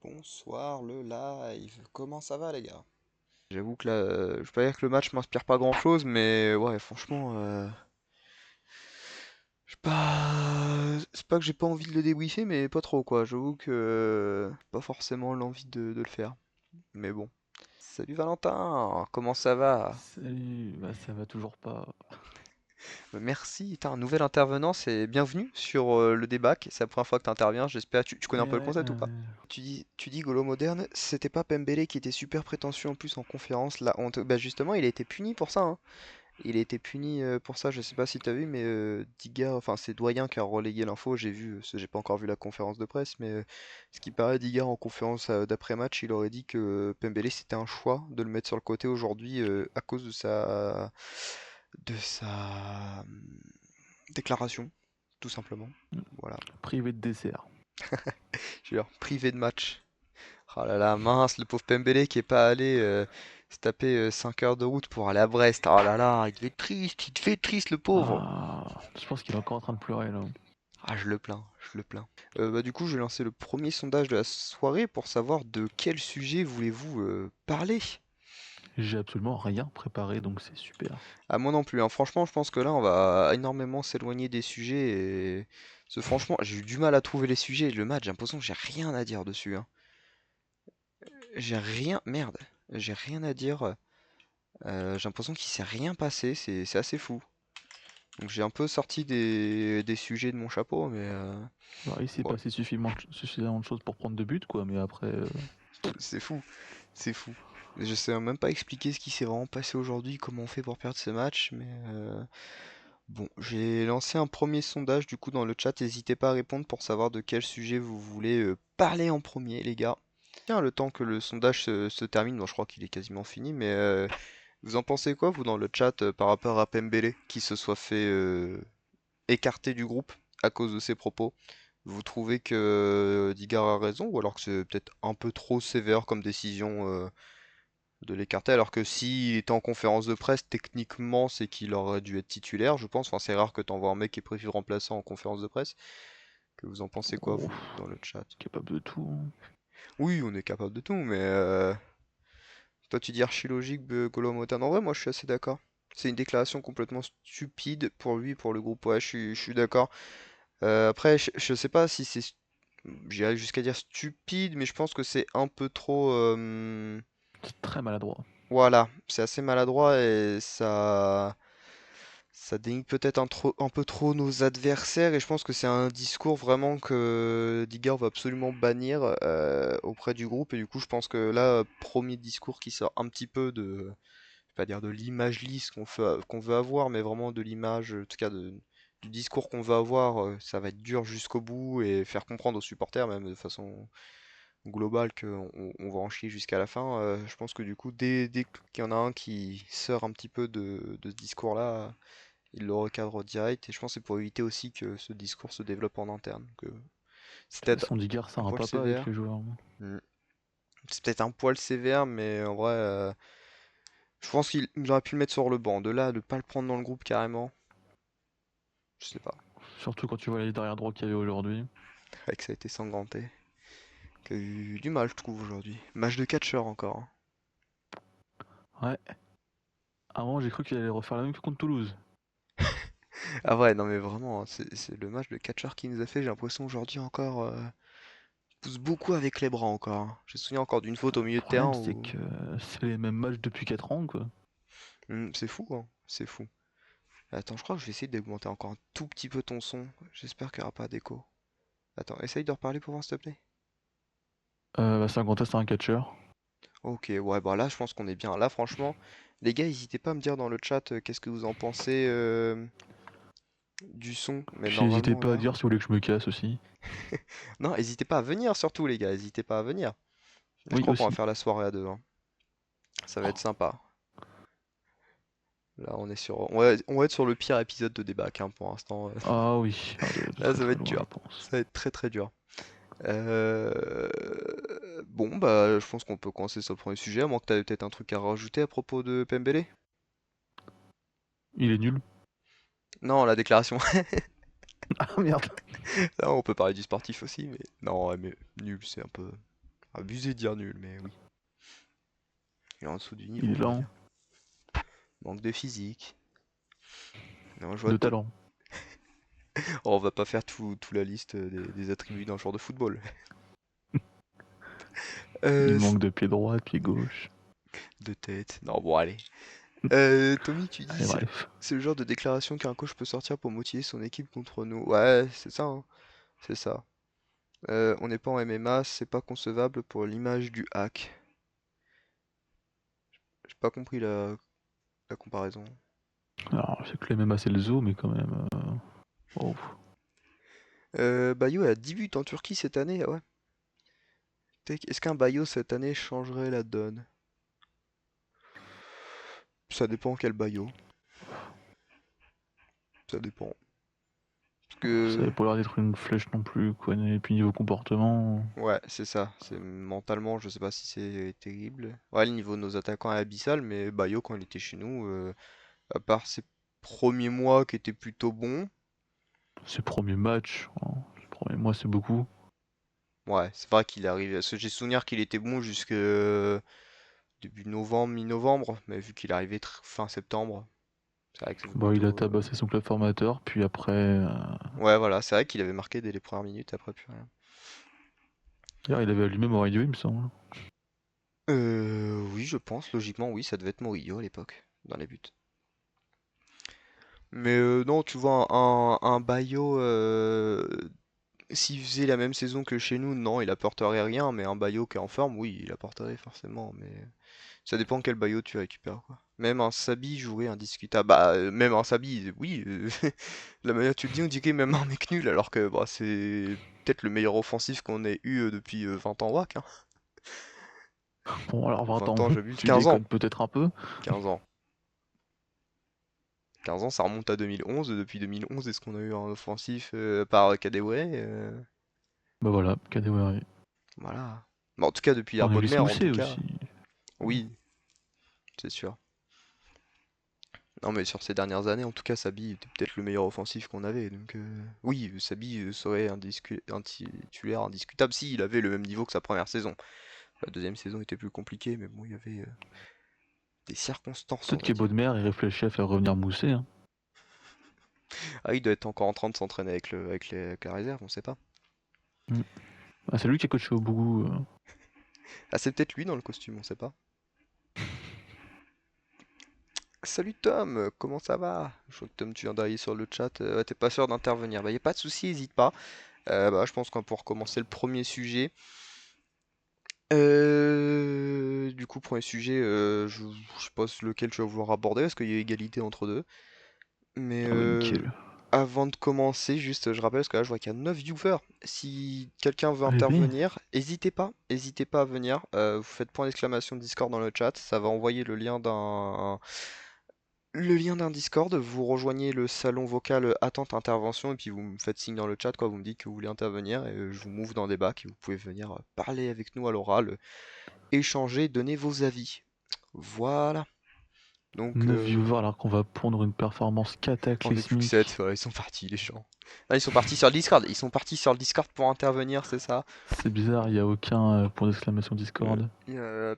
Bonsoir le live, comment ça va les gars? J'avoue que là, je vais pas dire que le match m'inspire pas grand chose, mais ouais, franchement, c'est pas que j'ai pas envie de le débriefer, mais pas trop quoi. J'avoue que j'ai pas forcément l'envie de le faire. Mais bon. Salut Valentin, comment ça va? Salut, bah ça va toujours pas. Merci, t'as un nouvel intervenant, c'est bienvenue sur le débat. C'est la première fois que t'interviens, j'espère. Tu connais un Et peu le ouais, concept ou pas? Tu dis Golo Moderne, c'était pas Pembele qui était super prétentieux en plus en conférence, la honte. Bah justement, il a été puni pour ça, hein. Il a été puni pour ça, je sais pas si t'as vu, mais Diga, enfin c'est Doyen qui a relayé l'info, j'ai vu, j'ai pas encore vu la conférence de presse, mais ce qui paraît, Diga en conférence d'après-match, il aurait dit que Pembele c'était un choix de le mettre sur le côté aujourd'hui à cause de sa déclaration, tout simplement. Voilà. privé de dessert. Je veux dire, privé de match. Oh là là, mince, le pauvre Pembele qui est pas allé se taper 5 heures de route pour aller à Brest. Oh là là, il devait être triste le pauvre. Ah, je pense qu'il est encore en train de pleurer là. Ah, je le plains, je le plains. Bah, du coup, je vais lancer le premier sondage de la soirée pour savoir de quel sujet voulez-vous parler? J'ai absolument rien préparé donc c'est super. Ah, moi non plus, hein. Franchement, je pense que là, on va énormément s'éloigner des sujets et... franchement, j'ai eu du mal à trouver les sujets. Le match, j'ai l'impression que j'ai rien à dire dessus, hein. J'ai rien... Merde. J'ai rien à dire. J'ai l'impression qu'il s'est rien passé, c'est assez fou. Donc j'ai un peu sorti des sujets de mon chapeau, mais Alors, il s'est bon, passé suffisamment de choses pour prendre de but quoi, mais après. c'est fou, c'est fou. Je sais même pas expliquer ce qui s'est vraiment passé aujourd'hui, comment on fait pour perdre ce match, mais bon, j'ai lancé un premier sondage du coup dans le chat, n'hésitez pas à répondre pour savoir de quel sujet vous voulez parler en premier, les gars. Tiens, le temps que le sondage se termine, bon, je crois qu'il est quasiment fini, mais vous en pensez quoi, vous, dans le chat, par rapport à Pembele, qui se soit fait écarter du groupe à cause de ses propos? Vous trouvez que Digard a raison, ou alors que c'est peut-être un peu trop sévère comme décision de l'écarter, alors que s'il était en conférence de presse, techniquement, c'est qu'il aurait dû être titulaire, je pense. Enfin, c'est rare que t'envoies un mec qui est prévu remplaçant en conférence de presse. Que vous en pensez quoi, Oh, vous, dans le chat? capable de tout, hein. Oui, on est capable de tout, mais toi, tu dis archi logique, Golo Motan. En vrai, moi, je suis assez d'accord. C'est une déclaration complètement stupide pour lui, pour le groupe. Ouais, je suis d'accord. Après, je sais pas si c'est, j'irais jusqu'à dire stupide, mais je pense que c'est un peu trop. C'est très maladroit. Voilà, c'est assez maladroit et ça dénigre peut-être un peu trop nos adversaires. Et je pense que c'est un discours vraiment que Digger va absolument bannir auprès du groupe. Et du coup, je pense que là, premier discours qui sort un petit peu de, je vais pas dire de l'image lisse qu'on veut avoir, mais vraiment de l'image, en tout cas du discours qu'on veut avoir, ça va être dur jusqu'au bout et faire comprendre aux supporters, même de façon globale, qu'on on va en chier jusqu'à la fin. Je pense que du coup, dès qu'il y en a un qui sort un petit peu de ce discours-là, il le recadre direct. Et je pense que c'est pour éviter aussi que ce discours se développe en interne. C'est De toute peut-être façon, Digard, c'est un un poil papa avec sévère. les joueurs. Mm. C'est peut-être un poil sévère, mais en vrai, je pense qu'il aurait pu le mettre sur le banc. De là, de pas le prendre dans le groupe carrément, je sais pas. Surtout quand tu vois les derrière droits qu'il y avait aujourd'hui. Avec ça a été sanglanté. Qui a eu du mal, je trouve, aujourd'hui. Match de catcheur encore, hein. Ouais, avant j'ai cru qu'il allait refaire la même que contre Toulouse. Ah ouais, non mais vraiment, hein, c'est le match de catcheur qui nous a fait, j'ai l'impression aujourd'hui encore, pousse beaucoup avec les bras encore, hein. Je me souviens encore d'une faute au Le milieu de terrain problème, c'est où... que c'est les mêmes matchs depuis 4 ans quoi. C'est fou, hein, c'est fou. Attends, je crois que je vais essayer d'augmenter encore un tout petit peu ton son. J'espère qu'il n'y aura pas d'écho. Attends, essaye de reparler pour voir s'il te plaît. Bah, c'est un contest à un catcheur. Ok, ouais, bah là je pense qu'on est bien. Là franchement, les gars, n'hésitez pas à me dire dans le chat qu'est-ce que vous en pensez du son. Mais Puis n'hésitez normalement pas à là... dire si vous voulez que je me casse aussi. Non, n'hésitez pas à venir surtout les gars, n'hésitez pas à venir. Je Oui, crois qu'on va aussi. faire la soirée à deux, hein. Ça va être Oh. sympa. Là on va être sur le pire épisode de débat hein, pour l'instant. Ah oui, ah, de Là très ça va très être loin, je dur. pense. Ça va être très très dur. Euh, Bon, bah, je pense qu'on peut commencer sur le premier sujet, à moins que tu avais peut-être un truc à rajouter à propos de Pembele? Il est nul. Non, la déclaration. Ah merde. Là, on peut parler du sportif aussi, mais non, ouais, mais nul, c'est un peu. Abusé de dire nul, mais oui. Il est en dessous du Il niveau, est on va lent, dire. Manque de physique. Non, je vois de toi. talent. Oh, on va pas faire tout la liste des attributs d'un joueur de football. Il S- manque de pied droit, de pied gauche. de tête. Non, bon, allez. Tommy, tu dis, Allez, bref. c'est le genre de déclaration qu'un coach peut sortir pour motiver son équipe contre nous. Ouais, c'est ça, hein. C'est ça. On n'est pas en MMA, c'est pas concevable pour l'image du hack. J'ai pas compris la comparaison. Alors, je sais que le MMA c'est le zoo, mais quand même. Oh. Bayo a 10 buts en Turquie cette année, ah ouais. Est-ce qu'un Bayo cette année changerait la donne? Ça dépend quel Bayo. Ça dépend. Parce Ça avait que, pas l'air d'être une flèche non plus, quoi. Et puis niveau comportement. ouais, c'est ça. C'est mentalement, je sais pas si c'est terrible. Ouais, le niveau de nos attaquants est abyssal, mais Bayo, quand il était chez nous, à part ses premiers mois qui étaient plutôt bons, Ses premiers matchs, hein. Ses premiers mois c'est beaucoup. ouais, c'est vrai qu'il est arrivé. Parce que j'ai souvenir qu'il était bon jusque début novembre, mi-novembre, mais vu qu'il est arrivé fin septembre, c'est vrai que c'est Bah, il a plutôt. tabassé son club formateur, puis après. Ouais, voilà, c'est vrai qu'il avait marqué dès les premières minutes, après plus rien. D'ailleurs, il avait allumé Mourinho, il me semble. Oui, je pense, logiquement, oui, ça devait être Murillo à l'époque, dans les buts. Mais non, tu vois, un Bayo, s'il faisait la même saison que chez nous, non, il apporterait rien, mais un Bayo qui est en forme, oui, il apporterait forcément, mais ça dépend quel Bayo tu récupères, quoi. Même un Sabi jouerait indiscutable. Bah, même un Sabi, oui, la manière dont tu le dis, on dirait même un mec nul, alors que bah, c'est peut-être le meilleur offensif qu'on ait eu depuis 20 ans WAC, hein. Bon, alors 20 20 ans, ans, j'abuse, tu 15 ans. déconnes peut-être un peu. 15 ans. 15 ans, ça remonte à 2011. Depuis 2011, est-ce qu'on a eu un offensif par Kadewere? Bah voilà, Kadewere. Voilà. Bah, en tout cas, depuis On a eu Herbonne Lys en tout Mousset cas. aussi. Bon. Oui, c'est sûr. Non, mais sur ces dernières années, en tout cas, Sabi était peut-être le meilleur offensif qu'on avait. Donc, oui, Sabi serait un titulaire indiscutable s'il avait le même niveau que sa première saison. La deuxième saison était plus compliquée, mais bon, il y avait des circonstances, on Peut-être va dire. qu'Ebaudemer, il réfléchit à faire revenir Mousset, hein. Ah, il doit être encore en train de s'entraîner avec la réserve, on sait pas. Mm. Ah, c'est lui qui a coaché au Bougou. Ah, c'est peut-être lui dans le costume, on sait pas. Salut Tom, comment ça va? Je vois que Tom, tu viens d'arriver sur le chat. Ouais, t'es pas sûr d'intervenir. Bah, y a pas de souci, hésite pas. Bah, je pense qu'on va pouvoir commencer le premier sujet. Du coup, premier sujet, je sais pas lequel tu vas vouloir aborder, parce qu'il y a égalité entre deux. Mais Ah bah nickel. avant de commencer, juste je rappelle, parce que là je vois qu'il y a 9 viewers. Si quelqu'un veut Eh oui. intervenir, n'hésitez pas à venir. Vous faites point d'exclamation Discord dans le chat, ça va envoyer le lien d'un Discord. Vous rejoignez le salon vocal attente intervention, et puis vous me faites signe dans le chat, quoi. Vous me dites que vous voulez intervenir, et je vous move dans des bacs, et vous pouvez venir parler avec nous à l'oral, échanger, donner vos avis. Voilà. Donc, 9 viewers alors qu'on va prendre une performance on est plus que 7. cataclysmique. Voilà, ils sont partis, les gens. Ah, ils sont partis sur le Discord. Ils sont partis sur le Discord pour intervenir, c'est ça? C'est bizarre, il n'y a aucun point d'exclamation Discord.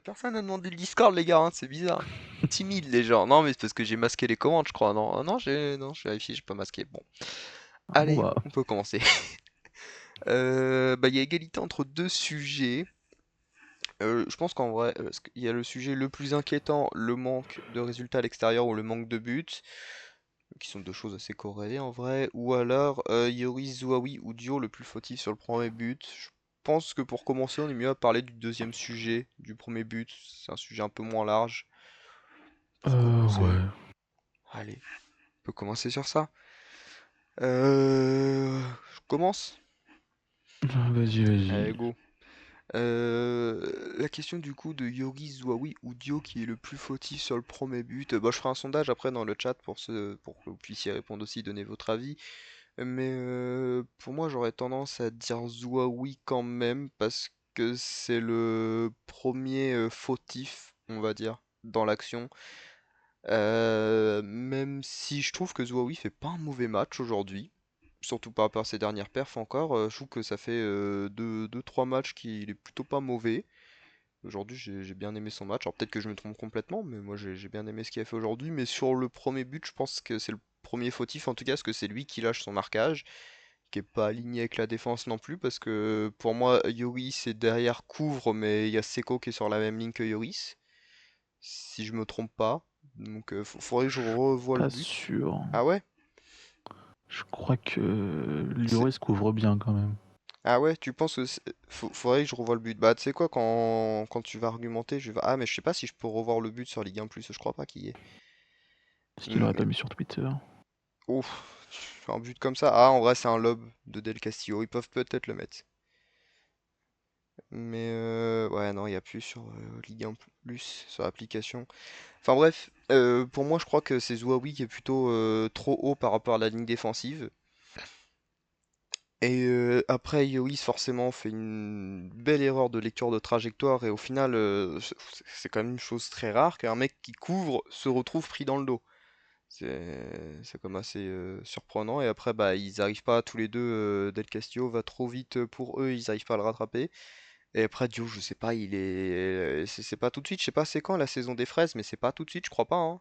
Personne n'a demandé le Discord, les gars, hein, c'est bizarre. Timide, les gens. Non, mais c'est parce que j'ai masqué les commandes, je crois. Non, non, je vérifie, j'ai pas masqué. Bon. Ah bon Allez, bah, on peut commencer. Bah, il y a égalité entre deux sujets. Je pense qu'en vrai, il y a le sujet le plus inquiétant, le manque de résultats à l'extérieur ou le manque de buts, qui sont deux choses assez corrélées en vrai, ou alors Yoris Zouaoui ou Dio le plus fautif sur le premier but. Je pense que pour commencer, on est mieux à parler du deuxième sujet, du premier but. C'est un sujet un peu moins large. Pour commencer, ouais. allez, on peut commencer sur ça. Je commence? Vas-y, vas-y. Allez, go. La question du coup de Yogi Zouaoui ou Dio qui est le plus fautif sur le premier but. Bah, je ferai un sondage après dans le chat pour que vous puissiez répondre aussi, donner votre avis. Mais pour moi, j'aurais tendance à dire Zouaoui quand même parce que c'est le premier fautif, on va dire, dans l'action. Même si je trouve que Zouaoui fait pas un mauvais match aujourd'hui. surtout par rapport à ses dernières perfs encore. Je trouve que ça fait 2-3 matchs qu'il est plutôt pas mauvais. Aujourd'hui, j'ai bien aimé son match. Alors peut-être que je me trompe complètement, mais moi j'ai bien aimé ce qu'il a fait aujourd'hui. Mais sur le premier but, je pense que c'est le premier fautif, en tout cas, parce que c'est lui qui lâche son marquage, qui est pas aligné avec la défense non plus, parce que pour moi, Yoris est derrière couvre, mais il y a Seko qui est sur la même ligne que Yoris, si je me trompe pas. Donc faudrait que je revoie le Pas but. sûr. Ah ouais? Je crois que C'est- Lloris couvre bien quand même. Ah ouais, tu penses que faudrait que je revoie le but. Bah tu sais quoi, quand tu vas argumenter, je vais... Ah mais je sais pas si je peux revoir le but sur Ligue 1+, je crois pas qu'il y ait. Est-ce qu'il Hmm, l'aurait pas mis sur Twitter? Ouf, un but comme ça. Ah, en vrai, c'est un lob de Del Castillo. Ils peuvent peut-être le mettre. Mais ouais, non, il n'y a plus sur Ligue 1 Plus, sur l'application. Enfin bref, pour moi, je crois que c'est Zouaoui qui est plutôt trop haut par rapport à la ligne défensive. Et après, Yoïs forcément fait une belle erreur de lecture de trajectoire. Et au final, c'est quand même une chose très rare qu'un mec qui couvre se retrouve pris dans le dos. C'est comme assez surprenant. Et après, bah, ils arrivent pas tous les deux. Del Castillo va trop vite pour eux, ils arrivent pas à le rattraper. Et après, Dio, je sais pas, c'est pas tout de suite. Je sais pas c'est quand la saison des fraises, mais c'est pas tout de suite, je crois pas, hein.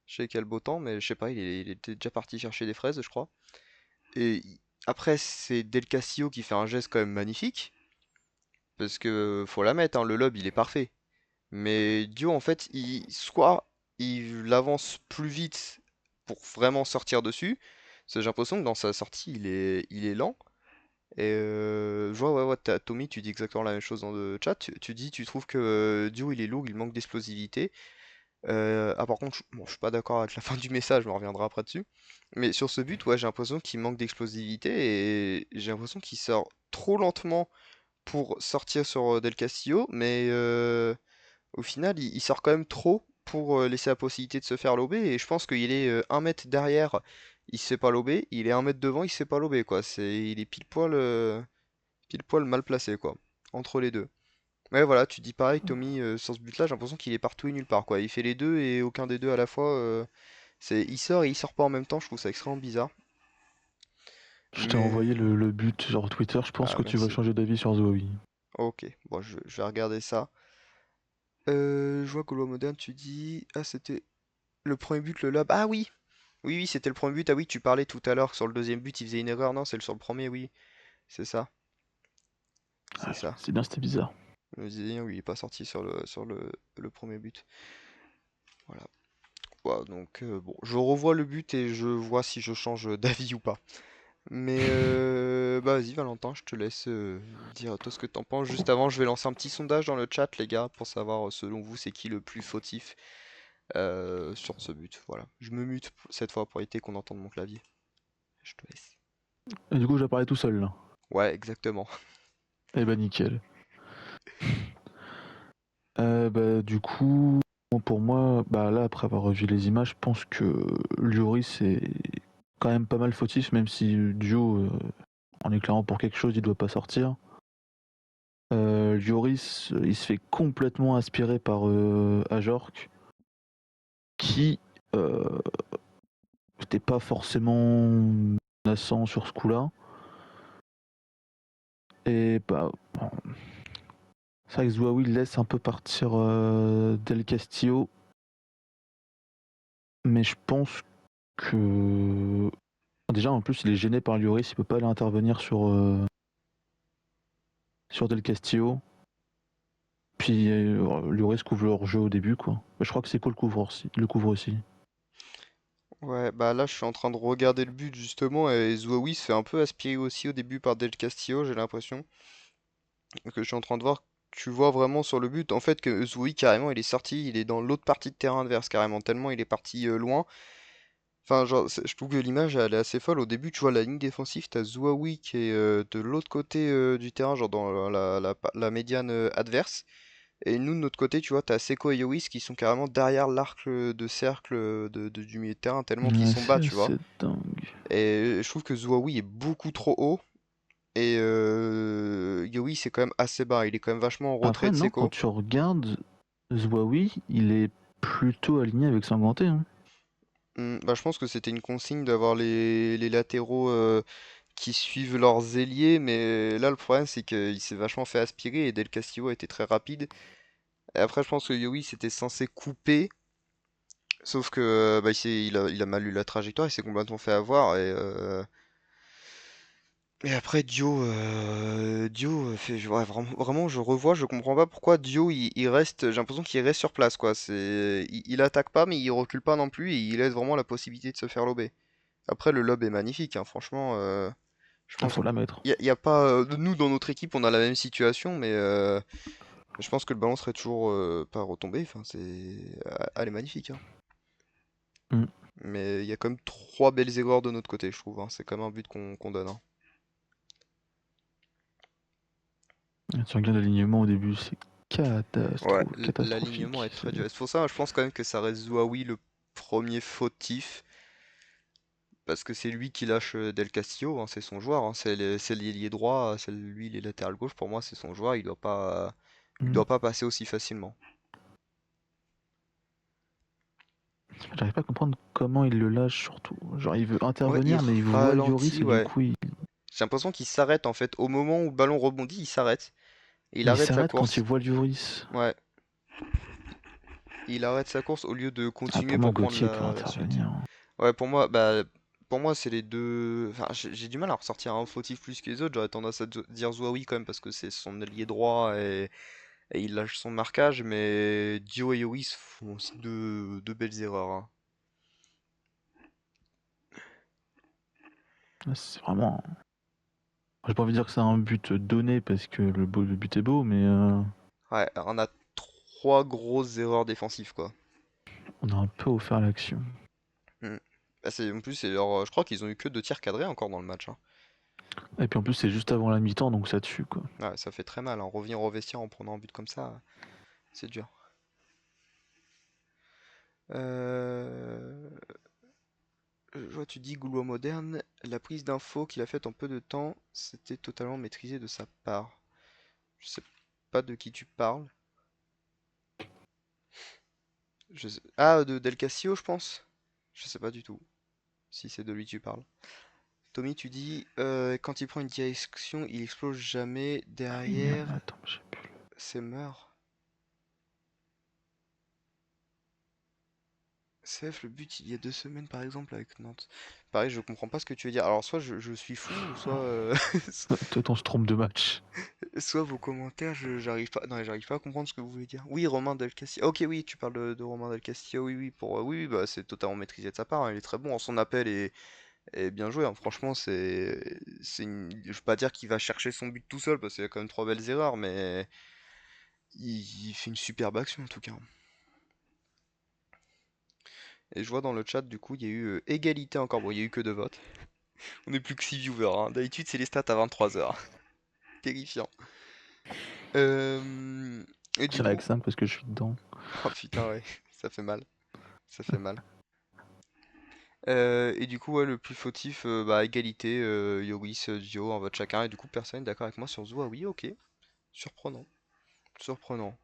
Je sais qu'il y a le beau temps, mais je sais pas, il était déjà parti chercher des fraises, je crois. Et après, c'est Del Castillo qui fait un geste quand même magnifique. Parce que faut la mettre, hein, le lob il est parfait. Mais Dio, en fait, soit il avance plus vite pour vraiment sortir dessus. Parce que j'ai l'impression que dans sa sortie, il est lent. Et je vois, ouais, ouais, Tommy, tu dis exactement la même chose dans le chat. Tu dis, tu trouves que Dio, il est lourd, il manque d'explosivité. Ah, par contre, bon, je suis pas d'accord avec la fin du message, mais on reviendra après dessus. Mais sur ce but, ouais, j'ai l'impression qu'il manque d'explosivité et j'ai l'impression qu'il sort trop lentement pour sortir sur Del Castillo, mais au final, il sort quand même trop pour laisser la possibilité de se faire lober. Et je pense qu'il est 1 mètre derrière, il se fait pas lober. Il est 1 mètre devant, il se fait pas lober, quoi. Il est pile poil mal placé, quoi. Entre les deux. Ouais, voilà, tu dis pareil, Tommy, sur ce but-là, j'ai l'impression qu'il est partout et nulle part, quoi. Il fait les deux et aucun des deux à la fois. Il sort et il sort pas en même temps, je trouve ça extrêmement bizarre. Je t'ai envoyé Mais... le but sur Twitter, je pense Ah, que tu vas merci. changer d'avis sur Zoe. Ok, bon, je vais regarder ça. Je vois que Moderne, tu dis... Ah, c'était le premier but, le lob. Ah oui! Oui, oui, c'était le premier but. Ah oui, tu parlais tout à l'heure sur le deuxième but, il faisait une erreur. Non, c'est sur le premier, oui. C'est ça. C'est Ah, ça. c'est bien, c'était bizarre. Le Zidane, oui, il est pas sorti sur le premier but. Voilà. Voilà, donc, bon, je revois le but et je vois si je change d'avis ou pas. Mais, bah vas-y, Valentin, je te laisse dire toi ce que t'en penses. Juste avant, je vais lancer un petit sondage dans le chat, les gars, pour savoir, selon vous, c'est qui le plus fautif sur ce but. Voilà. Je me mute cette fois pour éviter qu'on entende mon clavier. Je te laisse. Et du coup, j'apparais tout seul là. Ouais, exactement. Eh bah, nickel. Bah, du coup, pour moi, bah là, après avoir revu les images, je pense que Lloris est quand même pas mal fautif, même si Dio, en éclairant pour quelque chose, il doit pas sortir. Lloris, il se fait complètement aspirer par Ajorc, qui euh, n'était pas forcément menaçant sur ce coup-là. Et bah, bon, c'est vrai que Zouaoui laisse un peu partir Del Castillo, mais je pense que déjà en plus il est gêné par Lloris, il peut pas aller intervenir sur Del Castillo. Puis Lloris couvre leur jeu au début quoi. Je crois que c'est le couvre aussi. Le couvre aussi. Ouais, bah là, je suis en train de regarder le but justement et Zouaoui se fait un peu aspirer aussi au début par Del Castillo, j'ai l'impression. Que je suis en train de voir, tu vois vraiment sur le but, en fait, que Zouaoui carrément, il est sorti, il est dans l'autre partie de terrain adverse carrément, tellement il est parti loin. Enfin, genre, je trouve que l'image, elle est assez folle. Au début, tu vois la ligne défensive, t'as Zouaoui qui est de l'autre côté du terrain, genre dans la médiane adverse. Et nous, de notre côté, tu vois, t'as Seko et Yoris qui sont carrément derrière l'arc de cercle du milieu de terrain, tellement qu'ils Ouais, sont bas, c'est tu vois. assez dingue. Et je trouve que Zouaoui est beaucoup trop haut. Et Youri, c'est quand même assez bas. Il est quand même vachement en retrait Après de non, quand Seko. tu regardes Zouaoui, il est plutôt aligné avec Sanganté. Hein. Bah, je pense que c'était une consigne d'avoir les latéraux qui suivent leurs ailiers, mais là le problème c'est qu'il s'est vachement fait aspirer et Del Castillo a été très rapide. Et après je pense que Yowie c'était censé couper, sauf que bah, il a mal lu la trajectoire, il s'est complètement fait avoir et après Dio ouais, vraiment je revois, je comprends pas pourquoi Dio il reste, j'ai l'impression qu'il reste sur place quoi. Il attaque pas mais il recule pas non plus et il laisse vraiment la possibilité de se faire lober. Après le lob est magnifique, hein, franchement. Je Il pense faut la mettre. y a pas nous dans notre équipe on a la même situation mais je pense que le ballon serait toujours pas retombé. Enfin elle est magnifique hein. Mm. Mais il y a quand même trois belles erreurs de notre côté je trouve. Hein. C'est quand même un but qu'on donne. Hein. Tu regardes l'alignement au début, c'est Ouais, l'alignement est catastrophique. très dur. C'est pour ça je pense quand même que ça reste Zouaoui le premier fautif parce que c'est lui qui lâche Del Castillo. Hein, c'est son joueur. Hein. C'est l'ailier droit, c'est lui les latéral gauche. Pour moi c'est son joueur. Il Mm. doit pas passer aussi facilement. J'arrive pas à comprendre comment il le lâche surtout. Genre il veut Ouais, il intervenir mais il voit Lloris ralentit, et du ouais. coup il, J'ai l'impression qu'il s'arrête en fait. Au moment où le ballon rebondit, il s'arrête. Et il il arrête sa s'arrête quand il course. voit Lloris. Ouais. Il arrête sa course au lieu de Ah, continuer pour moi pour prendre Gauthier peut la suite. intervenir. Ouais, pour moi, c'est les deux. Enfin, j'ai du mal à ressortir un fautif plus que les autres. J'aurais tendance à dire Zouaoui quand même parce que c'est son ailier droit et il lâche son marquage. Mais Dio et Yoris font aussi deux belles erreurs. Hein. C'est vraiment. J'ai pas envie de dire que c'est un but donné parce que le but est beau, mais Ouais, on a trois grosses erreurs défensives quoi. on a un peu offert l'action. Mm. Bah, en plus, je crois qu'ils ont eu que deux tirs cadrés encore dans le match. Hein. Et puis en plus c'est juste avant la mi-temps donc ça tue quoi. Ouais, ça fait très mal, hein. Revenir au vestiaire en prenant un but comme ça, c'est dur. Euh... Je vois, tu dis Gaulois moderne, la prise d'info qu'il a faite en peu de temps, c'était totalement maîtrisé de sa part. Je sais pas de qui tu parles. Ah, de Del Castillo, je pense. Je sais pas du tout si c'est de lui que tu parles. Tommy, tu dis quand il prend une direction, il explose jamais Ah oui merde, derrière, attends, j'ai plus. c'est meurt. CF, le but il y a 2 semaines par exemple avec Nantes. Pareil, je comprends pas ce que tu veux dire. Alors soit je suis fou, ou soit Peut-être on se trompe de match. soit vos commentaires, j'arrive pas. Non, j'arrive pas à comprendre ce que vous voulez dire. Oui, Romain Del Castillo. Ok, oui, tu parles de Romain Del Castillo. Oui, oui, oui, bah c'est totalement maîtrisé de sa part. Hein, il est très bon. Son appel est bien joué. Hein. Franchement, je veux pas dire qu'il va chercher son but tout seul parce qu'il y a quand même trois belles erreurs, mais il fait une superbe action en tout cas. Et je vois dans le chat, du coup, il y a eu égalité encore. Bon, il y a eu que deux votes. On est plus que 6 viewers, hein. D'habitude, c'est les stats à 23 h. Terrifiant. Euh, Et du Tirer avec coup... 5 parce que je suis dedans. Oh putain, ouais, ça fait mal. Ça fait mal. Et du coup, ouais, le plus fautif, bah, égalité, Yoris, Dio, un vote chacun. Et du coup, personne n'est d'accord avec moi sur Zoua. Oui, ok. Surprenant. Surprenant.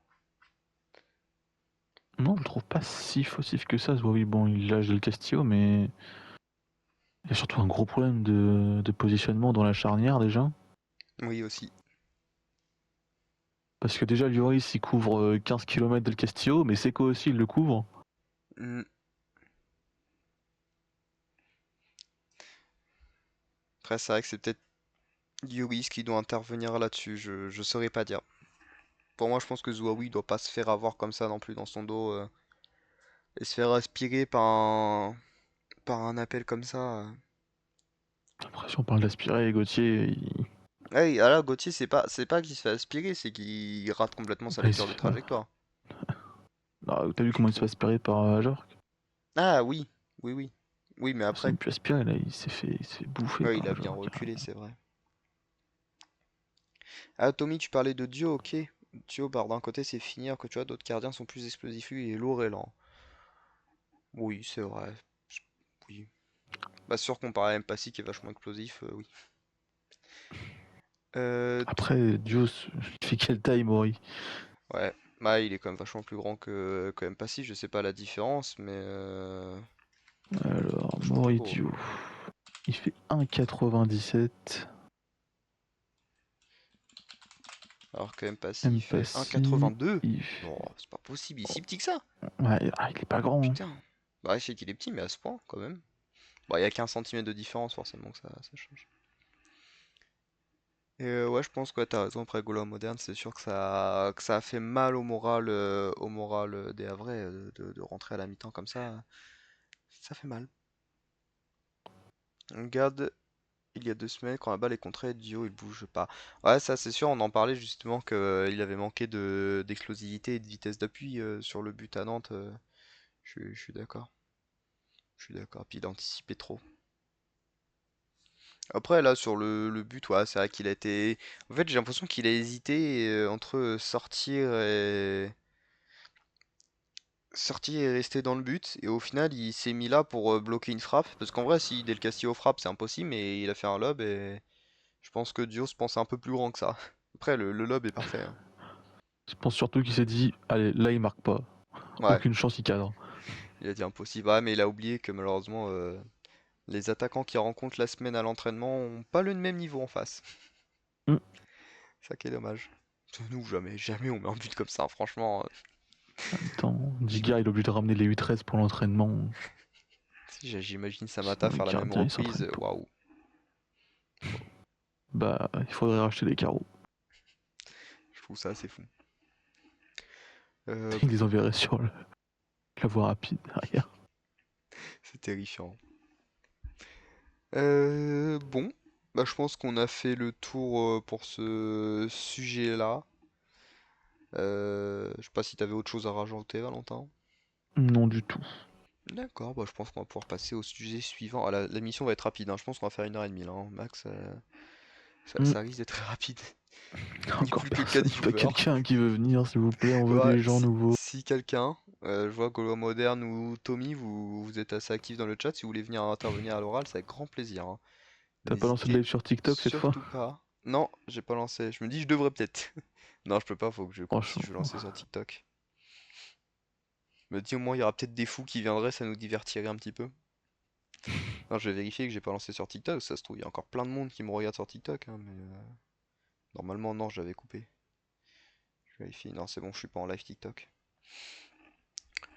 Non, je le trouve pas si fautif que ça. Oui, bon, il lâche le Castillo, mais il y a surtout un gros problème de positionnement dans la charnière déjà. Oui, aussi. Parce que déjà, Lloris il couvre 15 km del Castillo, mais Seco aussi il le couvre. Hmm. Après, c'est vrai que c'est peut-être Yoris qui doit intervenir là-dessus. Je saurais pas dire. Pour moi, je pense que Zouaoui doit pas se faire avoir comme ça non plus dans son dos. Et se faire aspirer par un appel comme ça. Après, si on parle d'aspirer, Gauthier, il... Ouais, alors Gauthier, c'est pas qu'il se fait aspirer, c'est qu'il rate complètement sa bah, il se lecture de fait... trajectoire, Non, t'as vu je comment il se fait trouve. aspirer par Ajorc? Ah oui, oui, oui. Oui, mais C'est après, même plus aspiré là, il s'est fait bouffer ouais, il par a bien Ajorc. reculé, c'est vrai. Ah, Tommy, tu parlais de Dio, ok. Dio, bah, d'un côté, c'est finir que tu vois, d'autres gardiens sont plus explosifs, lui, il est lourd et lent. Oui, c'est vrai. Oui. Bah, sûr, comparé à Mpassi qui est vachement explosif, oui. Euh, t- Après, Dios, il fait quelle taille, Mori? ouais, bah, il est quand même vachement plus grand que Mpassi, je sais pas la différence, mais Alors, vachement plus Mori gros. Dio. Il fait 1,97. Alors que Mpassi il Même fait passif. 1,82. Il... Non, c'est pas possible, il est si petit que ça. Ouais, il est pas grand, hein. Putain. Bah, je sais qu'il est petit, mais à ce point, quand même. Bah, il y a qu'un centimètre de différence, forcément, que ça change. Et ouais, je pense que t'as raison, après Gaulois moderne, c'est sûr que ça a fait mal au moral des Havrais de rentrer à la mi-temps comme ça fait mal. On regarde, il y a 2 semaines, quand la balle est contrée, Dio il bouge pas. Ouais, ça c'est sûr, on en parlait justement qu'il avait manqué d'explosivité et de vitesse d'appui sur le but à Nantes. Je suis d'accord. Je suis d'accord. Puis il a anticipé trop. Après, là, sur le but, ouais, c'est vrai qu'il a été. En fait, j'ai l'impression qu'il a hésité entre sortir et rester dans le but. Et au final, il s'est mis là pour bloquer une frappe. Parce qu'en vrai, si Del Castillo frappe, c'est impossible. Mais il a fait un lob et je pense que Dios pense un peu plus grand que ça. Après, le lob est parfait, hein. Je pense surtout qu'il s'est dit, allez, là il marque pas. Ouais, Aucune chance, il cadre. il a dit impossible. Ouais, mais il a oublié que malheureusement, les attaquants qu'il rencontre la semaine à l'entraînement ont pas le même niveau en face. Hum, Ça qui est dommage. Nous, jamais on met un but comme ça, franchement. En même temps, J'im- Diga, il est obligé de ramener les 8-13 pour l'entraînement. si j'imagine Samata Sinon, les faire la même gardiens, ils reprise. s'entraînent pas. Waouh. Bah, il faudrait racheter des carreaux. Je trouve ça assez fou. Euh, Il les enverrait sur la voie rapide derrière. c'est terrifiant. Bon, bah, je pense qu'on a fait le tour pour ce sujet-là. Je sais pas si t'avais autre chose à rajouter, Valentin. Non du tout. D'accord, bah, je pense qu'on va pouvoir passer au sujet suivant. Ah, la mission va être rapide, hein. Je pense qu'on va faire 1h30 là, hein. Max, Hum, ça risque d'être très rapide. Il n'y a Encore plus que 4 personne. Pas viewers. quelqu'un qui veut venir, s'il vous plaît. On veut Ouais, des gens nouveaux. si quelqu'un, je vois Gaulois Moderne ou Tommy, vous êtes assez actifs dans le chat, si vous voulez venir intervenir à l'oral, c'est avec grand plaisir, hein. T'as pas lancé le N'hésitez live sur TikTok cette fois? surtout pas. Non, j'ai pas lancé. Je me dis, je devrais peut-être. Non, je peux pas, faut que je compte si je veux Franchement. lancer sur TikTok. Je me dis, au moins, il y aura peut-être des fous qui viendraient, ça nous divertirait un petit peu. Non, je vais vérifier que j'ai pas lancé sur TikTok, ça se trouve, il y a encore plein de monde qui me regarde sur TikTok, hein, mais normalement, non, j'avais coupé. Je vérifie, non, c'est bon, je suis pas en live TikTok.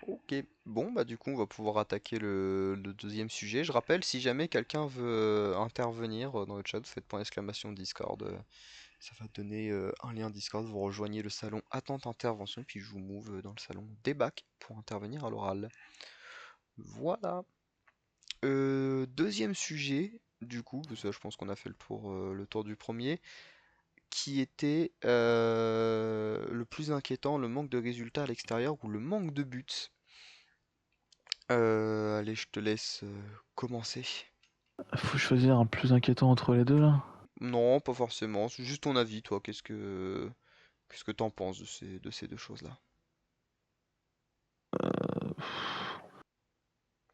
Ok, bon, bah du coup, on va pouvoir attaquer le deuxième sujet. Je rappelle, si jamais quelqu'un veut intervenir dans le chat, vous faites point d'exclamation Discord. Ça va donner un lien Discord, vous rejoignez le salon Attente Intervention, puis je vous move dans le salon Débac pour intervenir à l'oral. Voilà. Deuxième sujet, du coup, parce que je pense qu'on a fait le tour du premier, qui était le plus inquiétant, le manque de résultats à l'extérieur ou le manque de buts. Allez, je te laisse commencer. Faut choisir un plus inquiétant entre les deux là. Non, pas forcément, c'est juste ton avis, toi. Qu'est-ce que t'en penses de ces deux choses-là?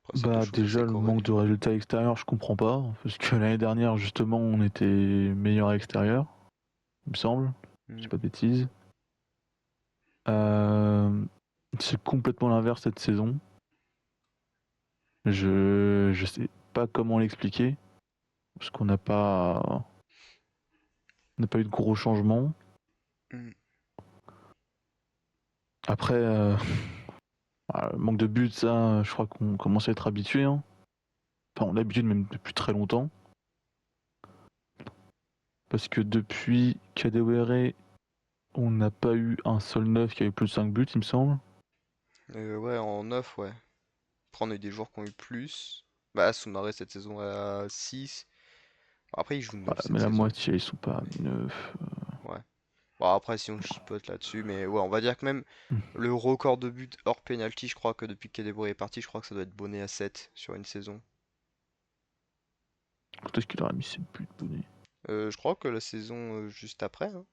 Après, c'est deux Bah choses assez déjà le manque corrélées. de résultats extérieurs je comprends pas. Parce que l'année dernière justement on était meilleur à l'extérieur, il me semble. Je dis Hmm. pas de bêtises. Euh, c'est complètement l'inverse cette saison. Je sais pas comment l'expliquer. Parce qu'on n'a pas eu de gros changements. Hmm. Après, manque de buts, ça, je crois qu'on commence à être habitué, hein. Enfin, on a l'habitude même depuis très longtemps. Parce que depuis Kadewere, on n'a pas eu un seul neuf qui avait plus de 5 buts, il me semble. Ouais, en 9, ouais. Après, on a eu des joueurs qui ont eu plus. Bah, Soumaré cette saison à 6. Après, il joue 9 Voilà, cette mais la saison. moitié, ils sont pas Mais neufs. ouais. Bon, après, si on chipote là-dessus, mais ouais, on va dire que même le record de buts hors penalty, je crois que depuis que Kadewere est parti, je crois que ça doit être Bonnet à 7 sur une saison. Quand est-ce qu'il aura mis ses buts, Bonnet? Je crois que la saison juste après, hein.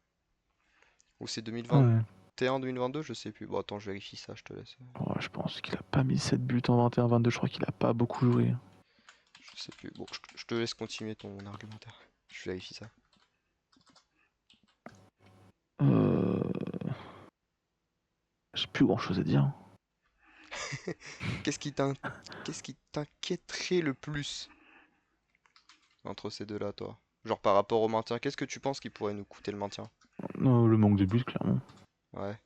Ou c'est Ah ouais. 2021-2022, je sais plus. Bon, attends, je vérifie ça, je te laisse. Oh, je pense qu'il a pas mis 7 buts en 21-22, je crois qu'il a pas beaucoup joué. Je sais plus. Bon, je te laisse continuer ton argumentaire. Je vérifie ça. Euh... J'ai plus grand chose à dire. Qu'est-ce qui t'in- Qu'est-ce qui t'inquiéterait le plus? entre ces deux-là, toi? Genre par rapport au maintien, qu'est-ce que tu penses qui pourrait nous coûter le maintien? Le manque de but, clairement. Ouais.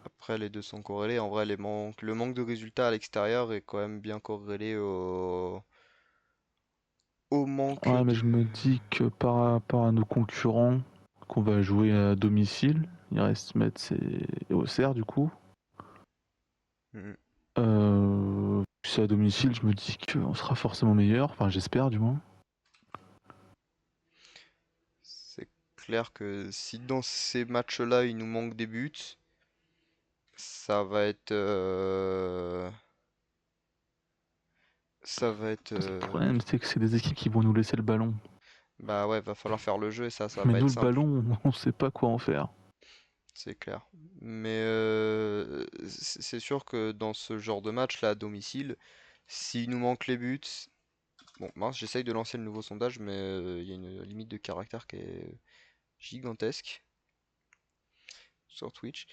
Après, les deux sont corrélés. En vrai, le manque de résultats à l'extérieur est quand même bien corrélé au manque Ouais, mais de... je me dis que par rapport à nos concurrents qu'on va jouer à domicile, il reste Metz et Auxerre du coup. Mhm. Si c'est à domicile, je me dis qu'on sera forcément meilleur, enfin j'espère du moins. C'est clair que si dans ces matchs-là, il nous manque des buts, ça va être... Ça va être... Le problème c'est que c'est des équipes qui vont nous laisser le ballon. Bah ouais, va falloir faire le jeu et ça va Mais pas nous être le simple. ballon, on sait pas quoi en faire. C'est clair. Mais c'est sûr que dans ce genre de match-là, à domicile, s'il nous manque les buts... Bon, mince, j'essaye de lancer le nouveau sondage, mais il y a une limite de caractère qui est gigantesque sur Twitch.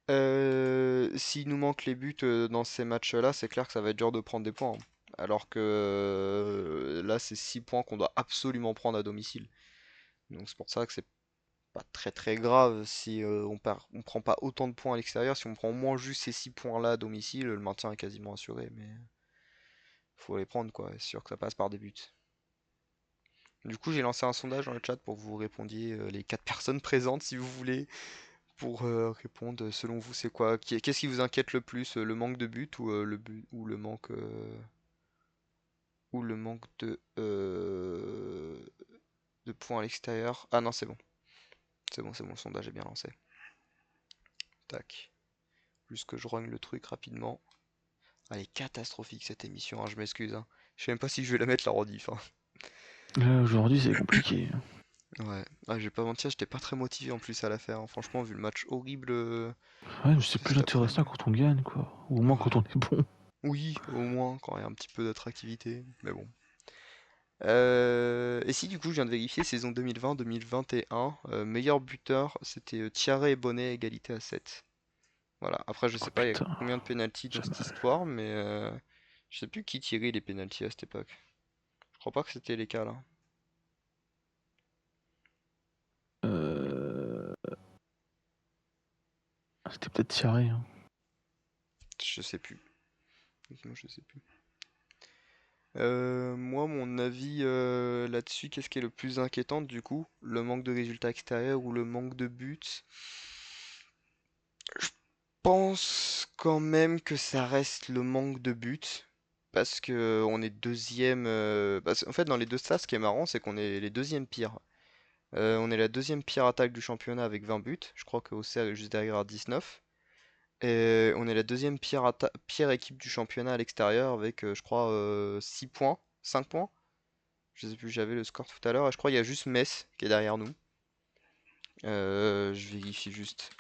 S'il nous manque les buts dans ces matchs-là, c'est clair que ça va être dur de prendre des points, hein. Alors que là, c'est 6 points qu'on doit absolument prendre à domicile. Donc c'est pour ça que c'est pas très très grave si on prend pas autant de points à l'extérieur. Si on prend au moins juste ces 6 points-là à domicile, le maintien est quasiment assuré. Mais faut les prendre quoi. C'est sûr que ça passe par des buts. Du coup, j'ai lancé un sondage dans le chat pour que vous répondiez les 4 personnes présentes si vous voulez. Pour répondre, selon vous, c'est quoi? Qu'est-ce qui vous inquiète le plus? Le manque de but ou le manque de points à l'extérieur? Ah non, c'est bon. C'est bon, le sondage est bien lancé. Tac. Juste que je rogne le truc rapidement. Ah, elle est catastrophique cette émission, hein, je m'excuse, hein. Je sais même pas si je vais la mettre la rediff, hein. Là aujourd'hui c'est compliqué. Ouais. Ah, je vais pas mentir, j'étais pas très motivé en plus à la faire, hein. Franchement, vu le match horrible Ouais, de c'est plus cet intéressant après-midi. quand on gagne quoi. Ou au moins quand on Ouais. est bon. Oui, au moins, quand il y a un petit peu d'attractivité. Mais bon. Et si du coup je viens de vérifier, saison 2020-2021, meilleur buteur, c'était Thierry et Bonnet, égalité à 7. Voilà, après je Oh sais pas il y a putain, combien de pénaltys dans jamais. cette histoire, mais je sais plus qui tirait les pénaltys à cette époque. Je crois pas que c'était les cas là. Euh... C'était peut-être Thierry, hein. Je sais plus. Honnêtement, je sais plus. Moi, mon avis là-dessus, qu'est-ce qui est le plus inquiétant du coup? Le manque de résultats extérieurs ou le manque de buts? Je pense quand même que ça reste le manque de buts. Parce que on est deuxième. En fait, dans les deux stats, ce qui est marrant, c'est qu'on est les deuxièmes pires. On est la deuxième pire attaque du championnat avec 20 buts. Je crois que Auxerre est juste derrière à 19. Et on est la deuxième pire équipe du championnat à l'extérieur avec, je crois, 6 points, 5 points. Je sais plus, j'avais le score tout à l'heure. Et je crois qu'il y a juste Metz qui est derrière nous. Je vérifie juste.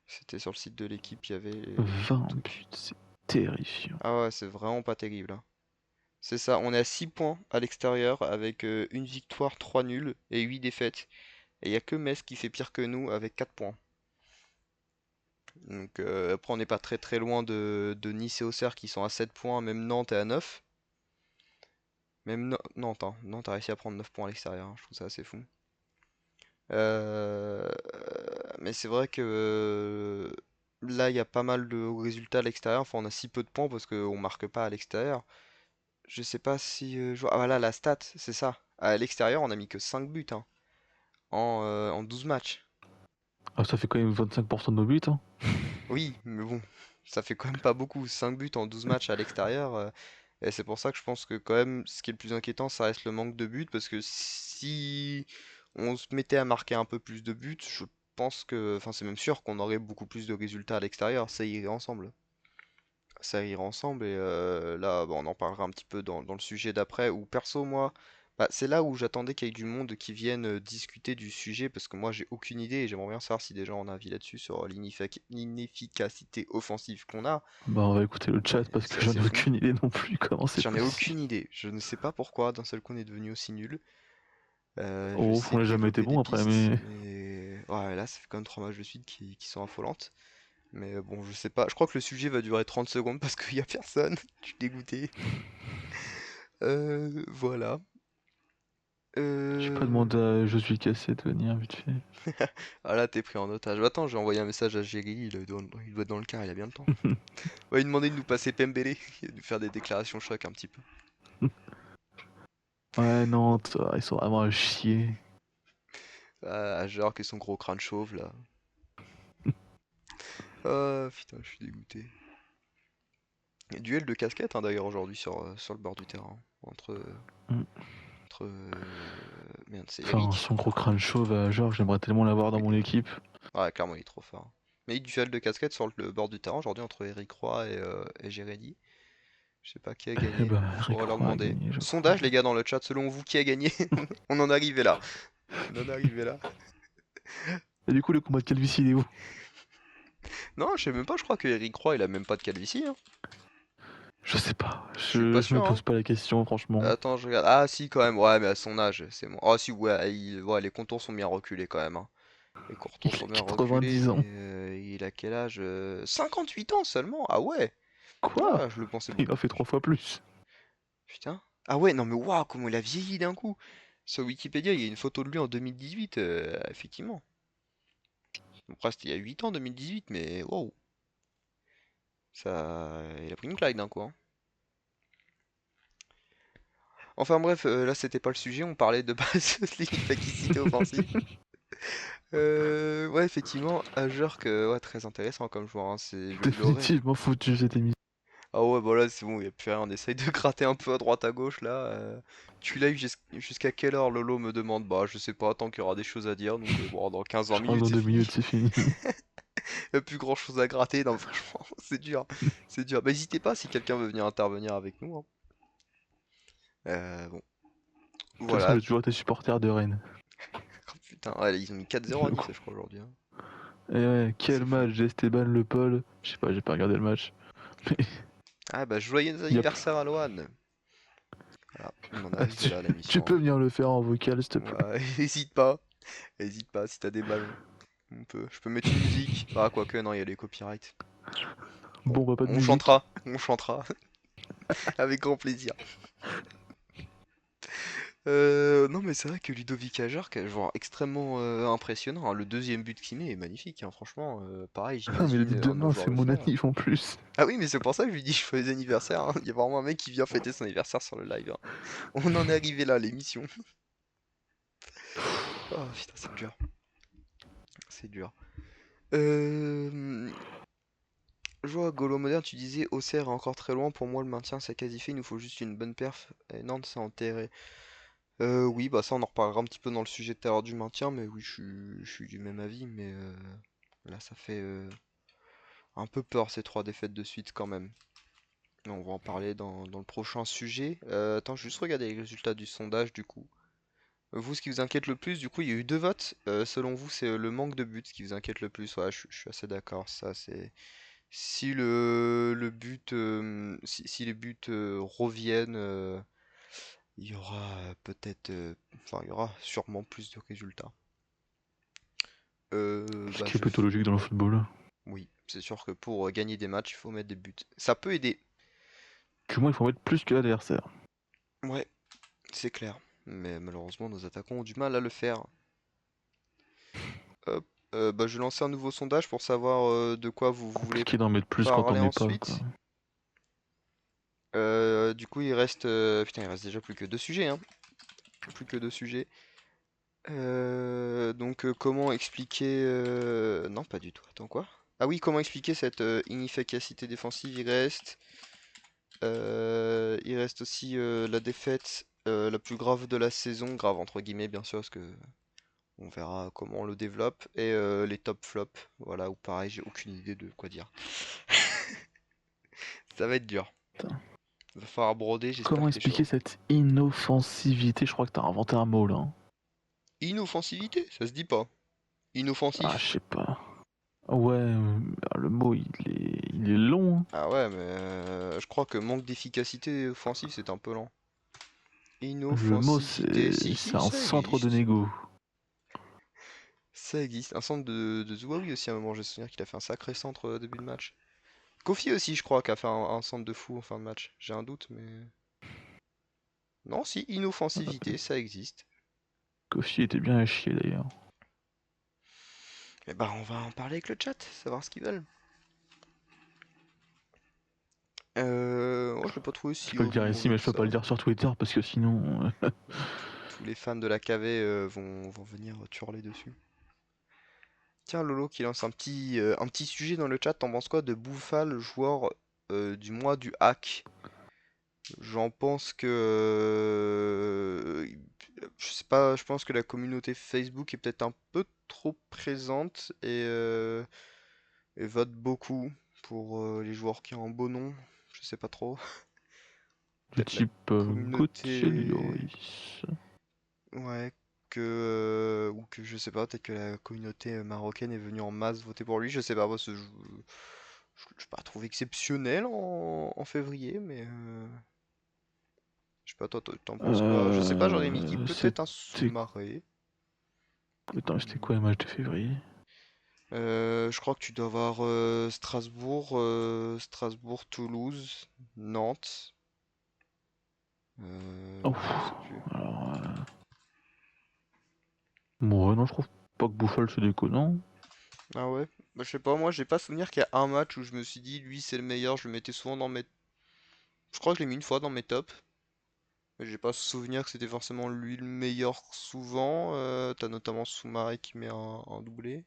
C'était sur le site de l'équipe, il y avait le 20 truc. buts, c'est terrifiant. Ah ouais, c'est vraiment pas terrible, hein. C'est ça, on est à 6 points à l'extérieur avec une victoire, 3 nuls et 8 défaites. Et il n'y a que Metz qui fait pire que nous avec 4 points. Donc après on n'est pas très très loin de Nice et Auxerre qui sont à 7 points, même Nantes est à 9. Même Nantes, hein. Nantes a réussi à prendre 9 points à l'extérieur, hein. Je trouve ça assez fou. Euh, mais c'est vrai que là il y a pas mal de résultats à l'extérieur. Enfin on a si peu de points parce qu'on marque pas à l'extérieur. Je sais pas si ah voilà la stat, c'est ça. À l'extérieur, on a mis que 5 buts hein, en 12 matchs. Ah, ça fait quand même 25% de nos buts, hein. Oui, mais bon, ça fait quand même pas beaucoup. 5 buts en 12 matchs à l'extérieur. Et c'est pour ça que je pense que quand même, ce qui est le plus inquiétant, ça reste le manque de buts. Parce que si on se mettait à marquer un peu plus de buts, je pense que, enfin c'est même sûr qu'on aurait beaucoup plus de résultats à l'extérieur. Ça irait ensemble. Ça ira ensemble et là bah, on en parlera un petit peu dans le sujet d'après où perso moi bah, c'est là où j'attendais qu'il y ait du monde qui vienne discuter du sujet parce que moi j'ai aucune idée et j'aimerais bien savoir si des gens ont un avis là-dessus sur l'inefficacité offensive qu'on a. Bah, on va écouter le chat parce que C'est j'en assez ai fou. aucune idée non plus comment c'est J'en ai possible. aucune idée. Je ne sais pas pourquoi d'un seul coup on est devenu aussi nul. Oh, J'essaie on de n'a jamais été développer des bon après, pistes mais. mais ouais, là ça fait quand même 3 matchs de suite qui sont affolantes. Mais bon je sais pas. Je crois que le sujet va durer 30 secondes parce qu'il y a personne. Je suis dégoûté. Voilà. J'ai pas Euh... demandé à Josué Cassé de venir vite fait. Ah là, t'es pris en otage. Bah, attends, j'ai envoyé un message à Géry, il doit être dans le car, il a bien le temps. On va lui demander de nous passer Pembele et de nous faire des déclarations choc un petit peu. Ouais, Nantes, ils sont vraiment à chier. Ah, à genre que son gros crâne chauve là. Ah putain, je suis dégoûté. Duel de casquette hein, d'ailleurs aujourd'hui sur le bord du terrain. Mm. Merde, c'est Enfin, Eric. son gros crâne chauve à Georges, j'aimerais tellement l'avoir dans Oui. mon équipe. Ouais, clairement, il est trop fort. Mais duel de casquette sur le bord du terrain aujourd'hui entre Eric Roy et Jérémy. Je sais pas qui a Eh gagné, bah, Eric faudra leur Roy a demander. gagné, je crois. Sondage les gars dans le chat, selon vous qui a gagné? On en est arrivé là. On en est arrivé là. Et du coup, le combat de calvitie, il est où? Non, je sais même pas, je crois que Eric Roy il a même pas de calvitie, hein. Je sais pas. Je suis pas Je me sûr, hein. pose pas la question, franchement. Attends, je regarde. Ah si quand même, ouais mais à son âge, c'est bon. Ah si ouais, ouais, les contours sont bien reculés quand même, hein. Les Il contours a sont bien reculés, 90 ans. mais il a quel âge? 58 ans seulement? Ah ouais? Quoi? Ah, je le pensais Il beaucoup en fait plus 3 jeune. fois plus. Putain. Ah ouais, non mais waouh, comment il a vieilli d'un coup. Sur Wikipédia, il y a une photo de lui en 2018, effectivement. Après, c'était il y a 8 ans, 2018, mais waouh, ça... il a pris une claque d'un coup, hein. Enfin bref, là c'était pas le sujet, on parlait de base de l'inefficacité offensive. Ouais, effectivement, Ajorc, ouais, très intéressant comme joueur, hein, c'est le rêve. Définitivement foutu cette émission. Ah ouais, bah là c'est bon, il y a plus rien, on essaye de gratter un peu à droite à gauche là. Tu l'as eu jusqu'à quelle heure Lolo me demande? Bah je sais pas, tant qu'il y aura des choses à dire, donc bon, dans Je 15-20 pense minutes dans c'est 2 fini. minutes, c'est fini. Y a plus grand chose à gratter, non franchement, c'est dur, c'est dur. Bah n'hésitez pas si quelqu'un veut venir intervenir avec nous, hein. Bon, De toute façon, voilà. j'ai toujours été supporter de Rennes. Oh, putain, ouais, ils ont mis 4-0 à Le Nice, coup. je crois, aujourd'hui, hein. Et ouais, C'est quel fou. match d'Esteban Le Paul. Je sais pas, j'ai pas regardé le match. Mais Ah bah, joyeux il y a... anniversaire à Loan. Voilà, on en est arrivé là à tu l'émission, peux hein. venir le faire en vocal, s'il te plaît. Ouais, hésite pas si t'as des ballons. Je peux mettre une musique. Ah, quoique, non, il y a les copyrights. Bon, Bon, bah, pas de musique. on chantera, avec grand plaisir. Non, mais c'est vrai que Ludovic Hajar, un joueur extrêmement impressionnant, hein. Le deuxième but qu'il met est magnifique, hein. Franchement, pareil, Ah, mais il a dit j'imagine un de nos demain, joueurs c'est le mon faire. anniv en plus. Ah oui, mais c'est pour ça que je lui dis joyeux anniversaire, hein. Il y a vraiment un mec qui vient fêter son anniversaire sur le live, hein. On en est arrivé là, l'émission. Oh putain, c'est dur. C'est dur. Euh... Je vois Golo Moderne, tu disais Auxerre est encore très loin. Pour moi, le maintien, c'est quasi fait. Il nous faut juste une bonne perf. Et Nantes, c'est enterré. Oui, bah ça, on en reparlera un petit peu dans le sujet tout à l'heure du maintien. Mais oui, je suis du même avis. Mais là, ça fait un peu peur ces trois défaites de suite quand même. Mais on va en parler dans le prochain sujet. Attends, je vais juste regarder les résultats du sondage du coup. Vous, ce qui vous inquiète le plus, du coup, il y a eu deux votes. Selon vous, c'est le manque de buts qui vous inquiète le plus. Ouais, je suis assez d'accord. Ça, c'est si le but, si les buts reviennent, il y aura peut-être, enfin, il y aura sûrement plus de résultats. Ce Bah, qui est plutôt logique dans le football. oui, c'est sûr que pour gagner des matchs, il faut mettre des buts. Ça peut aider. Du moins, il faut mettre plus que l'adversaire. Ouais, c'est clair. Mais malheureusement, nos attaquants ont du mal à le faire. Hop, bah, je vais lancer un nouveau sondage pour savoir de quoi vous voulez Compliqué d'en mettre plus quand on parler met pas, quoi. ensuite. Du coup, il reste, putain, il reste déjà plus que deux sujets, hein. Plus que deux sujets. Donc, comment expliquer... Non, pas du tout. Attends, quoi? Ah oui, comment expliquer cette inefficacité défensive? Il reste aussi la défaite la plus grave de la saison, grave entre guillemets bien sûr, parce que on verra comment on le développe, et les top flops, voilà, ou pareil, j'ai aucune idée de quoi dire. Ça va être dur. Putain. Va falloir broder, Comment j'espère que t'es chaud. expliquer cette inoffensivité? Je crois que t'as inventé un mot là, hein. Inoffensivité, ça se dit pas. Ah, je Inoffensif. sais pas. Ouais, le mot il est long, hein. Ah ouais, mais je crois que manque d'efficacité offensive, c'est un peu lent. Le mot Inoffensivité, si, c'est si, un ça centre de existe. négo. Ça existe. Un centre de Zouaoui aussi à un moment, j'ai souvenir qu'il a fait un sacré centre début de match. Kofi aussi, je crois, qui a fait un centre de fou en fin de match. J'ai un doute, mais... Non, si, inoffensivité, ça existe. Kofi était bien à chier d'ailleurs. Eh ben, on va en parler avec le chat, savoir ce qu'ils veulent. Moi, je l'ai pas trouvé Je si peux le dire ici, mauvais mais que je peux pas le ça. dire sur Twitter parce que sinon. Tous les fans de la KV vont venir hurler dessus. Tiens, Lolo qui lance un petit sujet dans le chat. T'en penses quoi de Bouffal, joueur du mois du hack? J'en pense que... je sais pas, je pense que la communauté Facebook est peut-être un peu trop présente et vote beaucoup pour les joueurs qui ont un beau nom. Je sais pas trop. Du Peut-être la type Gauthier communauté... Lloris. Ouais, ou que je sais pas, peut-être que la communauté marocaine est venue en masse voter pour lui, je sais pas, moi, je l'ai pas trouvé exceptionnel en février, mais je sais pas, toi, t'en penses quoi? Je sais pas, j'aurais mis qui? Peut-être un C'était. Soumaré. Attends, c'était quoi Hmm. les matchs de février? Je crois que tu dois avoir Strasbourg, Toulouse, Nantes, Oh, je sais plus. alors. Ouais, non, je trouve pas que Bouffal c'est déconnant. Ah ouais? Bah, je sais pas, moi j'ai pas souvenir qu'il y a un match où je me suis dit lui c'est le meilleur, je le mettais souvent dans mes... Je crois que je l'ai mis une fois dans mes tops. Mais j'ai pas souvenir que c'était forcément lui le meilleur souvent. T'as notamment Soumaré qui met un doublé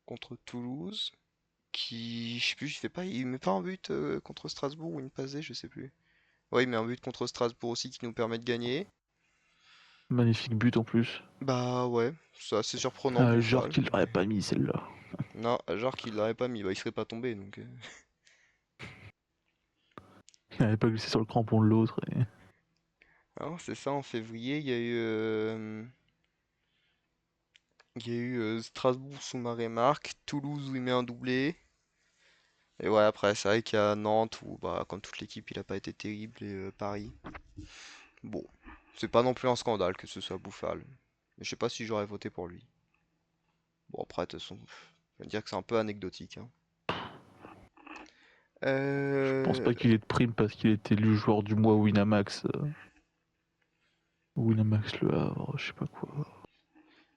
contre Toulouse. Qui, je sais plus, il met pas un but contre Strasbourg ou une passée, je sais plus. Ouais, il met un but contre Strasbourg aussi qui nous permet de gagner. Magnifique but en plus. Bah ouais, c'est assez surprenant Genre Bouffal. qu'il l'aurait pas mis celle-là. Non, genre qu'il l'aurait pas mis, bah il serait pas tombé donc. Il avait pas glissé sur le crampon de l'autre. Alors c'est ça, en février, il y a eu Strasbourg sous Maré-Marc, Toulouse où il met un doublé. Et ouais, après, c'est vrai qu'il y a Nantes où, bah, comme toute l'équipe, il a pas été terrible et Paris. Bon, c'est pas non plus un scandale que ce soit Bouffal. Mais je sais pas si j'aurais voté pour lui. Bon, après, de toute façon, je vais dire que c'est un peu anecdotique, hein. Je pense Euh... pas qu'il ait de prime parce qu'il est élu joueur du mois Winamax. Winamax Le Havre, je sais pas quoi.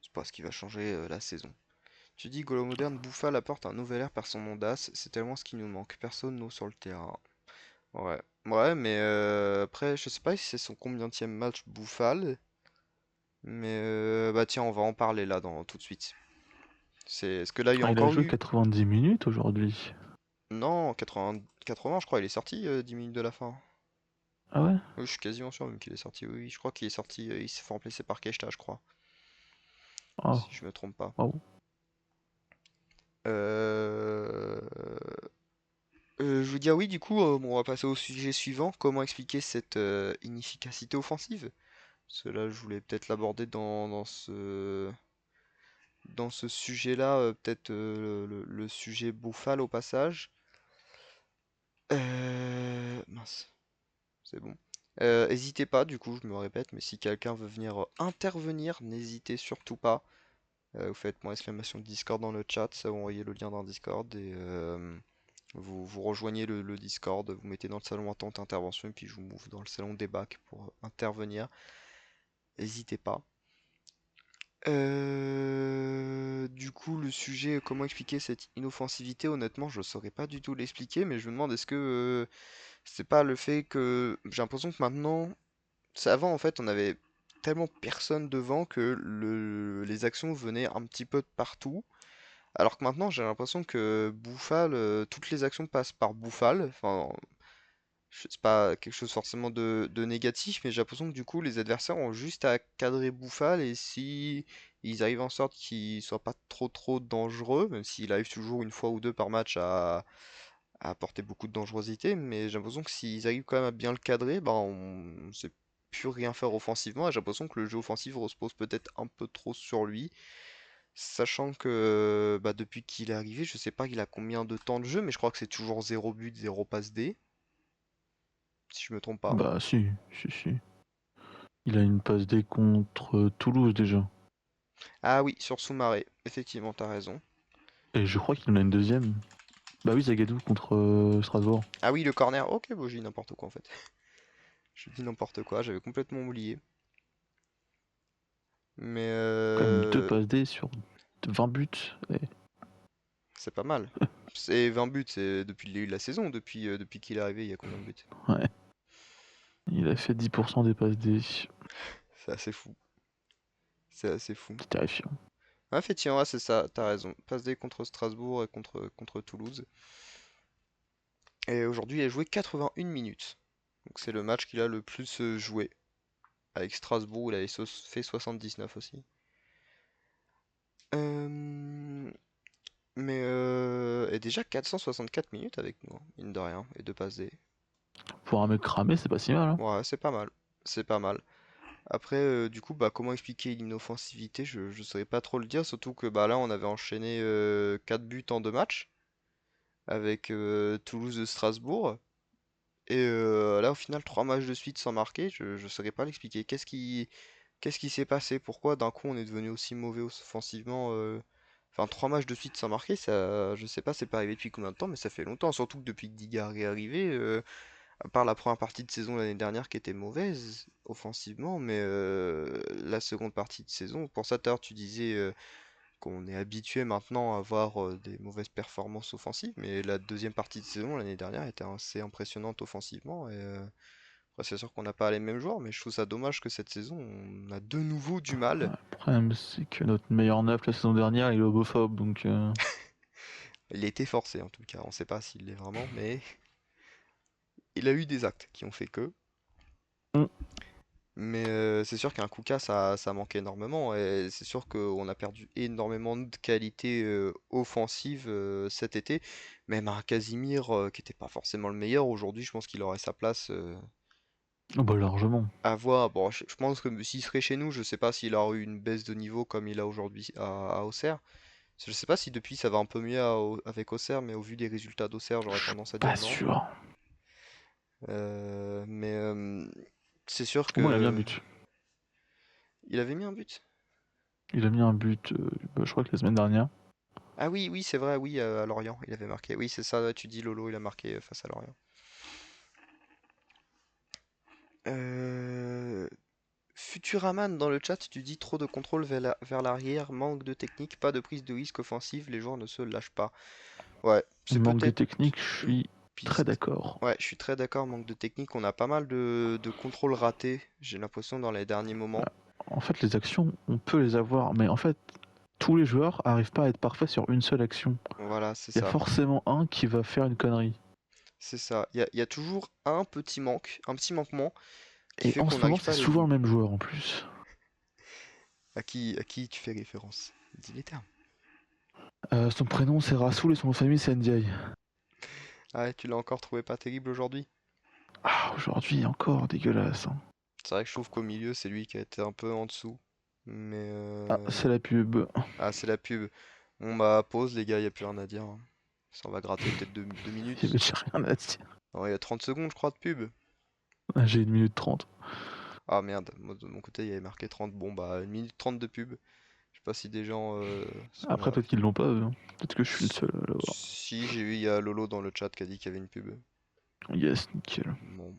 C'est pas ce qui va changer la saison. Tu dis Golo Moderne, Bouffal apporte un nouvel air par son audace, c'est tellement ce qui nous manque. Personne n'ose sur le terrain. Ouais, ouais, mais après, je sais pas si c'est son combienième match Bouffal. Mais bah tiens, on va en parler là tout de suite. Est-ce que là il y a Ah, il a encore joué eu... 90 minutes aujourd'hui. Non, 80, je crois, il est sorti 10 minutes de la fin. Ah ouais? Oui, je suis quasiment sûr même qu'il est sorti. Oui, oui, je crois qu'il est sorti. Il s'est fait remplacer par Keshta, je crois. Ah, Si je me trompe pas. waouh. Euh... je vous dis ah oui, du coup, bon, on va passer au sujet suivant. Comment expliquer cette inefficacité offensive? Cela, je voulais peut-être l'aborder dans ce sujet-là, peut-être le sujet Bouffal au passage. Mince. C'est bon. Hésitez pas, du coup, je me répète, mais si quelqu'un veut venir intervenir, n'hésitez surtout pas. Vous faites mon exclamation de Discord dans le chat, ça vous envoyez le lien d'un Discord et vous rejoignez le Discord, vous mettez dans le salon attente intervention et puis je vous move dans le salon débat pour intervenir. N'hésitez pas. Du coup, le sujet, comment expliquer cette inoffensivité, honnêtement, je saurais pas du tout l'expliquer, mais je me demande est-ce que c'est pas le fait que j'ai l'impression que maintenant avant, en fait, on avait tellement personne devant que les actions venaient un petit peu de partout. Alors que maintenant, j'ai l'impression que Bouffal, toutes les actions passent par Bouffal. Enfin, c'est pas quelque chose forcément de négatif, mais j'ai l'impression que du coup, les adversaires ont juste à cadrer Bouffal et si ils arrivent en sorte qu'il soit pas trop dangereux, même s'il arrive toujours une fois ou deux par match à apporter beaucoup de dangerosité, mais j'ai l'impression que s'ils arrivent quand même à bien le cadrer, bah on sait plus rien faire offensivement, et j'ai l'impression que le jeu offensif repose peut-être un peu trop sur lui, sachant que bah, depuis qu'il est arrivé, je sais pas il a combien de temps de jeu, mais je crois que c'est toujours zéro but, zéro passe D, si je me trompe pas. Bah si, si, si. Il a une passe D contre Toulouse déjà. Ah oui, sur Soumaré, effectivement, t'as raison. Et je crois qu'il en a une deuxième. Bah oui, Zagadou contre Strasbourg. Ah oui, le corner, ok, bon, j'ai dit n'importe quoi en fait. Je dis n'importe quoi, j'avais complètement oublié. Mais Quand même 2 passes D sur 20 buts. c'est pas mal. C'est 20 buts, c'est depuis le début de la saison, depuis qu'il est arrivé, il y a combien de buts? Ouais. Il a fait 10% des passes D. C'est assez fou. C'est assez fou. C'est terrifiant. Ah, effectivement, ouais, c'est ça, t'as raison. Passe D contre Strasbourg et contre Toulouse. Et aujourd'hui, il a joué 81 minutes. Donc c'est le match qu'il a le plus joué. Avec Strasbourg, il avait fait 79 aussi. Euh, et déjà 464 minutes avec nous, hein, mine de rien, et deux passes D. Pour un mec cramé, c'est pas si mal. Hein. Ouais, c'est pas mal. C'est pas mal. Après, du coup, bah, comment expliquer l'inoffensivité, je saurais pas trop le dire, surtout que bah, là, on avait enchaîné 4 buts en 2 matchs, avec Toulouse et Strasbourg. Et là, au final, 3 matchs de suite sans marquer, je saurais pas l'expliquer. Qu'est-ce qui s'est passé? Pourquoi d'un coup on est devenu aussi mauvais offensivement? Enfin, 3 matchs de suite sans marquer, ça, je sais pas, c'est pas arrivé depuis combien de temps, mais ça fait longtemps. Surtout que depuis que Digard est arrivé, à part la première partie de saison l'année dernière qui était mauvaise offensivement, mais la seconde partie de saison, pour ça tout à l'heure tu disais qu'on est habitué maintenant à voir des mauvaises performances offensives, mais la deuxième partie de saison l'année dernière était assez impressionnante offensivement. Et après, c'est sûr qu'on n'a pas les mêmes joueurs, mais je trouve ça dommage que cette saison on a de nouveau du mal. Le problème, c'est que notre meilleur neuf la saison dernière, il est homophobe. Donc, Il a été forcé en tout cas, on sait pas s'il l'est vraiment, mais il a eu des actes qui ont fait que. mm. Mais c'est sûr qu'un Kuka, ça manque énormément. Et c'est sûr qu'on a perdu énormément de qualité offensive cet été. Même un Casimir qui n'était pas forcément le meilleur, aujourd'hui, je pense qu'il aurait sa place Oh bah largement. à voir. Bon, je pense que s'il serait chez nous, je sais pas s'il aurait eu une baisse de niveau comme il a aujourd'hui à Auxerre. Je sais pas si depuis ça va un peu mieux avec Auxerre, mais au vu des résultats d'Auxerre, j'aurais Je suis tendance à dire pas non. sûr. Mais c'est sûr Au moins, il a mis un que but. il avait mis un but. Il a mis un but, bah, je crois que la semaine dernière. Ah oui, oui, c'est vrai, oui, à Lorient, il avait marqué. Oui, c'est ça, ouais, tu dis Lolo, il a marqué face à Lorient. Euh... Futuraman dans le chat, tu dis trop de contrôle vers l'arrière, manque de technique, pas de prise de risque offensive, les joueurs ne se lâchent pas. Ouais, c'est Manque de peut-être technique, je une suis très piste. d'accord. Ouais, je suis très d'accord, manque de technique. On a pas mal de contrôles ratés, j'ai l'impression, dans les derniers moments. En fait, les actions, on peut les avoir, mais en fait, tous les joueurs arrivent pas à être parfaits sur une seule action. Voilà, c'est Il y a ça. forcément un qui va faire une connerie. C'est ça. Il y a toujours un petit manque, un petit manquement qui Et fait en qu'on ce moment, n'arrive c'est pas à aller au souvent bout. le même joueur en plus. À qui tu fais référence? Dis les termes. Son prénom c'est Rasoul et son nom de famille c'est Ndiaye. Ah ouais, tu l'as encore trouvé pas terrible aujourd'hui? Ah, aujourd'hui encore dégueulasse. Hein. C'est vrai que je trouve qu'au milieu, c'est lui qui a été un peu en dessous. Mais Ah, c'est la pub. ah, c'est la pub. On bah, pause, les gars, y a plus rien à dire, hein. Ça, on va gratter peut-être deux Il y avait minutes. déjà rien à dire. Non, il y a 30 secondes, je crois, de pub. Ah, j'ai 1 minute 30. Ah merde, moi, de mon côté, il y avait marqué 30. Bon, bah, 1 minute 30 de pub. Je sais pas si des gens sont Après, là. peut-être qu'ils l'ont pas. Hein. Peut-être que je suis le seul à l'avoir. Si, j'ai vu, il y a Lolo dans le chat qui a dit qu'il y avait une pub. Yes, nickel. Bon.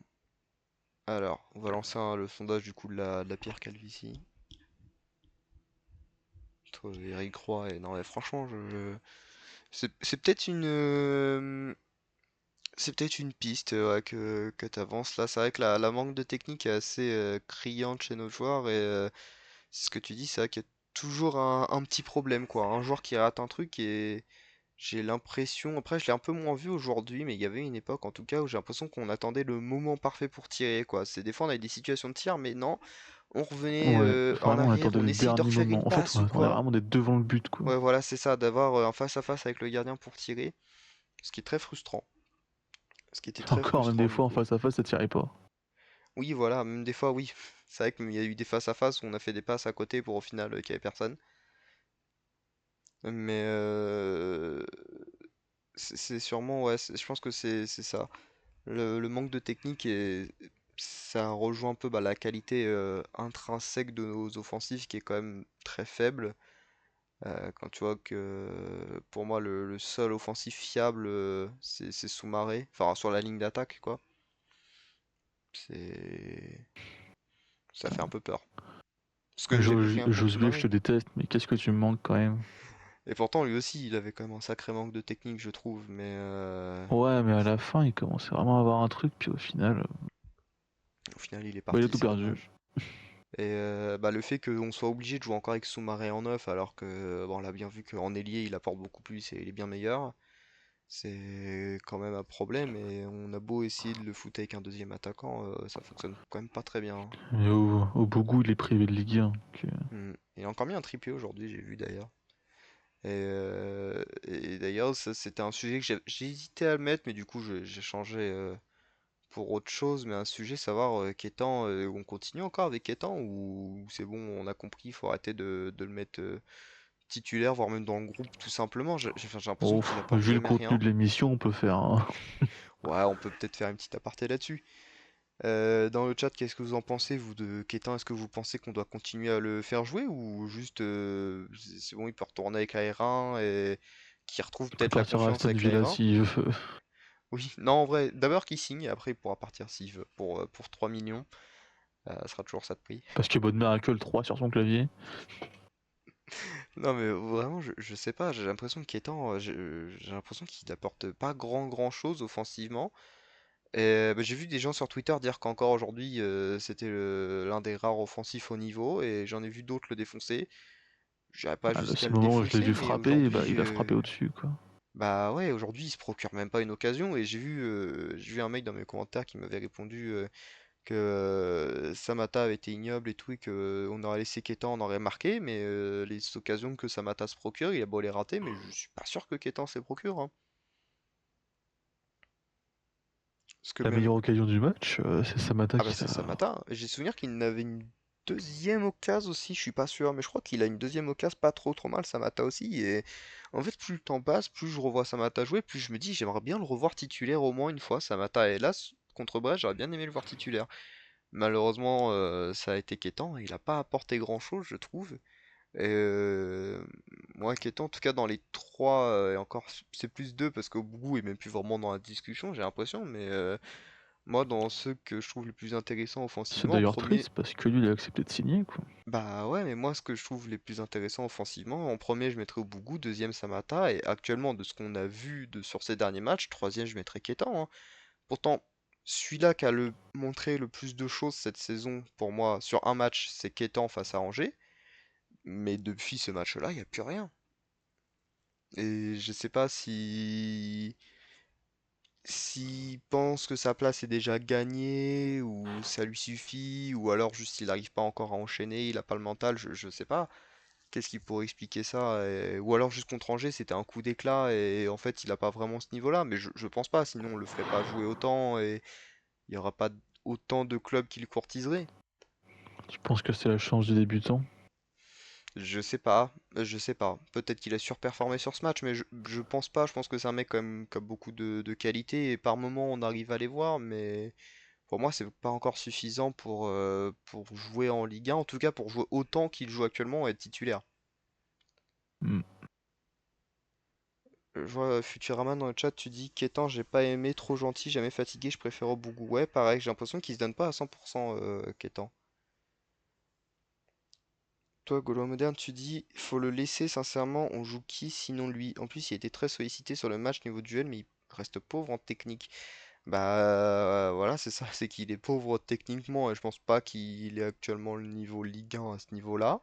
Alors, on va lancer le sondage du coup de la pire calvitie. Entre Eric Roy et... Non mais franchement, c'est peut-être une piste ouais, que tu avances là. C'est vrai que la manque de technique est assez criante chez nos joueurs et c'est ce que tu dis, c'est vrai qu'il y a toujours un petit problème quoi. Un joueur qui rate un truc et j'ai l'impression, après je l'ai un peu moins vu aujourd'hui, mais il y avait une époque en tout cas où j'ai l'impression qu'on attendait le moment parfait pour tirer quoi. C'est des fois on avait des situations de tir, mais non, on revenait Ouais, en vraiment, on arrière, attendait on le essayait de dernier refaire une moment. En fait, passe on ou attendait quoi. vraiment d'être devant le but, quoi. Ouais, voilà, c'est ça, d'avoir un face-à-face avec le gardien pour tirer, ce qui est très frustrant. Ce qui était très Encore, même frustrant des du fois, en coup. face à face, ça tirait pas. Oui, voilà, même des fois, oui. C'est vrai qu'il y a eu des face-à-face où on a fait des passes à côté pour au final qu'il n'y avait personne. Mais c'est sûrement, ouais, je pense que c'est ça. Le manque de technique et ça rejoint un peu bah, la qualité intrinsèque de nos offensifs qui est quand même très faible. Quand tu vois que pour moi le seul offensif fiable c'est Soumaré, enfin sur la ligne d'attaque quoi. C'est... Ça fait un peu peur. Parce que j'ai rien contre Josue, je te Soumaré. déteste, mais qu'est-ce que tu me manques quand même. Et pourtant, lui aussi, il avait quand même un sacré manque de technique, je trouve. Mais Ouais, mais à la fin, il commençait vraiment à avoir un truc, puis au final, au final, il est bah, il a parti, tout c'est perdu. dommage. Et bah, le fait qu'on soit obligé de jouer encore avec Soumaré en neuf, alors que, bon, on l'a bien vu qu'en ailier, il apporte beaucoup plus et il est bien meilleur, c'est quand même un problème. Et on a beau essayer de le foutre avec un deuxième attaquant, ça fonctionne quand même pas très bien, hein. Mais au Bougou, il est privé de Ligue 1. Donc, Il a encore mis un triplé aujourd'hui, j'ai vu d'ailleurs. Et d'ailleurs, ça c'était un sujet que j'ai hésité à le mettre, mais du coup j'ai changé pour autre chose. Mais un sujet, savoir qu'étant, on continue encore avec Kétan ou c'est bon, on a compris, il faut arrêter de le mettre titulaire, voire même dans le groupe tout simplement. Enfin, j'ai l'impression oh, qu'il apporte vu le jamais contenu rien. de l'émission, on peut faire un. Ouais, on peut peut-être faire une petite aparté là-dessus. Dans le chat, qu'est-ce que vous en pensez, vous, de Kétan? Est-ce que vous pensez qu'on doit continuer à le faire jouer ou juste c'est bon, il peut retourner avec la R1 et qu'il retrouve Il peut peut-être la partir à confiance Aston avec la Villa R1? s'il veut. Oui, non, en vrai, d'abord qu'il signe et après il pourra partir s'il veut pour 3 millions. Ça sera toujours ça de prix. Parce qu'il y a Bonne Miracle 3 sur son clavier. Non, mais vraiment, je sais pas, j'ai l'impression que Kétan, j'ai l'impression qu'il apporte pas grand chose offensivement. Et bah, j'ai vu des gens sur Twitter dire qu'encore aujourd'hui c'était l'un des rares offensifs au niveau et j'en ai vu d'autres le défoncer. J'irai pas Ah, le jusqu'à seul le moment où je l'ai défoncer, vu mais frapper, bah, aujourd'hui, il a frappé au-dessus, quoi. bah ouais, aujourd'hui il se procure même pas une occasion et j'ai vu un mec dans mes commentaires qui m'avait répondu que Samata avait été ignoble et tout et que on aurait laissé Ketan, on aurait marqué, mais les occasions que Samata se procure, il a beau les rater, mais je suis pas sûr que Ketan se les procure, hein. Parce que La même meilleure occasion du match, c'est Samata ah bah qui c'est l'a. Samata, hein. J'ai souvenir qu'il en avait une deuxième occasion aussi, je suis pas sûr, mais je crois qu'il a une deuxième occasion pas trop mal, Samata aussi. Et en fait, plus le temps passe, plus je revois Samata jouer, plus je me dis j'aimerais bien le revoir titulaire au moins une fois. Samata, et là, contre Brest, j'aurais bien aimé le voir titulaire. Malheureusement, ça a été Kétan, il a pas apporté grand-chose, je trouve. Et moi, Kétan, en tout cas dans les trois, et encore c'est plus deux parce qu'au bout il est même plus vraiment dans la discussion, j'ai l'impression, mais moi, dans ceux que je trouve les plus intéressants C'est offensivement, en d'ailleurs premier, triste parce que lui, il a accepté de signer, quoi. bah ouais, mais moi, ce que je trouve les plus intéressants offensivement, en premier, je mettrais Bougou, deuxième Samata, et actuellement, de ce qu'on a vu sur ces derniers matchs, troisième, je mettrais Kétan, hein. Pourtant, celui-là qui a montré le plus de choses cette saison, pour moi, sur un match, c'est Kétan face à Angers, mais depuis ce match-là, il n'y a plus rien. Et je sais pas si s'il pense que sa place est déjà gagnée, ou ça lui suffit, ou alors juste il n'arrive pas encore à enchaîner, il a pas le mental, je sais pas. Qu'est-ce qui pourrait expliquer ça? Ou alors juste contre Angers, c'était un coup d'éclat et en fait il a pas vraiment ce niveau-là, mais je pense pas, sinon on le ferait pas jouer autant et il y aura pas autant de clubs qui le courtiseraient. Tu penses que c'est la chance du débutant? Je sais pas, je sais pas. Peut-être qu'il a surperformé sur ce match, mais je pense pas. Je pense que c'est un mec quand même qui a beaucoup de qualité et par moment on arrive à les voir, mais pour moi c'est pas encore suffisant pour jouer en Ligue 1, en tout cas pour jouer autant qu'il joue actuellement et être titulaire. Hmm. Je vois Futurama dans le chat, tu dis Kétan, j'ai pas aimé, trop gentil, jamais fatigué, je préfère au Bougou. Ouais, pareil, j'ai l'impression qu'il se donne pas à 100% Kétan. Toi, Gaulois Moderne, tu dis, faut le laisser, sincèrement, on joue qui sinon lui? En plus, il a été très sollicité sur le match niveau duel, mais il reste pauvre en technique. Bah voilà, c'est ça, c'est qu'il est pauvre techniquement et je pense pas qu'il ait actuellement le niveau Ligue 1 à ce niveau-là.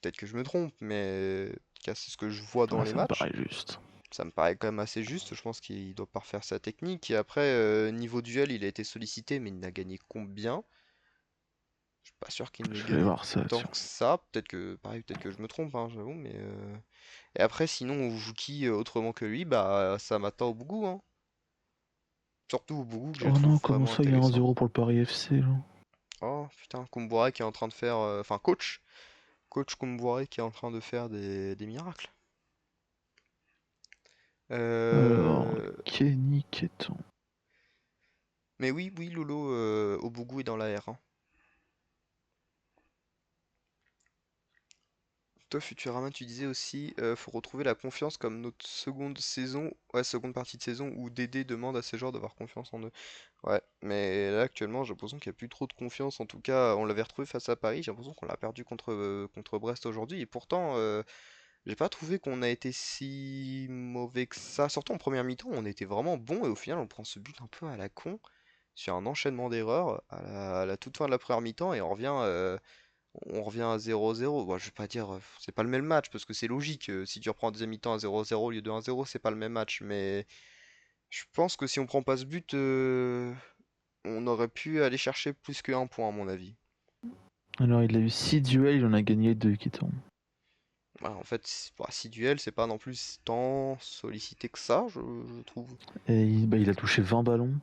Peut-être que je me trompe, mais en tout cas, c'est ce que je vois dans Ouais, les ça me matchs. paraît juste. Ça me paraît quand même assez juste, je pense qu'il doit parfaire sa technique. Et après, niveau duel, il a été sollicité, mais il n'a gagné combien? Je suis pas sûr qu'il n'ait Je vais gagné voir ça, tant tiens. que ça. Peut-être que, pareil, peut-être que je me trompe, hein, j'avoue, mais et après, sinon, on joue qui autrement que lui? Bah, Samata Obougou, hein. Surtout Obougou que je Oh trouve non, comment vraiment ça, il y a un intéressant. 0 pour le Paris FC, là? Oh putain, Koumbouré qui est en train de faire. Enfin, coach Koumbouré qui est en train de faire des miracles. Alors, Euh, Kenny Keton. Mais oui, oui, Lolo, Obougou est dans la R, hein. toi, Futurama, tu disais aussi, faut retrouver la confiance comme notre seconde saison, ouais, seconde partie de saison où Dédé demande à ses joueurs d'avoir confiance en eux. Ouais, mais là actuellement, j'ai l'impression qu'il n'y a plus trop de confiance. En tout cas, on l'avait retrouvé face à Paris. J'ai l'impression qu'on l'a perdu contre Brest aujourd'hui. Et pourtant, j'ai pas trouvé qu'on a été si mauvais que ça. Surtout en première mi-temps, on était vraiment bon et au final, on prend ce but un peu à la con sur un enchaînement d'erreurs à la toute fin de la première mi-temps et on revient à 0-0. Bon, je vais pas dire, c'est pas le même match parce que c'est logique. Si tu reprends en deuxième mi-temps à 0-0 au lieu de 1-0, c'est pas le même match. Mais je pense que si on prend pas ce but, on aurait pu aller chercher plus qu'un point, à mon avis. Alors, il a eu 6 duels, il en a gagné 2 qui tombent. Voilà, en fait, 6 duels, c'est pas non plus tant sollicité que ça, je trouve. Et il a touché 20 ballons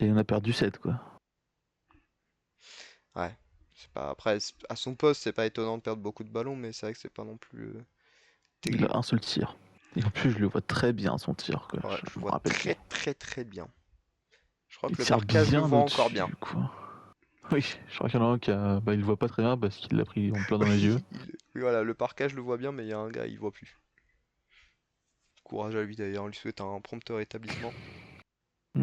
et il en a perdu 7, quoi. Ouais. C'est pas... Après, à son poste, c'est pas étonnant de perdre beaucoup de ballons, mais c'est vrai que c'est pas non plus Il a terrible. un seul tir. Et en plus, je le vois très bien son tir, quoi. Ouais, je Je me vois rappelle très bien. très très bien. Je crois Il que le tire marquage le bien voit encore bien. au-dessus, quoi. Oui, je crois qu'il y en a un qui il le voit pas très bien parce qu'il l'a pris en plein dans les yeux. Oui, oui, voilà, le parquage le voit bien, mais il y a un gars, il voit plus. Courage à lui d'ailleurs, on lui souhaite un prompt rétablissement. Mm.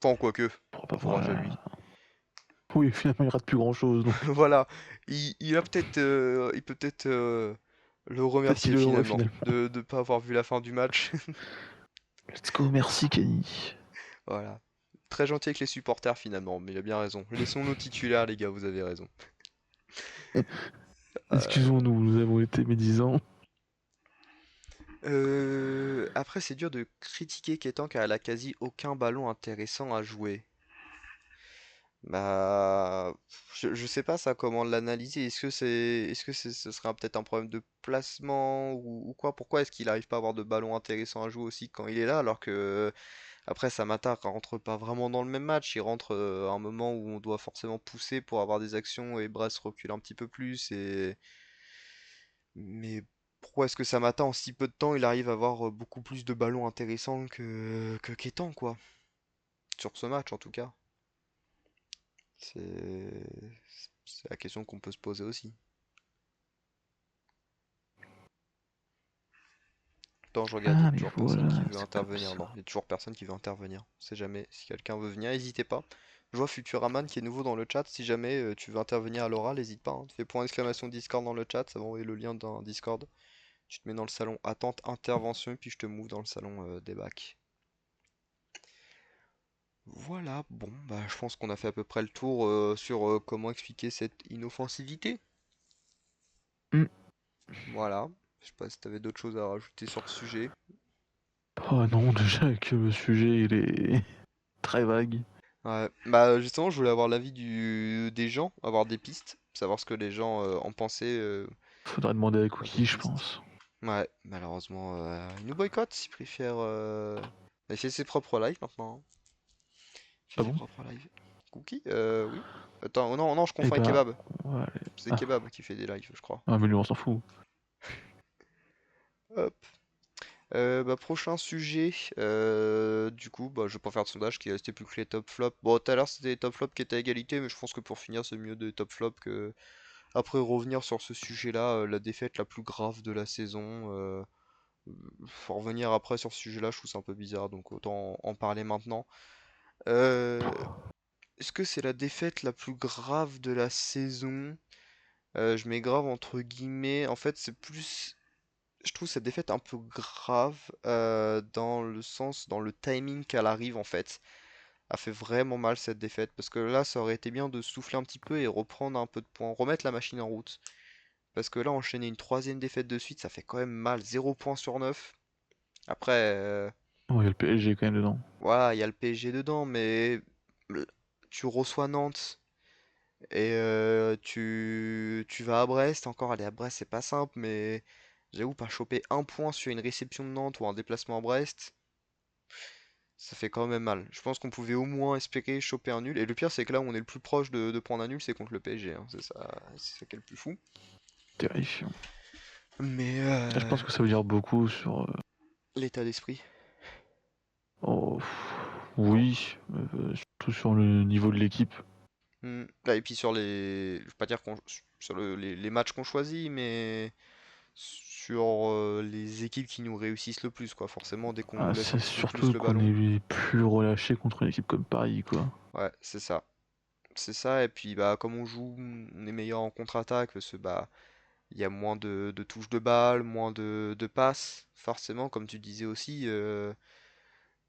Enfin, quoique, Pourra pas voir courage à lui. la... Oui, finalement, il rate plus grand-chose, donc Voilà, il peut peut-être le peut-être qu'il remercier le voit finalement finalement. de ne pas avoir vu la fin du match. Let's go, merci Kenny. Voilà. Très gentil avec les supporters finalement, mais il a bien raison. Laissons-nous titulaires, les gars, vous avez raison. Euh, Excusons-nous, nous avons été médisants. Après, c'est dur de critiquer Ketan car elle a quasi aucun ballon intéressant à jouer. Bah, je sais pas ça comment l'analyser. Ce serait peut-être un problème de placement ou quoi? Pourquoi est-ce qu'il arrive pas à avoir de ballon intéressant à jouer aussi quand il est là alors que après Samata rentre pas vraiment dans le même match. Il rentre à un moment où on doit forcément pousser pour avoir des actions et Brest recule un petit peu plus mais pourquoi est-ce que Samata en si peu de temps il arrive à avoir beaucoup plus de ballons intéressants que Ketan quoi? Sur ce match en tout cas. C'est c'est la question qu'on peut se poser aussi. Attends, je regarde, il y a Ah, mais toujours personne qui voilà, veut c'est pas intervenir. Non, ça. il y a toujours personne qui veut intervenir. On sait jamais si quelqu'un veut venir, n'hésitez pas. Je vois Futuraman qui est nouveau dans le chat. Si jamais tu veux intervenir à l'oral, n'hésite pas, hein. Tu fais point d'exclamation Discord dans le chat, ça va envoyer le lien d'un Discord. Tu te mets dans le salon attente intervention et puis je te move dans le salon des bacs. Voilà, bon, bah je pense qu'on a fait à peu près le tour sur comment expliquer cette inoffensivité. Hmm. Voilà, je sais pas si t'avais d'autres choses à rajouter sur le sujet. Oh non, déjà que le sujet il est très vague. Ouais, bah justement, je voulais avoir l'avis des gens, avoir des pistes, savoir ce que les gens en pensaient Faudrait demander à à des Cookie, je pistes. pense. Ouais, malheureusement, ils nous boycottent, ils préfèrent. Il fait ses propres lives maintenant, hein. Il fait Ah ses bon? propres lives. Cookie? Oui. Attends, oh non, non, je Eh confonds avec bah, Kebab. on va aller... C'est Ah, Kebab qui fait des lives, je crois. ah, mais lui on s'en fout. Hop. Bah, prochain sujet, du coup, bah, je vais pas faire de sondage qui est resté plus que les top flops. Bon, tout à l'heure c'était les top flops qui étaient à égalité, mais je pense que pour finir, c'est mieux des top flops que. Après, revenir sur ce sujet-là, la défaite la plus grave de la saison. Faut revenir après sur ce sujet-là, je trouve ça un peu bizarre, donc autant en parler maintenant. Euh, Est-ce que c'est la défaite la plus grave de la saison? Je mets grave entre guillemets. En fait, c'est plus. Je trouve cette défaite un peu grave dans le sens, dans le timing qu'elle arrive en fait. A fait vraiment mal cette défaite parce que là, ça aurait été bien de souffler un petit peu et reprendre un peu de points, remettre la machine en route. Parce que là, enchaîner une troisième défaite de suite, ça fait quand même mal. 0 points sur 9. Après, Oh, il y a le PSG quand même dedans. voilà, il y a le PSG dedans, mais l- tu reçois Nantes et tu vas à Brest. Encore, aller à Brest, c'est pas simple, mais j'avoue, pas choper un point sur une réception de Nantes ou un déplacement à Brest, ça fait quand même mal. Je pense qu'on pouvait au moins espérer choper un nul. Et le pire, c'est que là où on est le plus proche de prendre un nul, c'est contre le PSG, hein. C'est ça qui est le plus fou. Terrifiant. Mais Et je pense que ça veut dire beaucoup sur... l'état d'esprit. Oh, oui, surtout sur le niveau de l'équipe. Bah, et puis sur les. Je vais pas dire qu'on. sur les matchs qu'on choisit, mais sur les équipes qui nous réussissent le plus, quoi. Forcément, dès qu'on Ah, nous laisse un c'est petit peu plus surtout le qu'on ballon, est plus relâché contre une équipe comme Paris, quoi. ouais, c'est ça. C'est ça, et puis bah comme on joue, on est meilleur en contre-attaque, parce que bah il y a moins de touches de balle, moins de passes, forcément, comme tu disais aussi.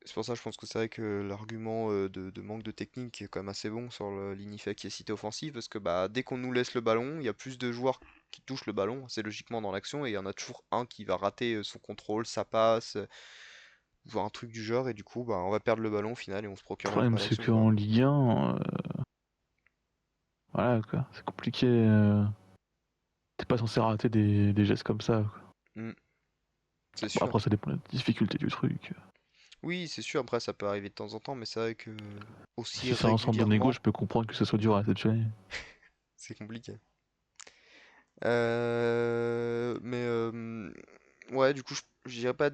C'est pour ça, je pense que c'est vrai que l'argument de manque de technique est quand même assez bon sur l'inefficacité offensive, parce que bah dès qu'on nous laisse le ballon, il y a plus de joueurs qui touchent le ballon, assez logiquement dans l'action, et il y en a toujours un qui va rater son contrôle, sa passe, ou un truc du genre, et du coup bah on va perdre le ballon au final et on se Le procure même problème, pas c'est l'action, quoi. qu'en Ligue 1, voilà, quoi. C'est compliqué. T'es pas censé rater des gestes comme ça, quoi. Hmm, c'est Bon, sûr. après, ça dépend de la difficulté du truc. Oui, c'est sûr, après ça peut arriver de temps en temps, mais c'est vrai que aussi Si c'est un centre de négo, régulièrement, je peux comprendre que ce soit dur à réceptionner. c'est compliqué. Mais ouais, du coup, je dirais pas.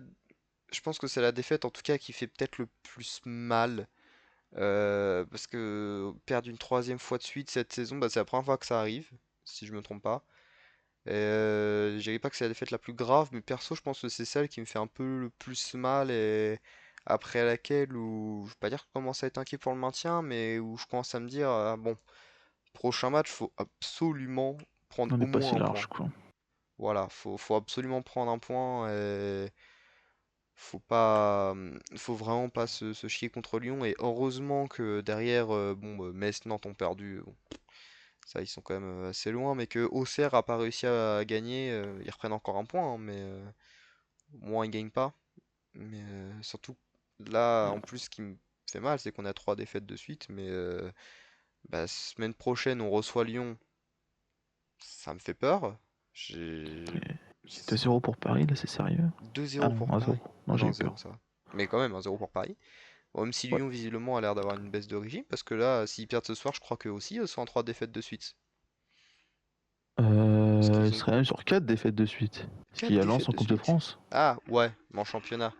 Je pense que c'est la défaite en tout cas qui fait peut-être le plus mal. Parce que perdre une troisième fois de suite cette saison, bah, c'est la première fois que ça arrive, si je me trompe pas. Je dirais pas que c'est la défaite la plus grave, mais perso, je pense que c'est celle qui me fait un peu le plus mal et après laquelle, où je vais pas dire que je commence à être inquiet pour le maintien, mais où je commence à me dire, ah, bon, prochain match, faut absolument prendre On au n'est pas moins si un large, point. quoi. Voilà, faut absolument prendre un point et faut pas, faut vraiment pas se chier contre Lyon. Et heureusement que derrière, bon, Metz, Nantes ont perdu. Bon, ça, ils sont quand même assez loin, mais que Auxerre a pas réussi à gagner. Ils reprennent encore un point, hein, mais au moins ils gagnent pas. Mais surtout là, en plus, ce qui me fait mal, c'est qu'on a trois défaites de suite. Mais bah, semaine prochaine, on reçoit Lyon. Ça me fait peur. J'ai C'est 2-0 pour Paris, là, c'est sérieux? Ah 2-0 non, pour 1-0. Paris. Non, j'ai Non, eu 0 peur. ça va. Mais quand même, 1-0 pour Paris. Bon, même si Ouais. Lyon, visiblement, a l'air d'avoir une baisse de régime, parce que là, s'ils perdent ce soir, je crois qu'eux aussi, sont en 3 défaites de suite. Parce Il qu'ils ont serait même sur 4 défaites de suite. Parce qu'il 4 y a défaites Lens en de Coupe de suite. France. Ah, ouais, mais en championnat.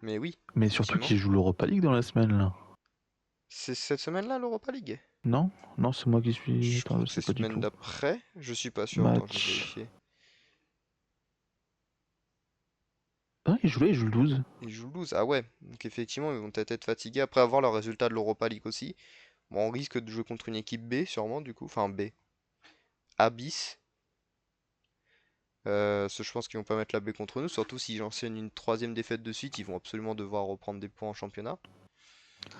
Mais oui, Mais surtout effectivement. qu'il joue l'Europa League dans la semaine, là. C'est cette semaine-là, l'Europa League? Non? Non, c'est moi qui suis. Je Attends, crois je que c'est sais pas du semaine tout. d'après. Je suis pas sûr, attends, je vais Match. vérifier. Ah, il joue le 12. Ils jouent le 12. Ah ouais, donc effectivement, ils vont peut-être être fatigués après avoir le résultat de l'Europa League aussi. Bon, on risque de jouer contre une équipe B, sûrement, du coup. Enfin, B. Abyss. Je pense qu'ils vont pas mettre la B contre nous, surtout s'ils enseignent une troisième défaite de suite, ils vont absolument devoir reprendre des points en championnat.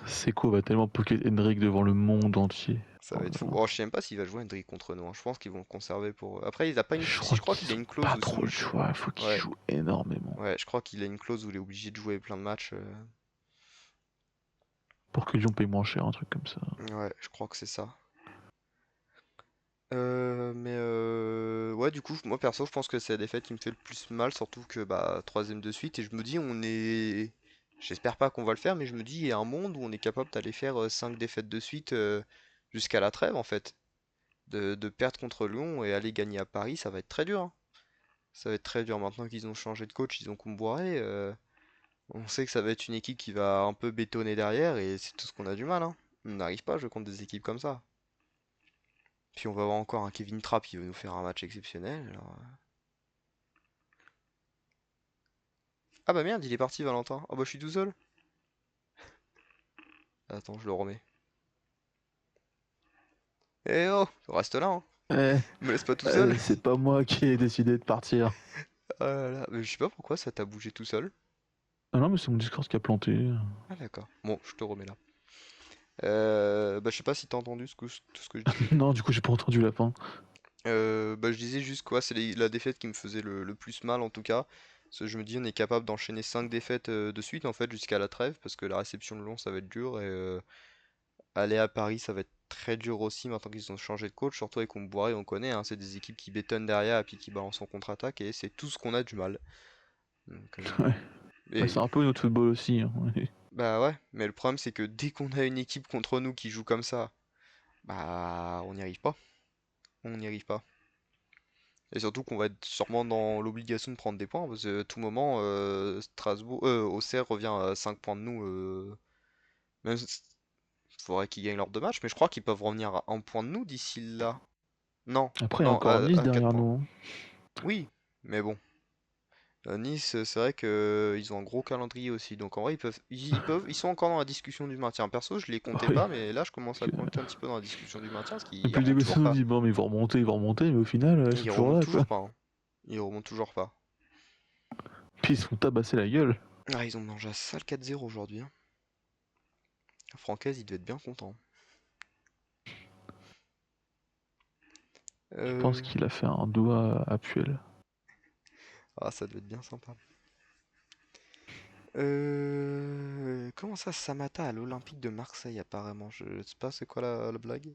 Seco va tellement poker Hendrick devant le monde entier. Ça Oh va être là fou. là. Oh, je sais même pas s'il va jouer Hendrick contre nous, hein. Je pense qu'ils vont le conserver pour. Après, il a pas une. Je Si, crois je crois qu'il qu'ils a ont une clause pas où trop le choix. Il faut qu'ils Ouais, jouent énormément. ouais, je crois qu'il a une clause où il est obligé de jouer plein de matchs. Pour que Lyon paye moins cher, un truc comme ça. Ouais, je crois que c'est ça. Mais ouais, du coup, moi perso, je pense que c'est la défaite qui me fait le plus mal, surtout que bah troisième de suite, et je me dis, on est. J'espère pas qu'on va le faire, mais je me dis, il y a un monde où on est capable d'aller faire 5 défaites de suite jusqu'à la trêve en fait. De perdre contre Lyon et aller gagner à Paris, ça va être très dur, hein. Ça va être très dur maintenant qu'ils ont changé de coach, ils ont Comboiré. On sait que ça va être une équipe qui va un peu bétonner derrière et c'est tout ce qu'on a du mal, hein. On n'arrive pas à jouer contre des équipes comme ça. Puis on va avoir encore un Kevin Trapp qui veut nous faire un match exceptionnel. Ah bah merde, il est parti Valentin. Ah bah je suis tout seul. Attends, je le remets. Eh oh, reste là, hein. Eh, Me laisse pas tout seul. c'est pas moi qui ai décidé de partir. Ah là là, mais je sais pas pourquoi ça t'a bougé tout seul. Ah non, mais c'est mon Discord qui a planté. Ah d'accord. Bon, je te remets là. Bah je sais pas si t'as entendu tout ce que je disais. Non, du coup, j'ai pas entendu la fin. Bah, je disais juste quoi, c'est la défaite qui me faisait le plus mal en tout cas. Parce que je me dis on est capable d'enchaîner 5 défaites de suite en fait jusqu'à la trêve parce que la réception de Lyon ça va être dur et aller à Paris ça va être très dur aussi maintenant qu'ils ont changé de coach, surtout avec Comboiré on connaît, hein, c'est des équipes qui bétonnent derrière et puis qui balancent en contre-attaque et c'est tout ce qu'on a du mal. Donc, Ouais. Bah, et c'est un peu notre football aussi, hein. bah ouais, mais le problème c'est que dès qu'on a une équipe contre nous qui joue comme ça, bah on n'y arrive pas. On n'y arrive pas. Et surtout qu'on va être sûrement dans l'obligation de prendre des points, parce que à tout moment, Auxerre revient à 5 points de nous. Il faudrait qu'ils gagnent leurs deux matchs, mais je crois qu'ils peuvent revenir à un point de nous d'ici là. Non, Après, il y a non, encore Nice à 4 derrière points. nous, hein. Oui, mais bon. Nice, c'est vrai que ils ont un gros calendrier aussi, donc en vrai ils sont encore dans la discussion du maintien. Perso, je les Ah comptais oui. pas, mais là je commence Parce à que compter un petit peu dans la discussion du maintien, parce qu'ils depuis le remontent début de la toujours saison, on pas. dit bon, mais ils vont remonter, mais au final, ils sont Ils toujours remontent là, quoi. toujours pas, hein. Ils remontent toujours pas. Puis ils se font tabasser la gueule. Ah, ils ont mangé un sale 4-0 aujourd'hui, hein. Francaise, il devait être bien content. Je pense Euh... qu'il a fait un doigt à Puel. Ah, ça devait être bien sympa. Comment ça, Samata à l'Olympique de Marseille apparemment? Je sais pas c'est quoi la blague.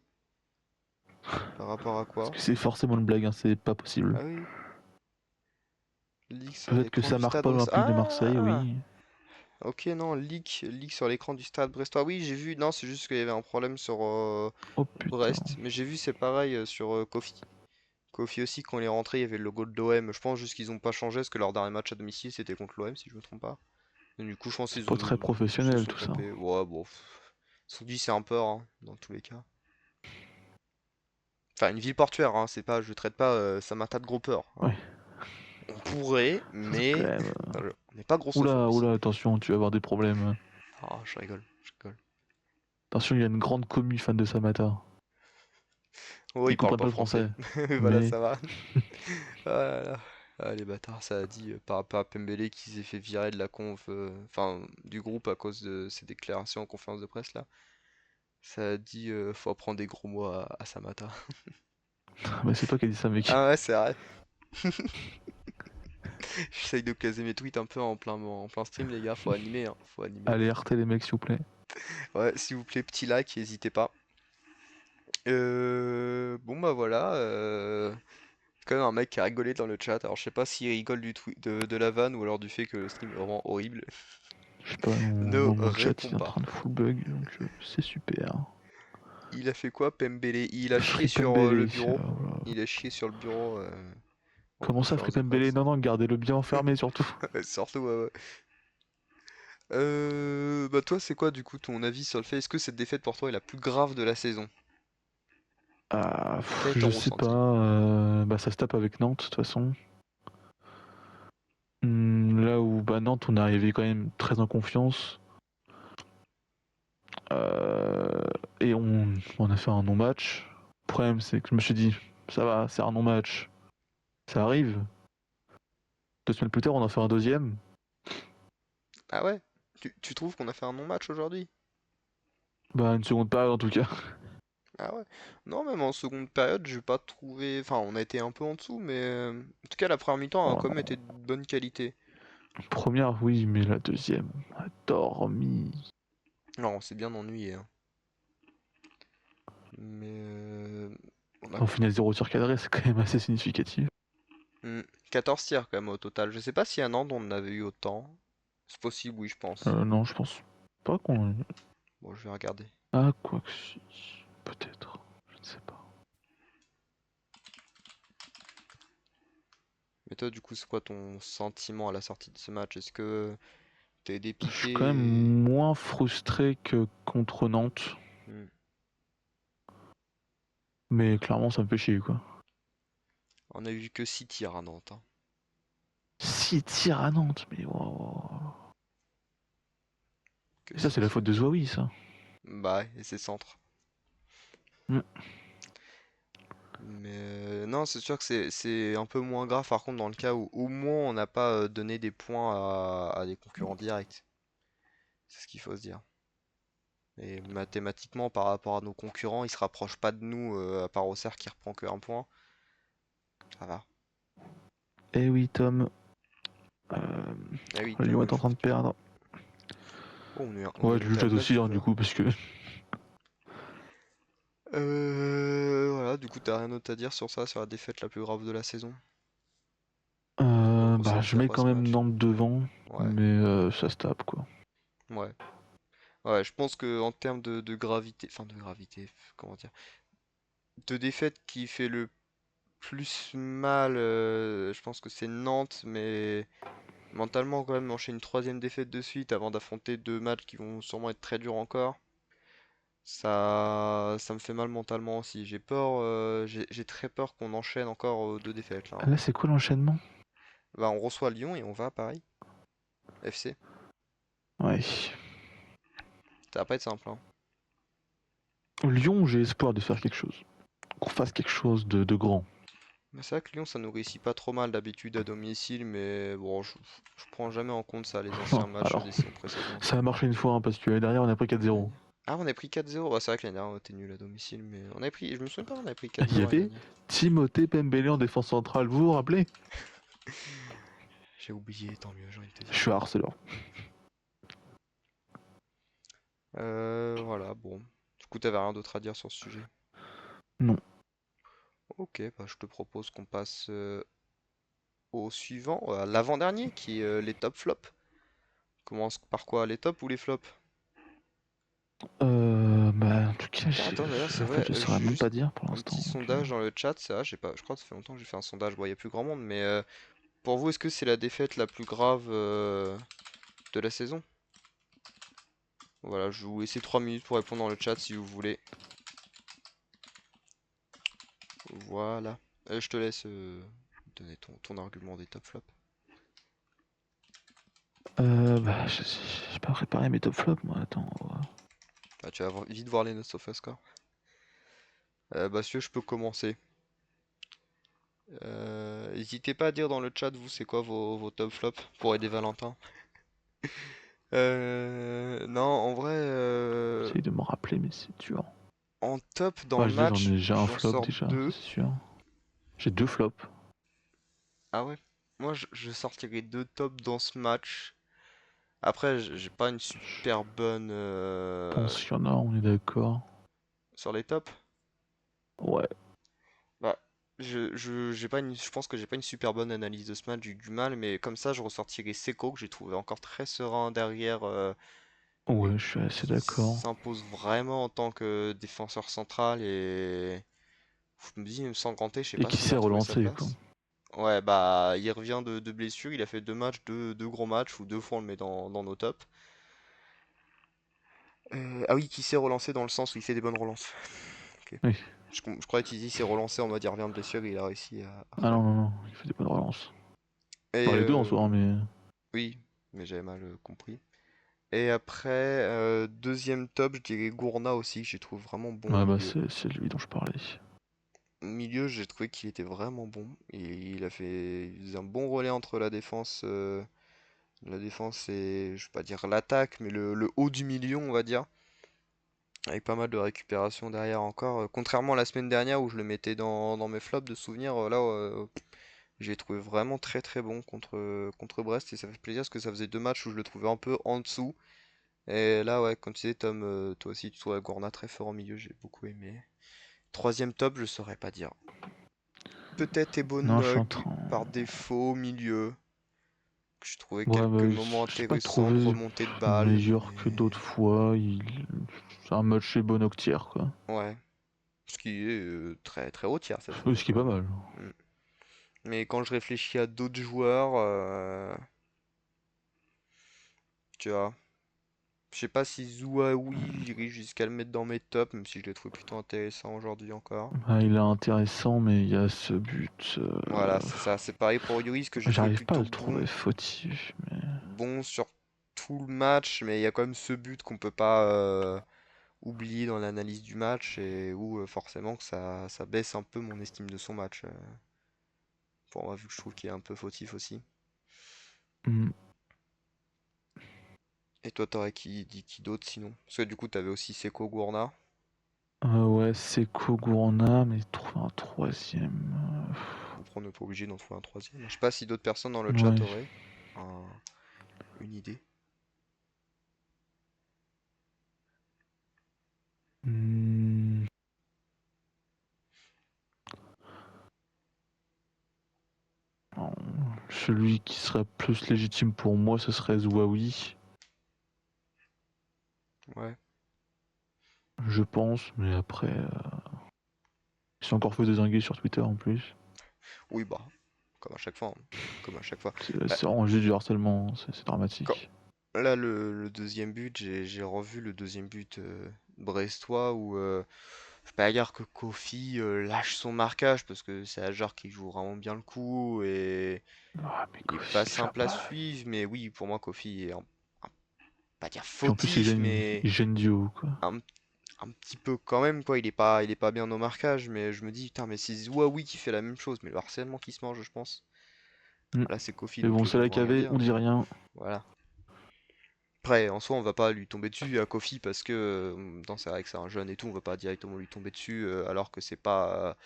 Par rapport à Parce quoi? que c'est forcément une blague, hein, c'est pas possible. Ah oui. Leak sur Peut-être que l'écran ça du marque stade pas brestois. l'Olympique de Marseille, Ah! oui. Ok, non, leak sur l'écran du stade brestois. Oui, j'ai vu. Non, c'est juste qu'il y avait un problème sur Oh Brest. putain. Mais j'ai vu, c'est pareil sur Kofi. Kofi aussi, quand il est rentré, il y avait le logo de l'OM. Je pense juste qu'ils ont pas changé parce que leur dernier match à domicile c'était contre l'OM, si je me trompe pas. Et du coup, je pense C'est qu'ils pas très se professionnel sont tout ça. trompés. Ouais, bon. Ils se sont dit, c'est un port, hein, dans tous les cas. Enfin, une ville portuaire, hein, c'est pas, je traite pas Samantha de gros port, hein. Ouais, On pourrait, ça c'est quand mais même. on n'est pas grossophobe Oula, ici. oula, attention, tu vas avoir des problèmes. Ah, je rigole, je rigole. Attention, il y a une grande commu fan de Samata. Oh, Ils ils parlent comprennent pas pas le français. français. Voilà, Mais ça va. Ah là là. Ah, les bâtards, ça a dit par rapport à Pembele qui s'est fait virer de la conf, enfin du groupe à cause de ses déclarations en conférence de presse là. Ça a dit faut apprendre des gros mots à Samata. bah, c'est toi qui as dit ça, mec. Ah ouais, c'est vrai. J'essaye de caser mes tweets un peu en plein stream, les gars. Faut animer, hein. Faut animer. Allez, RT les mecs, s'il vous plaît. Ouais, s'il vous plaît, petit like, n'hésitez pas. Bon bah voilà. Quand même un mec qui a rigolé dans le chat. Alors je sais pas s'il rigole de la vanne ou alors du fait que le stream est vraiment horrible. Je sais pas, Ne mon chat il réponds est en pas. train de full bug, donc c'est super. Il a fait quoi, Pembele? Il a chié Free sur le Pembele. bureau. Voilà. Il a chié sur le bureau en Comment ça, Free conférence de Pembele? presse. Non, non, gardez-le bien enfermé surtout. Surtout, ouais, ouais. Bah toi, c'est quoi du coup ton avis sur le fait? Est-ce que cette défaite pour toi est la plus grave de la saison? Ah, Quel est je ton sais pas. ressenti? Bah, ça se tape avec Nantes, de toute façon. Là où bah, Nantes, on est arrivé quand même très en confiance. Euh, et on a fait un non-match. Le problème, c'est que je me suis dit, ça va, c'est un non-match. Ça arrive. 2 semaines plus tard, on en fait un deuxième. Ah ouais? Tu trouves qu'on a fait un non-match aujourd'hui? Bah, une seconde période en tout cas. Ah ouais? Non, même en seconde période, j'ai pas trouvé. Enfin, on a été un peu en dessous, mais en tout cas, la première mi-temps a Oh quand même non. été de bonne qualité. Première, oui, mais la deuxième, on a dormi. Non, on s'est bien ennuyé, hein. Mais on a On finit à 0 tir cadré, c'est quand même assez significatif. 14 tirs quand même au total. Je sais pas si à Nantes on en avait eu autant. C'est possible, oui, je pense. Non, je pense pas qu'on. Bon, je vais regarder. Ah, quoi que si. Peut-être. Je ne sais pas. Mais toi, du coup, c'est quoi ton sentiment à la sortie de ce match? Est-ce que t'es Je suis quand même dépité et... moins frustré que contre Nantes. Hmm. Mais clairement, ça me fait chier, quoi. On a eu que 6 tirs à Nantes, hein. 6 tirs à Nantes, mais waouh. Que Et ça, 6 c'est la faute tirs. de Zouaoui, ça. Bah ouais, et ses centres. Mm. Mais non, c'est sûr que c'est un peu moins grave par contre dans le cas où au moins on n'a pas donné des points à des concurrents directs. C'est ce qu'il faut se dire. Et mathématiquement, par rapport à nos concurrents, ils se rapprochent pas de nous, à part Auxerre qui reprend que un point. Ça va. Eh oui, Tom. Ah oui, Lyon Tom, est en train de perdre. oh, on est Ouais, je le monté à jette 9 aussi, hein, du buts là. coup, parce que. Voilà, du coup, t'as rien d'autre à dire sur ça, sur la défaite la plus grave de la saison? Ton Bah, je ressenti mets après quand ce même match? Nantes devant, Ouais, mais ça se tape, quoi. ouais. Ouais, je pense que en termes de gravité, enfin de gravité, comment dire, de défaite qui fait le plus mal, je pense que c'est Nantes, mais mentalement quand même, enchaîner une troisième défaite de suite avant d'affronter deux matchs qui vont sûrement être très durs encore. Ça me fait mal mentalement aussi. J'ai peur, j'ai très peur qu'on enchaîne encore deux défaites là, hein. Là, c'est quoi l'enchaînement? Bah, on reçoit Lyon et on va à Paris, FC. Ouais. Ça va pas être simple, hein. Lyon, j'ai espoir de faire quelque chose. Qu'on fasse quelque chose de grand. Mais c'est vrai que Lyon, ça nous réussit pas trop mal d'habitude à domicile, mais bon, je prends jamais en compte ça, les anciens matchs Alors, des saisons précédentes. ça a marché une fois, hein, parce que l'année dernière, on a pris 4-0. Ah, on a pris 4-0. Bah, c'est vrai que l'année dernière, on était nul à domicile, mais on a pris, je me souviens pas, on a pris Il y 4-0 l'année avait dernière. Timothée Pembele en défense centrale, vous vous rappelez? J'ai oublié, tant mieux, j'ai envie de te Je dire. suis harceleur. Voilà, bon. Du coup, t'avais rien d'autre à dire sur ce sujet? Non. Ok, bah, je te propose qu'on passe au suivant, à l'avant-dernier, qui est les top flops. Commence par quoi? Les tops ou les flops? Bah, en tout cas, Tiens, attends, d'ailleurs, c'est en fait, vrai, je saurais même pas juste dire pour un l'instant. petit sondage dans le chat, ça, j'ai pas, je crois que ça fait longtemps que j'ai fait un sondage, bon, il y a plus grand monde, mais pour vous, est-ce que c'est la défaite la plus grave de la saison? Voilà, je vais vous laisser 3 minutes pour répondre dans le chat si vous voulez. Voilà. Je te laisse donner ton argument des top flops. Bah, j'ai pas préparé mes top flops, moi. Attends. Ah, tu vas vite voir les notes SofaScore. Bah, si tu veux, je peux commencer. N'hésitez pas à dire dans le chat, vous, c'est quoi vos top flops pour aider Valentin. Non, en vrai, J'essaye de me rappeler, mais c'est dur. en top dans Ouais, le je dis, match, j'ai un j'en flop sors déjà, ça deux. c'est sûr. J'ai 2 flops. Ah ouais? Moi, je sortirai deux tops dans ce match. Après, j'ai pas une Je super bonne pense qu'il y en a, on est d'accord. sur les tops. Ouais. Bah, j'ai pas je pense que j'ai pas une super bonne analyse de ce match, j'ai eu du mal, mais comme ça, je ressortirai Seko, que j'ai trouvé encore très serein derrière, et Ouais, je suis assez qui d'accord. s'impose vraiment en tant que défenseur central, et je me dis, même sans Kanté, je sais Et pas qui s'il a sait retrouvé sa relancer, quoi. place. Ouais, bah, il revient de blessure, il a fait deux matchs, deux gros matchs, ou deux fois on le met dans nos tops. Ah oui, qui sait relancer dans le sens où il fait des bonnes relances. Ok. Oui. Je croyais qu'il s'est relancé en mode il revient de blessure et il a réussi à Ah non, revenir. non, non, il fait des bonnes relances. Et Bah, les deux en soi, hein, mais. oui, mais j'avais mal compris. Et après, deuxième top, je dirais Gourna aussi, que j'ai trouvé vraiment bon au Ouais, bah, milieu. c'est lui dont je parlais. Au milieu, j'ai trouvé qu'il était vraiment bon. Et il faisait un bon relais entre la défense et, je vais pas dire l'attaque, mais le haut du milieu, on va dire. Avec pas mal de récupération derrière encore. Contrairement à la semaine dernière où je le mettais dans mes flops de souvenirs, là, j'ai trouvé vraiment très très bon contre Brest et ça fait plaisir parce que ça faisait deux matchs où je le trouvais un peu en dessous. Et là, ouais, comme tu disais, Tom, toi aussi, tu trouvais Gourna très fort au milieu, j'ai beaucoup aimé. Troisième top, je saurais pas dire. Peut-être Non, je suis en Ebonog train. par défaut au milieu. Que je trouvais Ouais, quelques bah, moments je l'ai pas intéressants de trouvé remontée de balle, meilleur que d'autres mais fois. C'est un match chez Bonoctière, quoi. ouais, ce qui est très très haut tiers cette Oui, saison ce qui est quand pas même, mal. hein. Mm. Mais quand je réfléchis à d'autres joueurs, tu vois, je sais pas si Zouaoui, j'irai jusqu'à le mettre dans mes tops, même si je l'ai trouvé plutôt intéressant aujourd'hui encore. Ah, il est intéressant, mais il y a ce but. Voilà, c'est ça, c'est pareil pour Lloris que j'ai trouvé J'arrive pas à plutôt le trouver fautif, mais. bon sur tout le match, mais il y a quand même ce but qu'on peut pas oublier dans l'analyse du match et où forcément que ça baisse un peu mon estime de son match. Pour moi, vu que je trouve qu'il est un peu fautif aussi. Hmm. Et toi, t'aurais dit qui d'autre sinon? Parce que du coup, t'avais aussi Seko Gourna. Ouais, c'est Gourna, mais trouver un troisième. Après, on n'est pas obligé d'en trouver un troisième. Je sais pas si d'autres personnes dans le chat Ouais. auraient un- une idée. Hmm. Non, celui qui serait plus légitime pour moi, ce serait Zouaoui, Ouais. je pense, mais après, il s'est encore fait dézinguer sur Twitter en plus. Oui, bah, comme à chaque fois, hein. Comme à chaque fois. Bah, C'est vraiment juste du harcèlement, c'est quand- dramatique. là, le deuxième but, j'ai revu le deuxième but brestois où je peux pas dire que Kofi lâche son marquage parce que c'est un joueur qui joue vraiment bien le coup et Ah, mais il est pas Kofi, ça simple à va. suivre, mais oui, pour moi, Kofi est pas dire Puis en plus, fautif, mais il gêne Dio, quoi. un, un petit peu quand même, quoi. Il est pas bien au marquage, mais je me dis, putain, mais c'est Zouaoui qui fait la même chose, mais le harcèlement qui se mange, je pense. Mm. Là, c'est Kofi, Mais donc bon, les c'est gens la vont rien KV, dire, on dit mais rien. voilà. Après, en soi, on va pas lui tomber dessus à Kofi parce que, non, c'est vrai que c'est un jeune et tout, on va pas directement lui tomber dessus, alors que c'est pas,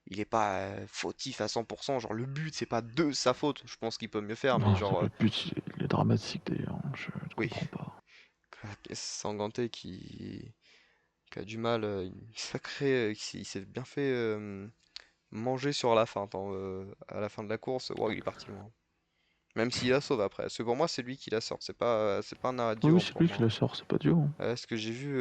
il est pas fautif à 100%. Genre, le but, c'est pas de sa faute. Je pense qu'il peut mieux faire, mais Non, genre, le but, il est dramatique d'ailleurs, hein, je ne oui, comprends pas. Sanganté qui a du mal, sacré, il s'est bien fait manger sur la fin, à la fin de la course. Wow, il est parti loin. Même s'il la sauve après. Parce que pour moi, c'est lui qui la sort. C'est pas un arrêt de Oui, Dio oui, hein, c'est pour lui qui moi. la sort, c'est pas Dio, hein. Ce que j'ai vu,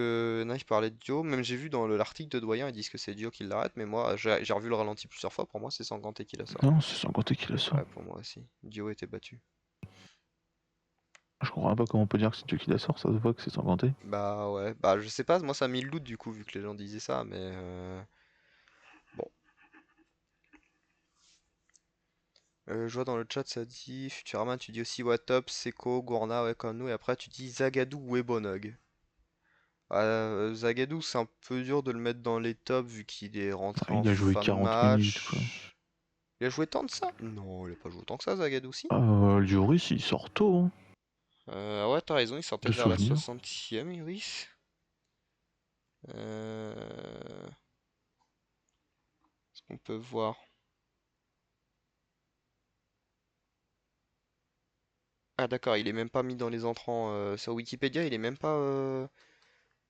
Nike parlait de Dio. Même j'ai vu dans l'article de Doyen, ils disent que c'est Dio qui l'arrête. Mais moi, j'ai revu le ralenti plusieurs fois. Pour moi, c'est Sanganté qui la sort. Non, c'est Sangoté qui la sort. Ouais, pour moi aussi. Dio était battu. Je comprends pas comment on peut dire que c'est Dio qui la sort, ça se voit que c'est Sangoté. Bah ouais, bah je sais pas, moi ça a mis le doute du coup, vu que les gens disaient ça. Mais bon. Je vois dans le chat, ça dit Futurama, tu dis aussi Watop, Seko, Gourna, ouais, comme nous, et après tu dis Zagadou ou Ebonog. Zagadou, c'est un peu dur de le mettre dans les tops vu qu'il est Ah, rentré en il a joué fin de 40 minutes, quoi. match. Il a joué tant de ça? Non, il a pas joué tant que ça, Zagadou, si. Lloris, il sort tôt, hein, Ouais, t'as raison, il sortait de vers la souvenir. 60e, Iris. Euh... Ce qu'on peut voir. Ah d'accord, il est même pas mis dans les entrants sur Wikipédia, il est même pas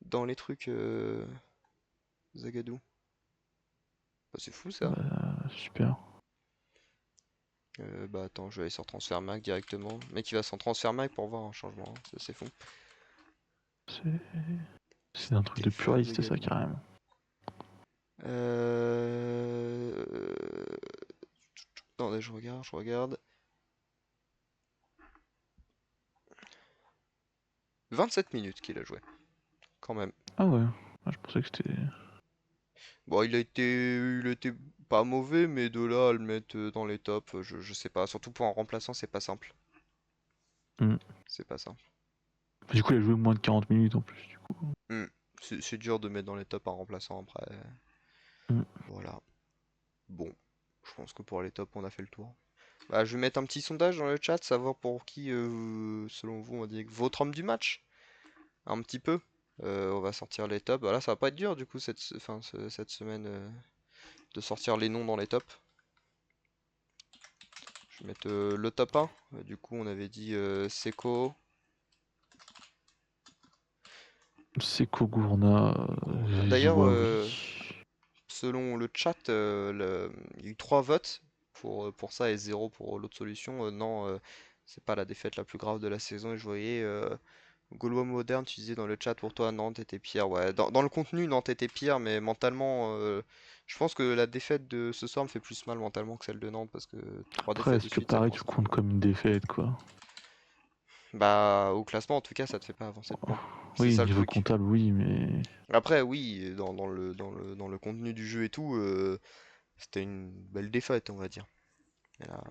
dans les trucs Zagadou. Bah, c'est fou ça. Super. Bah attends, je vais aller sur Transfermarkt directement. Le mec il va sur Transfermarkt pour voir un changement, hein. Ça, c'est fou. C'est c'est un truc de Stéphane puriste, ça, Zagadou. carrément. Euh... Attendez, je regarde. 27 minutes qu'il a joué, quand même. Ah ouais, ah, je pensais que c'était... Bon, il a été pas mauvais, mais de là à le mettre dans les tops, je sais pas. Surtout pour un remplaçant, c'est pas simple. Hmm. C'est pas simple. Du coup, il a joué moins de 40 minutes en plus, du coup. Hmm. C'est dur de mettre dans les tops un remplaçant après. Hmm. Voilà. Bon, je pense que pour les tops, on a fait le tour. Bah, je vais mettre un petit sondage dans le chat, savoir pour qui, selon vous, on dit votre homme du match. Un petit peu. On va sortir les tops. Voilà, ça va pas être dur du coup cette semaine de sortir les noms dans les tops. Je vais mettre le top 1. Du coup, on avait dit Seko, Seko Gourna, Gourna. D'ailleurs, Zouaoui. selon le chat, il y a eu 3 votes pour ça et 0 pour l'autre solution. Non, c'est pas la défaite la plus grave de la saison. Et je voyais Gaulois moderne, tu disais dans le chat pour toi, Nantes était pire. Ouais, dans le contenu, Nantes était pire, mais mentalement, je pense que la défaite de ce soir me fait plus mal mentalement que celle de Nantes parce que 3 Après, défaites de est-ce que suite, ça pareil, commence tu à faire comptes mal. comme une défaite, quoi? Bah, au classement, en tout cas, ça te fait pas avancer de Oh, points. C'est oui, ça le niveau truc. comptable, oui, mais... Après, oui, dans le contenu du jeu et tout, c'était une belle défaite, on va dire. Et là,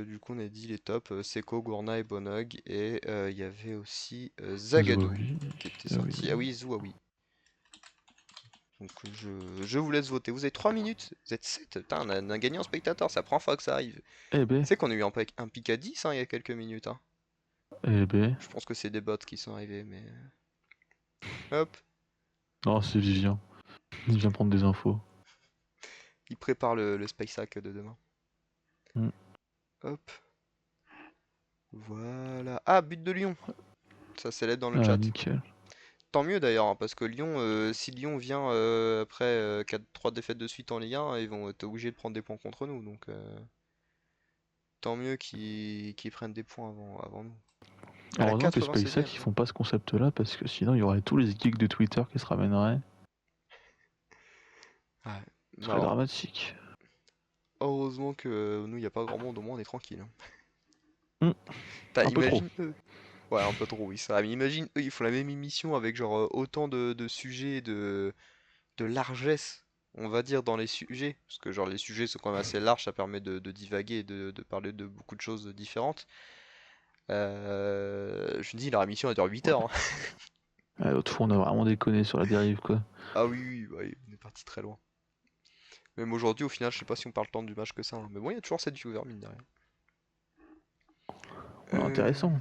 du coup, on a dit les tops, Seko, Gourna et Bonog, et il y avait aussi Zagadou Zouaoui, qui était ah oui, sorti. Ah oui, Zouaoui. Donc je vous laisse voter. Vous avez 3 minutes, vous êtes 7. Putain, on a gagné en spectateur, c'est la première fois que ça arrive. eh ben, Tu sais qu'on a eu un pic à 10 hein, il y a quelques minutes, hein. eh ben... Je pense que c'est des bots qui sont arrivés, mais... Hop, Non, c'est Vivien. Il vient prendre des infos. il prépare le Space Hack de demain. Hmm. Hop, voilà. Ah, but de Lyon. Ça s'élève dans le Ah, chat. nickel. Tant mieux d'ailleurs, hein, parce que Lyon, si Lyon vient après 3 défaites de suite en Ligue 1, ils vont être obligés de prendre des points contre nous. Donc tant mieux qu'ils prennent des points avant nous. À la Heureusement que SpaceX 96e. ils font pas ce concept-là parce que sinon il y aurait tous les geeks de Twitter qui se ramèneraient. Ouais. Ce serait Non, dramatique. heureusement que nous, il n'y a pas grand monde, au moins on est tranquille, hein. Hmm, Putain, un peu trop. imagine eux. Ouais, un peu trop, oui, ça. Mais imagine, eux, ils font la même émission avec genre autant de sujets, de largesse, on va dire, dans les sujets. Parce que genre les sujets sont quand même assez larges, ça permet de divaguer et de parler de beaucoup de choses différentes. Je me dis, leur émission elle dure 8 Ouais. heures, hein. Ouais, l'autre fois, on a vraiment déconné sur la dérive, quoi. Ah oui, oui, ouais, on est parti très loin. Même aujourd'hui, au final, je sais pas si on parle tant du match que ça, hein. Mais bon, il y a toujours 7 viewers, mine de rien. Ouais, Euh, intéressant.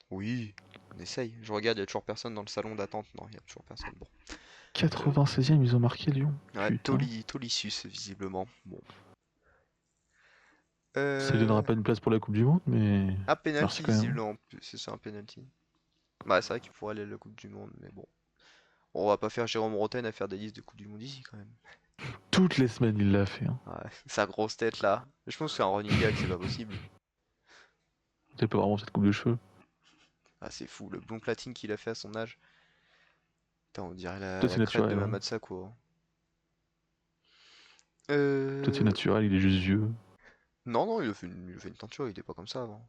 Oui, on essaye. Je regarde, il y a toujours personne dans le salon d'attente. Non, il y a toujours personne. Bon. Euh, 96e, ils ont marqué Lyon. ouais, Putain. Tolissus, visiblement. Bon. Ça lui donnera Euh... pas une place pour la Coupe du Monde, mais Ah, merci penalty, quand même. visiblement. C'est ça, un penalty. Bah, c'est vrai qu'il pourrait aller à la Coupe du Monde, mais bon. On va pas faire Jérôme Roten à faire des listes de Coupe du Monde ici, quand même. Toutes les semaines, il l'a fait, hein. Ouais, sa grosse tête, là. Je pense que c'est un running gag, c'est pas possible. C'est pas vraiment cette coupe de cheveux. Ah, c'est fou, le blond platine qu'il a fait à son âge. Putain, on dirait Toi, la c'est crête de naturel, hein. Mamad Sakho, hein. Toi, c'est Euh... naturel, il est juste vieux. Non, non, il a fait une teinture, il était pas comme ça avant.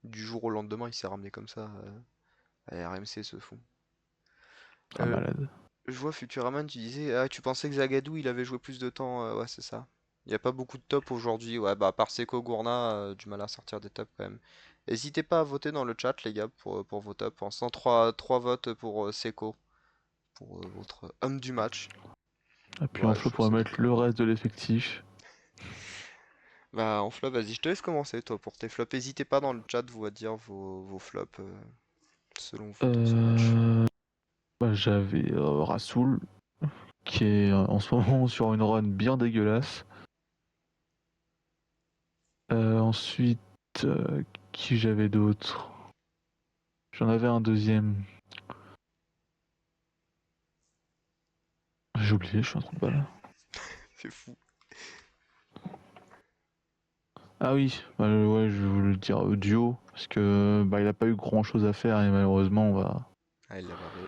Du jour au lendemain, il s'est ramené comme ça à RMC, ce fou. Un Euh, malade. je vois Futuraman, tu disais, ah, tu pensais que Zagadou, il avait joué plus de temps, ouais, c'est ça. Il n'y a pas beaucoup de top aujourd'hui, ouais, bah, à part Seko Gourna, du mal à sortir des tops quand même. N'hésitez pas à voter dans le chat, les gars, pour vos tops. Pour l'instant, 3 votes pour Seko, pour votre homme du match. Et Le puis en reste, flop, je on va sais mettre pas. le reste de l'effectif. Bah, en flop, vas-y, je te laisse commencer, toi, pour tes flops. N'hésitez pas dans le chat, vous, à dire vos flops, selon vous, dans ce match. Euh, j'avais Rassoul, qui est en ce moment sur une run bien dégueulasse. Ensuite, euh, qui j'avais d'autre? J'en avais un deuxième. J'ai oublié, je suis un trou de balle. C'est fou. Ah oui, bah, ouais, je voulais dire Duo, parce que bah, il a pas eu grand chose à faire et malheureusement on va. Ah, il l'a barré.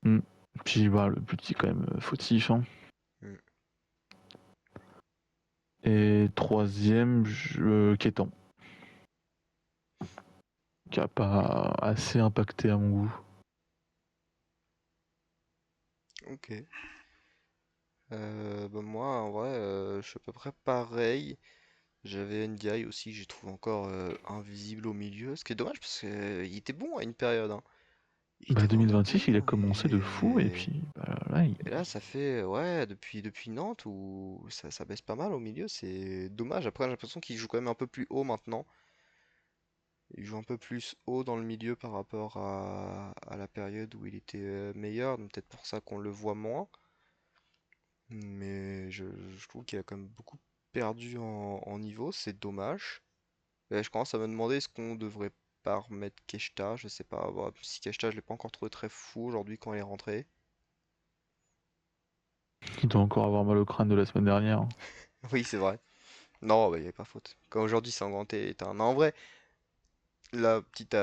Hmm. Puis bah, le petit quand même fautif, hein. Hmm. Et troisième, Kétan, qui a pas assez impacté à mon goût. Ok. Bah moi, en vrai, je suis à peu près pareil. J'avais NDI aussi, que j'ai trouvé encore invisible au milieu. Ce qui est dommage parce qu'il était bon à une période, hein. Il était Bah vraiment 2026, il a bon commencé de fou et puis bah, là, et là ça fait ouais depuis Nantes où ça baisse pas mal au milieu. C'est dommage. Après j'ai l'impression qu'il joue quand même un peu plus haut maintenant. Il joue un peu plus haut dans le milieu par rapport à la période où il était meilleur. Donc peut-être pour ça qu'on le voit moins. Mais je trouve qu'il a quand même beaucoup perdu en niveau, c'est dommage. Et je commence à me demander est-ce qu'on devrait pas remettre Keshta, je sais pas. Bon, si Keshta, je l'ai pas encore trouvé très fou aujourd'hui quand il est rentré. il doit encore avoir mal au crâne de la semaine dernière, hein. Oui, c'est vrai. Non, bah, il n'y avait pas faute. Quand aujourd'hui Sanganté est un. En vrai, la petite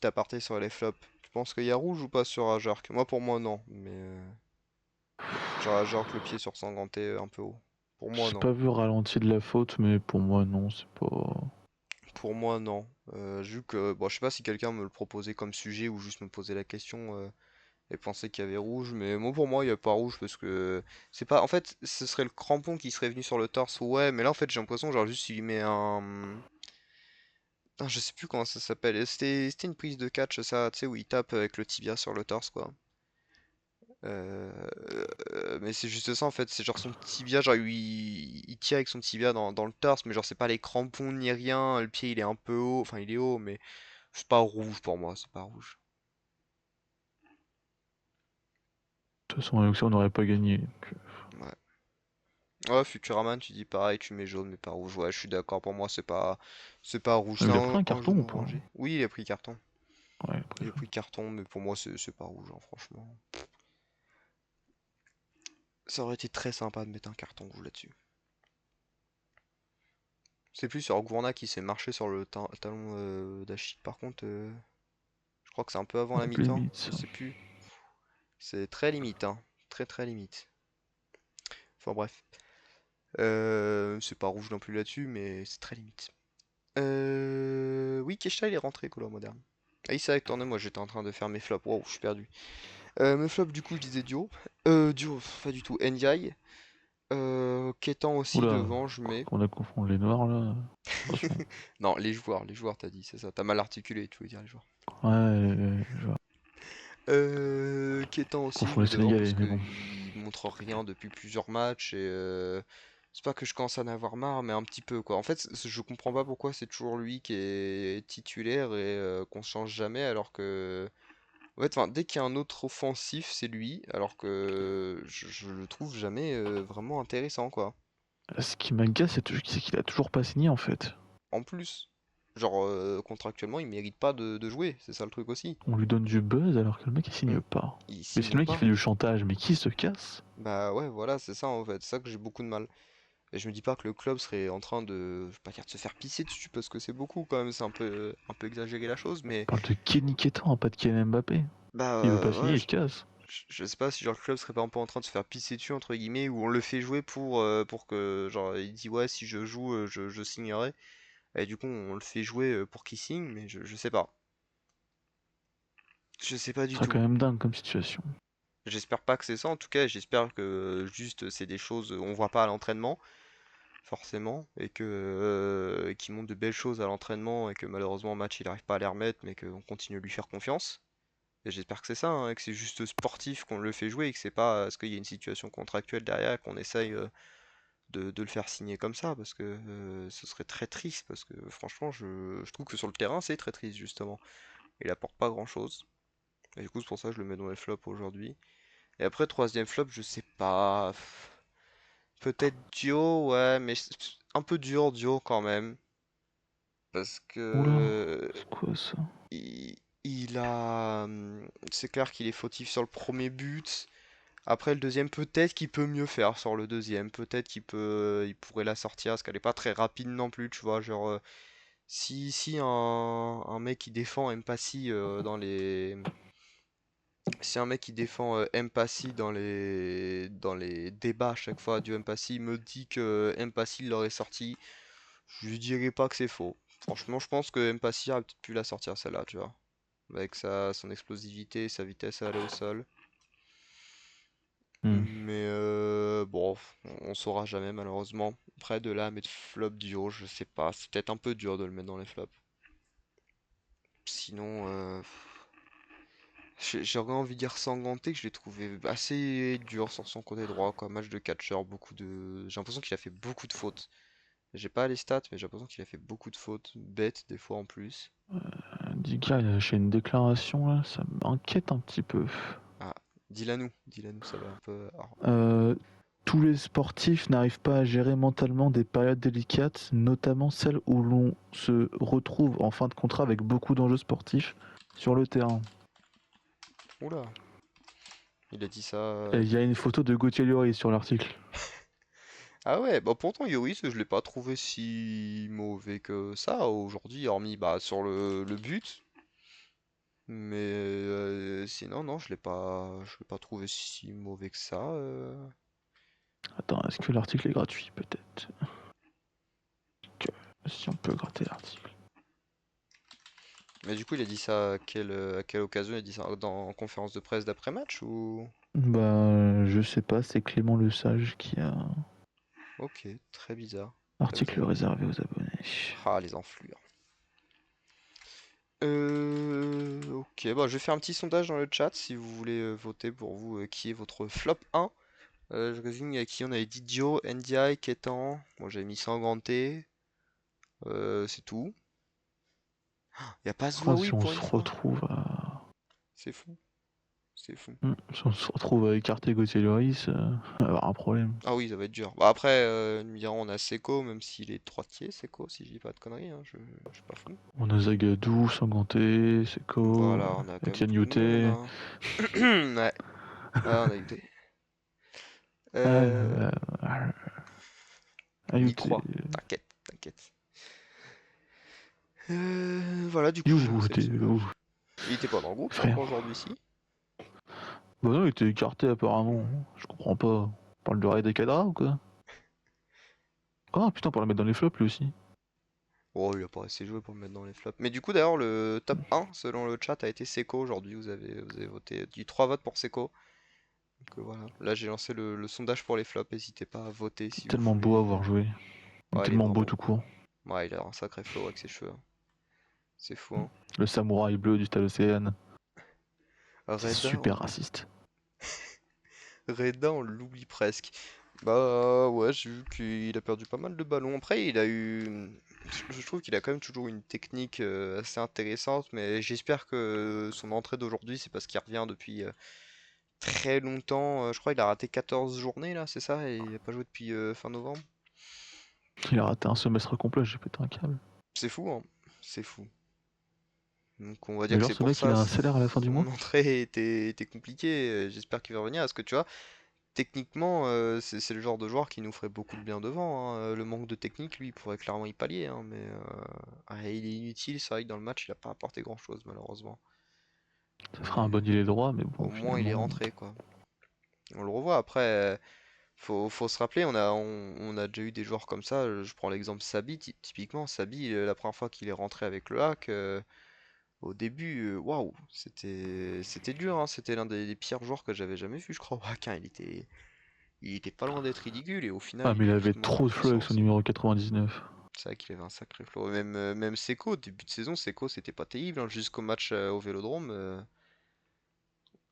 aparté sur les flops. Tu penses qu'il y a rouge ou pas sur Ajark? Moi, pour moi, non. Mais genre Ajark, le pied sur Sanganté un peu haut. Pour moi, J'ai non. pas vu ralenti de la faute, mais pour moi non, c'est pas. Pour moi, non. Vu que, bon, je sais pas si quelqu'un me le proposait comme sujet ou juste me posait la question et pensait qu'il y avait rouge, mais moi pour moi il y a pas rouge parce que c'est pas. En fait, ce serait le crampon qui serait venu sur le torse, ouais, mais là en fait j'ai l'impression genre juste il met un. Ah, je sais plus comment ça s'appelle. C'était une prise de catch ça, tu sais où il tape avec le tibia sur le torse quoi. Euh, mais c'est juste ça en fait, c'est genre son tibia, genre il tire avec son tibia dans le torse, mais genre c'est pas les crampons ni rien, le pied il est un peu haut, enfin il est haut, mais c'est pas rouge pour moi, c'est pas rouge. De toute façon, avec ça, on n'aurait pas gagné. Ouais. Ouais, Futuraman, tu dis pareil, tu mets jaune mais pas rouge. Ouais, je suis d'accord, pour moi c'est pas rouge, c'est Il a pris un un carton jaune ou pas? orangé. Oui, il a pris carton. Ouais, Il a bref. pris carton, mais pour moi c'est pas rouge, hein, franchement. Ça aurait été très sympa de mettre un carton rouge là-dessus. C'est plus sur Gourna qui s'est marché sur le talon d'Achille. Par contre, je crois que c'est un peu avant Un la peu mi-temps, limite, je ça. sais plus. C'est très limite, hein. Très très limite. Enfin bref. C'est pas rouge non plus là-dessus, mais c'est très limite. Oui, Kesha il est rentré, couleur moderne. Ah, il s'est retourné, moi j'étais en train de faire mes flops. Wow, je suis perdu. Mes flops, du coup, je disais Dio. Dio, pas du tout. NDI. Kétan aussi Oula, devant, je mets. on a confondu les noirs là. Attention. Non, les joueurs, t'as dit, c'est ça. T'as mal articulé, tu veux dire les joueurs. Ouais, Kétan je aussi, je confonds mets les devant parce Sénégalais, mais bon. qu'il montre rien depuis plusieurs matchs et c'est pas que je commence à en avoir marre, mais un petit peu quoi. En fait, je comprends pas pourquoi c'est toujours lui qui est titulaire et qu'on change jamais alors que. En fait, enfin, dès qu'il y a un autre offensif, c'est lui, alors que je le trouve jamais vraiment intéressant quoi. Ce qui m'agace, c'est qu'il a toujours pas signé en fait. En plus, genre contractuellement, il mérite pas de jouer, c'est ça le truc aussi. On lui donne du buzz alors que le mec il Hmm. signe pas. Il Mais c'est signe le mec qui fait pas. du chantage, mais qui se casse? Bah ouais, voilà, c'est ça en fait, c'est ça que j'ai beaucoup de mal. Et je me dis pas que le club serait en train de, je vais pas dire de se faire pisser dessus parce que c'est beaucoup quand même, c'est un peu exagéré la chose, mais On parle de Kenny Ketan, hein, pas de Kylian Mbappé. bah Il veut pas ouais, signer, il se casse. je sais pas si genre le club serait pas un peu en train de se faire pisser dessus entre guillemets ou on le fait jouer pour que genre il dit ouais si je joue je signerai et du coup on le fait jouer pour qu'il signe mais je sais pas Ce du serait tout. quand même dingue comme situation. J'espère pas que c'est ça en tout cas, j'espère que juste c'est des choses on voit pas à l'entraînement forcément, et que qu'il montre de belles choses à l'entraînement et que malheureusement au match il n'arrive pas à les remettre, mais qu'on continue à lui faire confiance. Et j'espère que c'est ça, hein, et que c'est juste sportif qu'on le fait jouer et que c'est pas parce qu'il y a une situation contractuelle derrière qu'on essaye de le faire signer comme ça, parce que ce serait très triste, parce que franchement je trouve que sur le terrain c'est très triste justement. Il apporte pas grand-chose. Et du coup c'est pour ça que je le mets dans les flops aujourd'hui. Et après troisième flop, je sais pas. Peut-être Dio, ouais, mais un peu dur Dio quand même. Parce Oula, que c'est quoi ça? il a. C'est clair qu'il est fautif sur le premier but. Après le deuxième, peut-être qu'il peut mieux faire sur le deuxième. Peut-être il pourrait la sortir parce qu'elle est pas très rapide non plus, tu vois. Genre, si un mec qui défend Mpassi dans les. Si un mec qui défend Mpassi dans les débats à chaque fois du Mpassi me dit que Mpassi l'aurait sorti, je lui dirais pas que c'est faux. Franchement, je pense que Mpassi aurait peut-être pu la sortir celle-là, tu vois. Avec son explosivité, sa vitesse à aller au sol. Hmm. Mais bon, on saura jamais malheureusement. Après de là à mettre flop duo, je sais pas. C'est peut-être un peu dur de le mettre dans les flops. Sinon, j'aurais envie de dire Sanganté que je l'ai trouvé assez dur sur son côté droit, quoi. Match de catcheur, beaucoup de. J'ai l'impression qu'il a fait beaucoup de fautes. J'ai pas les stats, mais j'ai l'impression qu'il a fait beaucoup de fautes, bêtes des fois en plus. Diga, il a lâché une déclaration là, ça m'inquiète un petit peu. Ah, dis-la nous, ça va un peu. Alors, Euh, Tous les sportifs n'arrivent pas à gérer mentalement des périodes délicates, notamment celles où l'on se retrouve en fin de contrat avec beaucoup d'enjeux sportifs sur le terrain. oula, il a dit ça. Et il y a une photo de Gauthier Lloris sur l'article. Ah ouais, bah pourtant Yoris, je l'ai pas trouvé si mauvais que ça aujourd'hui, hormis bah sur le but. Mais sinon, non, je l'ai pas trouvé si mauvais que ça. Attends, est-ce que l'article est gratuit peut-être? Si on peut gratter l'article. Mais du coup, il a dit ça à quelle occasion? Il a dit ça dans en conférence de presse d'après-match ou? Bah, je sais pas, c'est Clément Le Sage qui a Ok, très bizarre, très article bizarre. réservé aux abonnés. Ah, les enflures. Ok, bah je vais faire un petit sondage dans le chat si vous voulez voter pour vous qui est votre flop 1. Je résume avec qui on avait Didio, NDI, Ketan. Moi j'avais mis Sanganté. C'est tout. Y a pas Oh, Zouaoui si on pour se une fois. retrouve à... C'est fou, c'est fou. Si on se retrouve à écarter Gauthier Lloris, on va avoir un problème. Ah oui, ça va être dur. Bah après, nous dirons on a Seko, même s'il est droitier, Seko, si je dis pas de conneries, hein, je suis pas fou. On a Zagadou, Sanganté, Seko, Voilà, on a quand même Etienne beaucoup de monde, Youté. hein. Ouais, ouais, on a eu des. Euh, Euh, on y Youté. croit, t'inquiète, t'inquiète. Voilà, du coup j'ai You, lancé le you. sondage. Il était pas dans le groupe, non, Frère. pour aujourd'hui, si? Bah non, il était écarté apparemment. Je comprends pas. On parle de Raid et Kadra ou quoi? Oh putain, pour la mettre dans les flops lui aussi. Oh, il a pas assez joué pour le mettre dans les flops. Mais du coup, d'ailleurs, le top 1, selon le chat, a été Seco aujourd'hui. Vous avez voté du 3 votes pour Seco. Donc voilà. Là, j'ai lancé le sondage pour les flops. N'hésitez pas à voter si vous Tellement beau à voulez. avoir joué. Ouais, il est Tellement beau vraiment. tout court. Ouais, il a un sacré flow avec ses cheveux, hein. C'est fou, hein. Le samouraï bleu du Stade Océane. C'est Reda, super raciste. Reda, on l'oublie presque. Bah ouais, j'ai vu qu'il a perdu pas mal de ballons. Après, il a eu. Je trouve qu'il a quand même toujours une technique assez intéressante, mais j'espère que son entrée d'aujourd'hui, c'est parce qu'il revient depuis très longtemps. Je crois qu'il a raté 14 journées là, c'est ça? Et il a pas joué depuis fin novembre. Il a raté un semestre complet, j'ai pété un câble. C'est fou, hein. C'est fou. Donc on va dire Mais que genre, c'est ce pour mec, il ça a un salaire à la fin du son mois. entrée était compliquée. J'espère qu'il va revenir. Parce que tu vois, techniquement, c'est le genre de joueur qui nous ferait beaucoup de bien devant, hein. Le manque de technique, lui, il pourrait clairement y pallier, hein, mais ouais, il est inutile. C'est vrai que dans le match, il a pas apporté grand-chose, malheureusement. Ça Mais fera un bon il est droit, mais au bon, moins, il est finalement. rentré, quoi. On le revoit après. Faut se rappeler, on a déjà eu des joueurs comme ça. Je prends l'exemple Sabi, typiquement. Sabi, la première fois qu'il est rentré avec le hack, au début, waouh, c'était dur, hein. C'était l'un des pires joueurs que j'avais jamais vu, je crois, au hack, hein. Il était pas loin d'être ridicule et au final, Ah, il mais a il vite avait monté en trop de flow avec son puissance. numéro 99. C'est vrai qu'il avait un sacré flow. Même Seco, début de saison, Seco, c'était pas terrible, hein. Jusqu'au match au Vélodrome,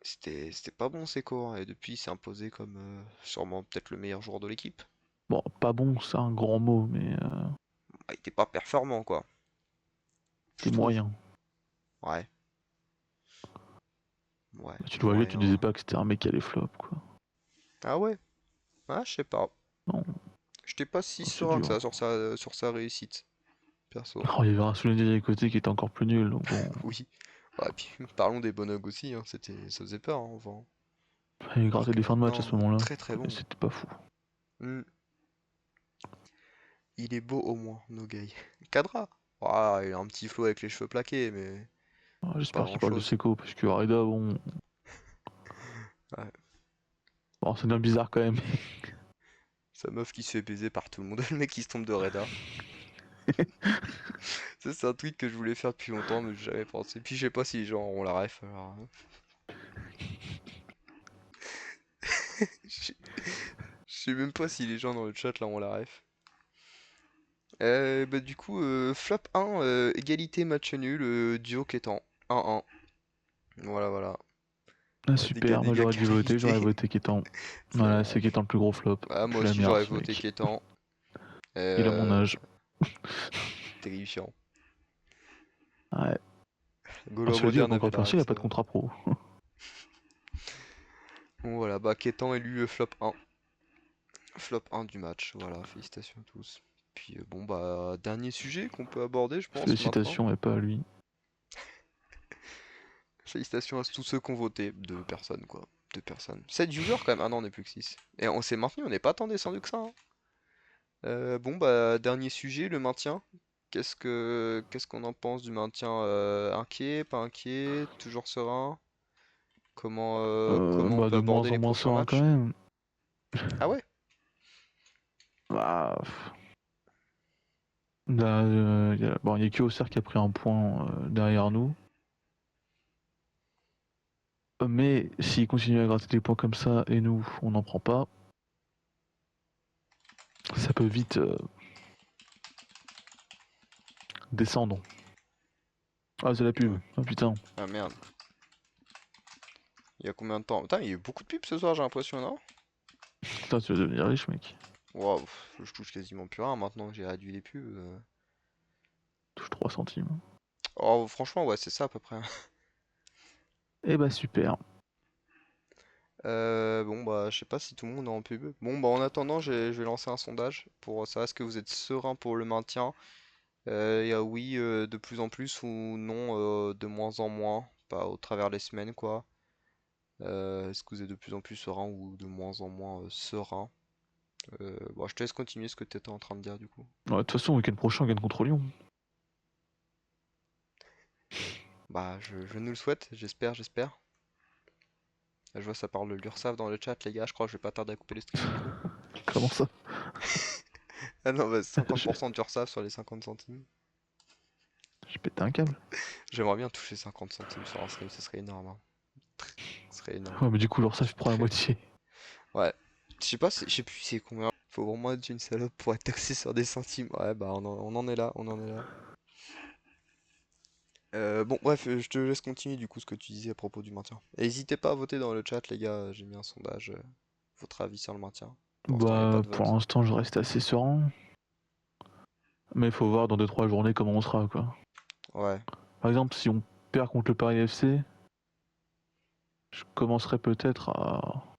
c'était pas bon Seco, hein. Et depuis, il s'est imposé comme sûrement peut-être le meilleur joueur de l'équipe. Bon, pas bon, c'est un grand mot, mais Ah, il était pas performant, quoi, je t'es trouve. moyen. Ouais, ouais, Tu le voyais, tu disais moyen. pas que c'était un mec qui allait flop, quoi. Ah ouais? Ah, je sais pas. Non, J'étais pas si c'est serein que dur. ça sur sa réussite, perso. Oh, il y avait Rassoulou côté qui était encore plus nul, donc bon. Oui. Ouais, puis parlons des Bonog aussi, hein. Ça faisait peur, hein, avant. Il Alors grattait que des fins de match à maintenant, ce moment-là. très très Mais bon. c'était pas fou. Hmm. Il est beau au moins, Nogueil. Kadra. Ah, il a un petit flow avec les cheveux plaqués, mais Ah, pas j'espère qu'il parle de grand-chose. Seco, parce que Arida, bon. Ouais. Bon, c'est bien bizarre quand même. Sa meuf qui se fait baiser par tout le monde, le mec qui se trompe de Reda. Ça, c'est un tweet que je voulais faire depuis longtemps, mais j'ai jamais pensé. Puis je sais pas si les gens auront la ref, alors, je je sais même pas si les gens dans le chat là ont la ref. Bah, du coup, flop 1, égalité match nul, duo Kétan 1-1. Voilà, voilà. Ah, super, moi Dégâts j'aurais dû voter, j'aurais qualité. voté Kétan. C'est Voilà, vrai. c'est Kétan le plus gros flop. Ah, moi Je la aussi merde j'aurais ce voté mec. Kétan. Il a mon Euh, âge. Terrifiant. Ouais. Gaulois Cela dit, moderne encore avait pour la l'instant, il ref, a ça pas de va. contrat pro. Bon voilà, bah Kétan élu flop 1. Flop 1 du match, voilà, félicitations à tous. Puis bon bah dernier sujet qu'on peut aborder je pense maintenant. Félicitations, et pas à lui. Félicitations à tous ceux qui ont voté. Deux personnes quoi. Deux personnes. 7 viewers quand même. Ah non on n'est plus que 6. Et on s'est maintenu, on n'est pas tant descendu que ça, hein. Bon bah dernier sujet, le maintien. Qu'est-ce qu'on en pense du maintien, inquiet, pas inquiet, toujours serein? Comment on Bah, peut de aborder moins en les moins prochains serein quand matchs? même. Ah ouais? Bah, là, bon, il y a que Auxerre qui a pris un point derrière nous. Mais s'il continue à gratter des points comme ça et nous, on n'en prend pas, ça peut vite descendre. Ah, c'est la pub. Ouais. Ah putain. Ah merde. Il y a combien de temps? Putain, il y a eu beaucoup de pubs ce soir, j'ai l'impression, non? Putain, tu vas devenir riche, mec. Waouh, je touche quasiment plus rien maintenant que j'ai réduit les pubs. Touche 3 centimes. Oh, franchement, ouais, c'est ça à peu près. Eh bah, super. Bon, bah, je sais pas si tout le monde est en pub. Bon, bah, en attendant, je vais lancer un sondage pour savoir est-ce que vous êtes serein pour le maintien. Il y a oui de plus en plus ou non de moins en moins, pas au travers des semaines, quoi. Est-ce que vous êtes de plus en plus serein ou de moins en moins serein? Bon, je te laisse continuer ce que tu étais en train de dire du coup. Ouais, de toute façon, week-end prochain, on gagne contre Lyon. Bah, je nous le souhaite, j'espère. Je vois ça parle de l'URSSAF dans le chat, les gars. Je crois que je vais pas tarder à couper le stream du coup. Comment ça? Ah non, bah 50% d'URSSAF sur les 50 centimes. J'ai pété un câble. J'aimerais bien toucher 50 centimes sur un stream, ce serait énorme, hein. Ce serait énorme. Ouais, mais du coup, genre ça, je prends la Très. moitié. Ouais. Je sais plus c'est combien. Faut vraiment être une salope pour être taxé sur des centimes. Ouais, bah on en est là, on en est là. Bon, bref, je te laisse continuer du coup ce que tu disais à propos du maintien. Et n'hésitez pas à voter dans le chat, les gars. J'ai mis un sondage. Votre avis sur le maintien. Pour l'instant, il n'y a pas Bah, de pour vote. l'instant, je reste assez serein. Mais il faut voir dans 2-3 journées comment on sera, quoi. Ouais, Par exemple, si on perd contre le Paris FC, je commencerai peut-être à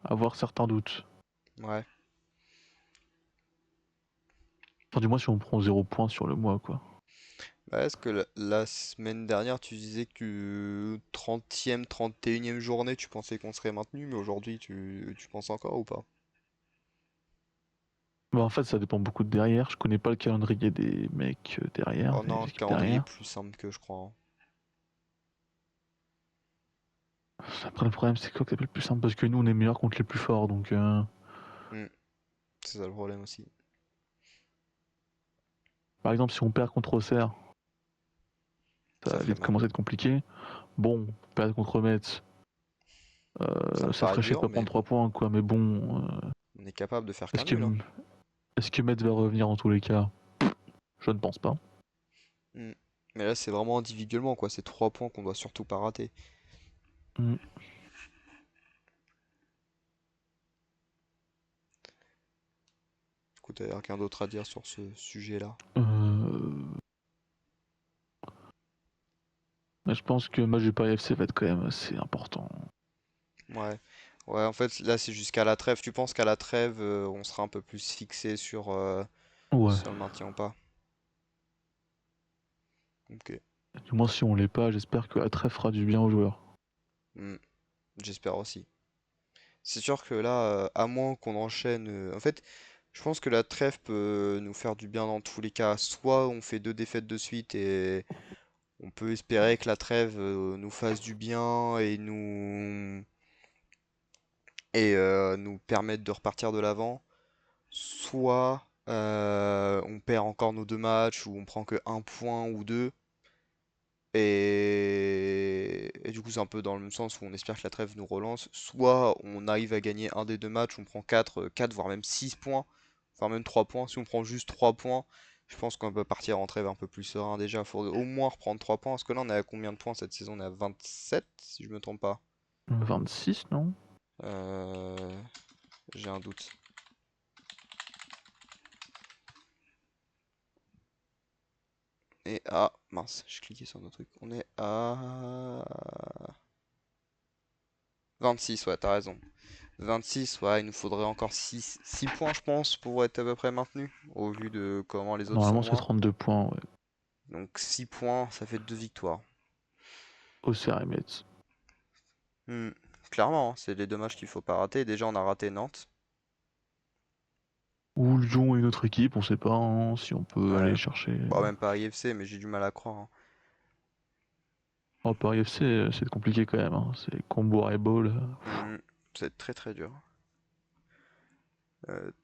avoir certains doutes. ouais. Enfin, du moins, si on prend 0 points sur le mois, quoi. Bah, est-ce que la semaine dernière, tu disais que 30e, 31e journée, tu pensais qu'on serait maintenu, mais aujourd'hui, tu penses encore ou pas? Bah, en fait, ça dépend beaucoup de derrière. Je connais pas le calendrier des mecs derrière, Oh des non, équipes calendrier derrière. plus simple que je crois, hein. Après, le problème, c'est quoi que c'est le plus simple parce que nous, on est meilleurs contre les plus forts. Donc, Hmm, c'est ça le problème aussi. par exemple, si on perd contre Auxerre, ça Ça va fait vite mal. commencer à être compliqué. Bon, perdre contre Metz, Ça me ça paraît ferait, je sais dur, pas, mais prendre 3 bon, points, quoi. Mais bon, on est capable de faire est-ce qu'un que, nul, hein. est-ce que Metz va revenir en tous les cas? Je ne pense pas. Hmm. Mais là, c'est vraiment individuellement, quoi. C'est 3 points qu'on doit surtout pas rater. Mm. Du coup, t'avais rien d'autre à dire sur ce sujet-là? Euh, mais je pense que le match du Paris FC va être quand même assez important. Ouais. Ouais, en fait, là, c'est jusqu'à la trêve. Tu penses qu'à la trêve, on sera un peu plus fixé Ouais. sur le maintien ou pas? Ok. Du moins, si on l'est pas, j'espère que la trêve fera du bien aux joueurs. Hmm. J'espère aussi. C'est sûr que là, à moins qu'on enchaîne. En fait, je pense que la trêve peut nous faire du bien dans tous les cas. Soit on fait 2 défaites de suite et on peut espérer que la trêve nous fasse du bien et nous permette de repartir de l'avant. Soit on perd encore nos 2 matchs ou on prend que 1 point ou deux. Et du coup, c'est un peu dans le même sens où on espère que la trêve nous relance. Soit on arrive à gagner un des 2 matchs, on prend 4 voire même 6 points, voire même 3 points. Si on prend juste 3 points, je pense qu'on peut partir en trêve un peu plus serein déjà. Il faut au moins reprendre 3 points. Parce que là, on est à combien de points cette saison? On est à 27, si je me trompe pas. 26, non? Euh, j'ai un doute. Et mince, j'ai cliqué sur un autre truc. On est à 26, ouais, t'as raison. 26, ouais, il nous faudrait encore 6 points, je pense, pour être à peu près maintenu, au vu de comment les autres sont Normalement, c'est loin. 32 points, ouais. Donc 6 points, ça fait 2 victoires. Auxerre et Metz. Hmm, clairement, hein, c'est les 2 matchs qu'il faut pas rater. Déjà, on a raté Nantes. Ou Lyon et une autre équipe, on sait pas hein, si on peut Ouais, aller chercher. bon, même Paris FC, mais j'ai du mal à croire, hein. Oh, Paris FC, c'est compliqué quand même. Hein. C'est combo eyeball. Hmm, c'est très très dur.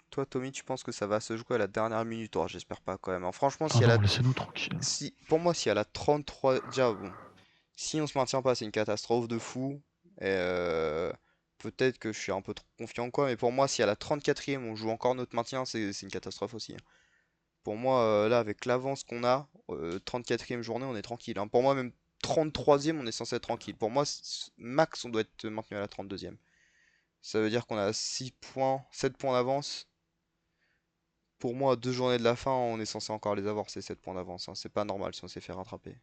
Toi, Tommy, tu penses que ça va se jouer à la dernière minute? Oh, j'espère pas quand même, hein. Franchement, Ah non, laissez-nous tranquille. pour moi, si à la 33, déjà, bon, si on se maintient pas, c'est une catastrophe de fou. Et peut-être que je suis un peu trop confiant quoi, mais pour moi, si à la 34e on joue encore notre maintien, c'est une catastrophe aussi, hein. Pour moi, là, avec l'avance qu'on a, 34e journée, on est tranquille, hein. Pour moi, même 33e, on est censé être tranquille. Pour moi, max, on doit être maintenu à la 32e. Ça veut dire qu'on a 6 points, 7 points d'avance. Pour moi, à 2 journées de la fin, on est censé encore les avoir, ces 7 points d'avance, hein. C'est pas normal si on s'est fait rattraper.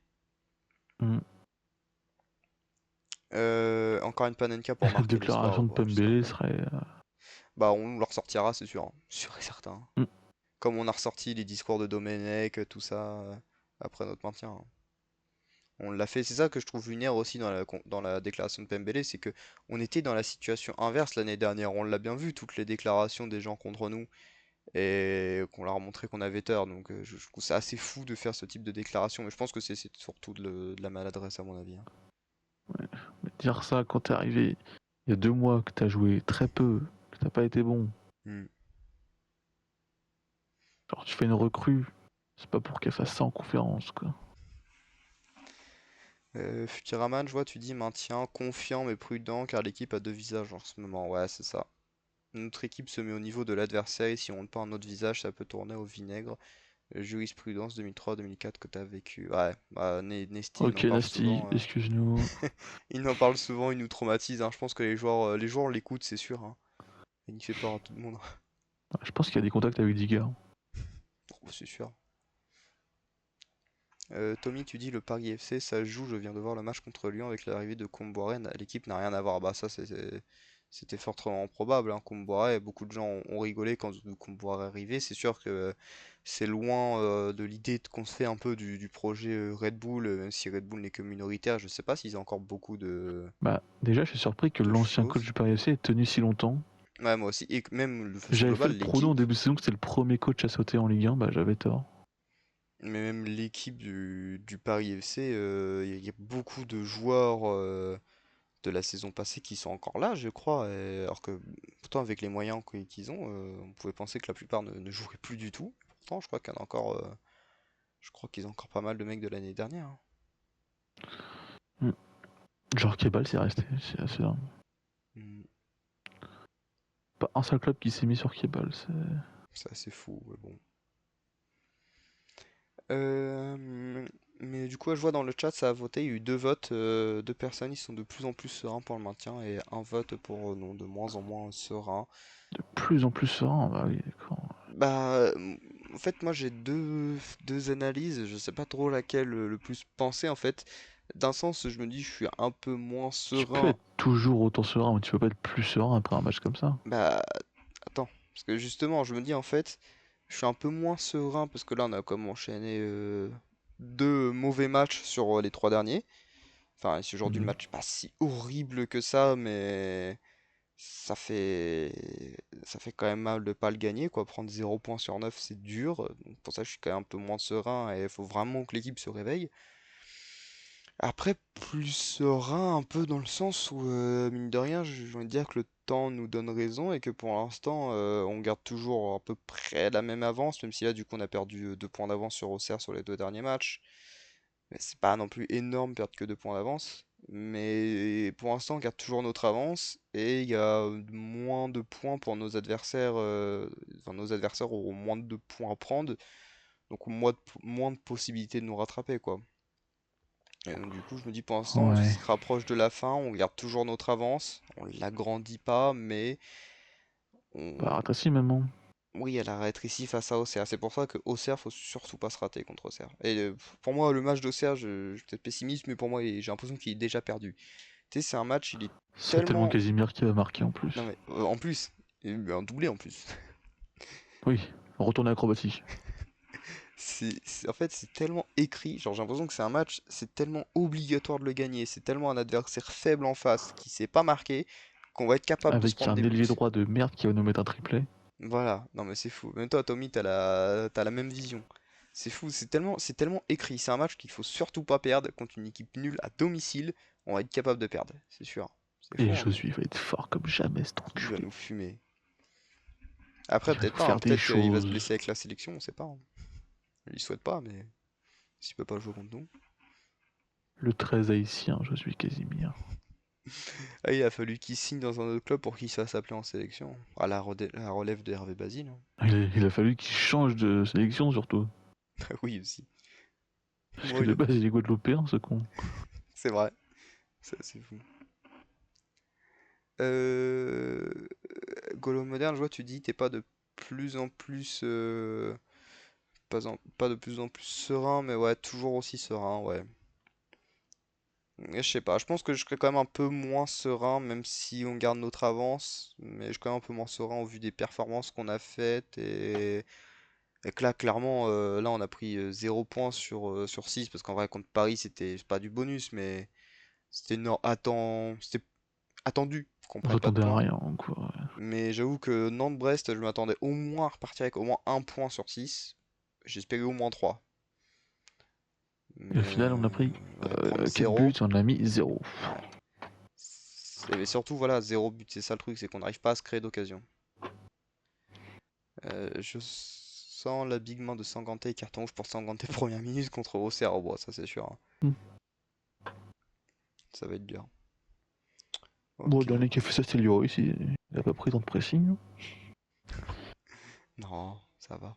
Hmm. Encore une Panenka pour La marquer l'histoire. déclaration de Bon, j'espère Pembele pas. serait. Bah, on le ressortira, c'est sûr, hein. Sûr et certain. Hmm. Comme on a ressorti les discours de Domenech, tout ça, après notre maintien, hein. On l'a fait. C'est ça que je trouve lunaire aussi dans la déclaration de Pembele, c'est que on était dans la situation inverse l'année dernière. On l'a bien vu, toutes les déclarations des gens contre nous, et qu'on leur a montré qu'on avait tort. Donc, je trouve ça assez fou de faire ce type de déclaration. Mais je pense que c'est surtout de la maladresse, à mon avis, hein. Mais dire ça quand t'es arrivé il y a 2 mois, que t'as joué très peu, que t'as pas été bon. Hmm. Genre, tu fais une recrue, c'est pas pour qu'elle fasse ça en conférence, quoi. Fukiraman, je vois, tu dis maintien confiant mais prudent car l'équipe a deux visages en ce moment. Ouais, c'est ça. Notre équipe se met au niveau de l'adversaire et si on monte pas un autre visage, ça peut tourner au vinaigre. Jurisprudence 2003-2004 que t'as vécu. Ouais, bah, Nesty, il Ok, en parle Nasty, souvent. excuse-nous. Il en parle souvent, il nous traumatise, hein. Je pense que les joueurs l'écoutent, c'est sûr, hein. Il y fait peur à tout le monde. Je pense qu'il y a des contacts avec Digger. Oh, c'est sûr. Tommy, tu dis le Paris FC, ça se joue. Je viens de voir le match contre Lyon avec l'arrivée de Comboiré. L'équipe n'a rien à voir. Bah, ça, c'était fortement probable, hein. Comboiré, beaucoup de gens ont rigolé quand Comboiré est arrivé. C'est sûr que c'est loin de l'idée qu'on se fait un peu du projet Red Bull, même si Red Bull n'est que minoritaire. Je sais pas s'ils ont encore beaucoup Bah, déjà, je suis surpris que de l'ancien coach choses. du Paris FC ait tenu si longtemps. Ouais, moi aussi. Et que même de façon J'avais fait globale, le prono en l'équipe. début de saison que c'était le premier coach à sauter en Ligue 1, bah j'avais tort. Mais même l'équipe du Paris FC, il y a beaucoup de joueurs de la saison passée qui sont encore là, je crois. Alors que pourtant, avec les moyens qu'ils ont, on pouvait penser que la plupart ne joueraient plus du tout. Pourtant, je crois qu'il y en a encore. Je crois qu'ils ont encore pas mal de mecs de l'année dernière, hein. Hmm. Genre Kebal, c'est resté, c'est assez dingue. Mm. Pas un seul club qui s'est mis sur Kebal, c'est... C'est assez fou, mais bon. Euh, mais du coup, je vois dans le chat, ça a voté. Il y a eu deux votes, deux personnes. Ils sont de plus en plus sereins pour le maintien et un vote pour non, de moins en moins serein. De plus en plus serein, bah oui, d'accord. Bah, en fait, moi j'ai deux analyses, je sais pas trop laquelle le plus penser en fait. D'un sens, je me dis, je suis un peu moins Tu peux serein. être toujours autant serein, mais tu peux pas être plus serein après un match comme ça. Bah, attends, parce que justement, je me dis en fait, je suis un peu moins serein parce que là, on a comme enchaîné deux mauvais matchs sur les trois derniers. Enfin, si aujourd'hui le Mhm. match est pas si horrible que ça, mais ça fait ça fait quand même mal de pas le gagner, quoi. Prendre 0 points sur 9 c'est dur. Donc pour ça, je suis quand même un peu moins serein et il faut vraiment que l'équipe se réveille. Après, plus serein un peu dans le sens où, mine de rien, j'ai envie de dire que le temps nous donne raison et que pour l'instant, on garde toujours à peu près la même avance, même si là, du coup, on a perdu 2 points d'avance sur Auxerre sur les deux derniers matchs. Mais c'est pas non plus énorme perdre que 2 points d'avance. Mais pour l'instant, on garde toujours notre avance et il y a moins de points pour nos adversaires. Enfin, nos adversaires auront moins de points à prendre, donc moins de possibilités de nous rattraper, quoi. Et donc, du coup, je me dis pour l'instant, on Ouais. se rapproche de la fin, on garde toujours notre avance, on l'agrandit pas, mais Bah, on... rétrécis même, hein. oui, elle a rétréci face à Auxerre. C'est pour ça que Auxerre, faut surtout pas se rater contre Auxerre. Et pour moi, le match d'Auxerre, je suis peut-être pessimiste, mais pour moi, j'ai l'impression qu'il est déjà perdu. Tu sais, c'est un match, il est C'est tellement tellement. Casimir qui va marquer en Non plus. mais en plus, il y a eu un doublé en plus. Oui, retourner acrobatique. En fait, c'est tellement écrit. Genre, j'ai l'impression que c'est un match, c'est tellement obligatoire de le gagner. C'est tellement un adversaire faible en face qui sait pas marquer qu'on va être capable de se Avec prendre des un buts. ailier droit de merde qui va nous mettre un triplé. Voilà, non mais c'est fou. Même toi, Tommy, t'as la même vision. C'est fou, c'est tellement écrit. C'est un match qu'il faut surtout pas perdre contre une équipe nulle à domicile. On va être capable de perdre, c'est sûr. C'est Et fou, hein. Josué va être fort comme jamais, cet Il va enculé. nous fumer. Après, Il va peut-être nous pas, hein. faire des Peut-être qu'il va se choses. blesser avec la sélection, on sait pas, hein. Je lui souhaite pas, mais s'il peut pas jouer contre nous. Le très haïtien, Josué Casimir. Ah, il a fallu qu'il signe dans un autre club pour qu'il se fasse appeler en sélection. À la relève de Hervé Basile, hein. Il a fallu qu'il change de sélection surtout. Oui, aussi. Parce Moi, que de base, il est guadeloupéen, ce con. c'est vrai. C'est assez fou. Euh... Golo moderne, je vois, tu dis, t'es pas de plus en plus. Pas de plus en plus serein, mais ouais, toujours aussi serein, ouais. Je sais pas, je pense que je serais quand même un peu moins serein, même si on garde notre avance, mais je suis quand même un peu moins serein au vu des performances qu'on a faites et que là, clairement, là, on a pris 0 points sur 6 parce qu'en vrai, contre Paris, c'était c'est pas du bonus, mais c'était attendu qu'on On prenne pas de s'attendait à points. rien, quoi. Mais j'avoue que Nantes-Brest, je m'attendais au moins à repartir avec au moins un point sur 6. J'espérais au moins 3. Et au Mais final, on a pris ouais, prendre 4 buts 0, et on en a mis 0. ouais. Et surtout, voilà, 0 but, c'est ça le truc, c'est qu'on n'arrive pas à se créer d'occasion. Je sens la big main de Sanganté et carton rouge pour Sanganté première minute contre Auxerre. Oh, bon, ça c'est sûr, hein. Ça va être bien. Bon, le Ok. dernier qui a fait ça, c'était Lloris, il a pas pris tant de pressing. Non, ça va.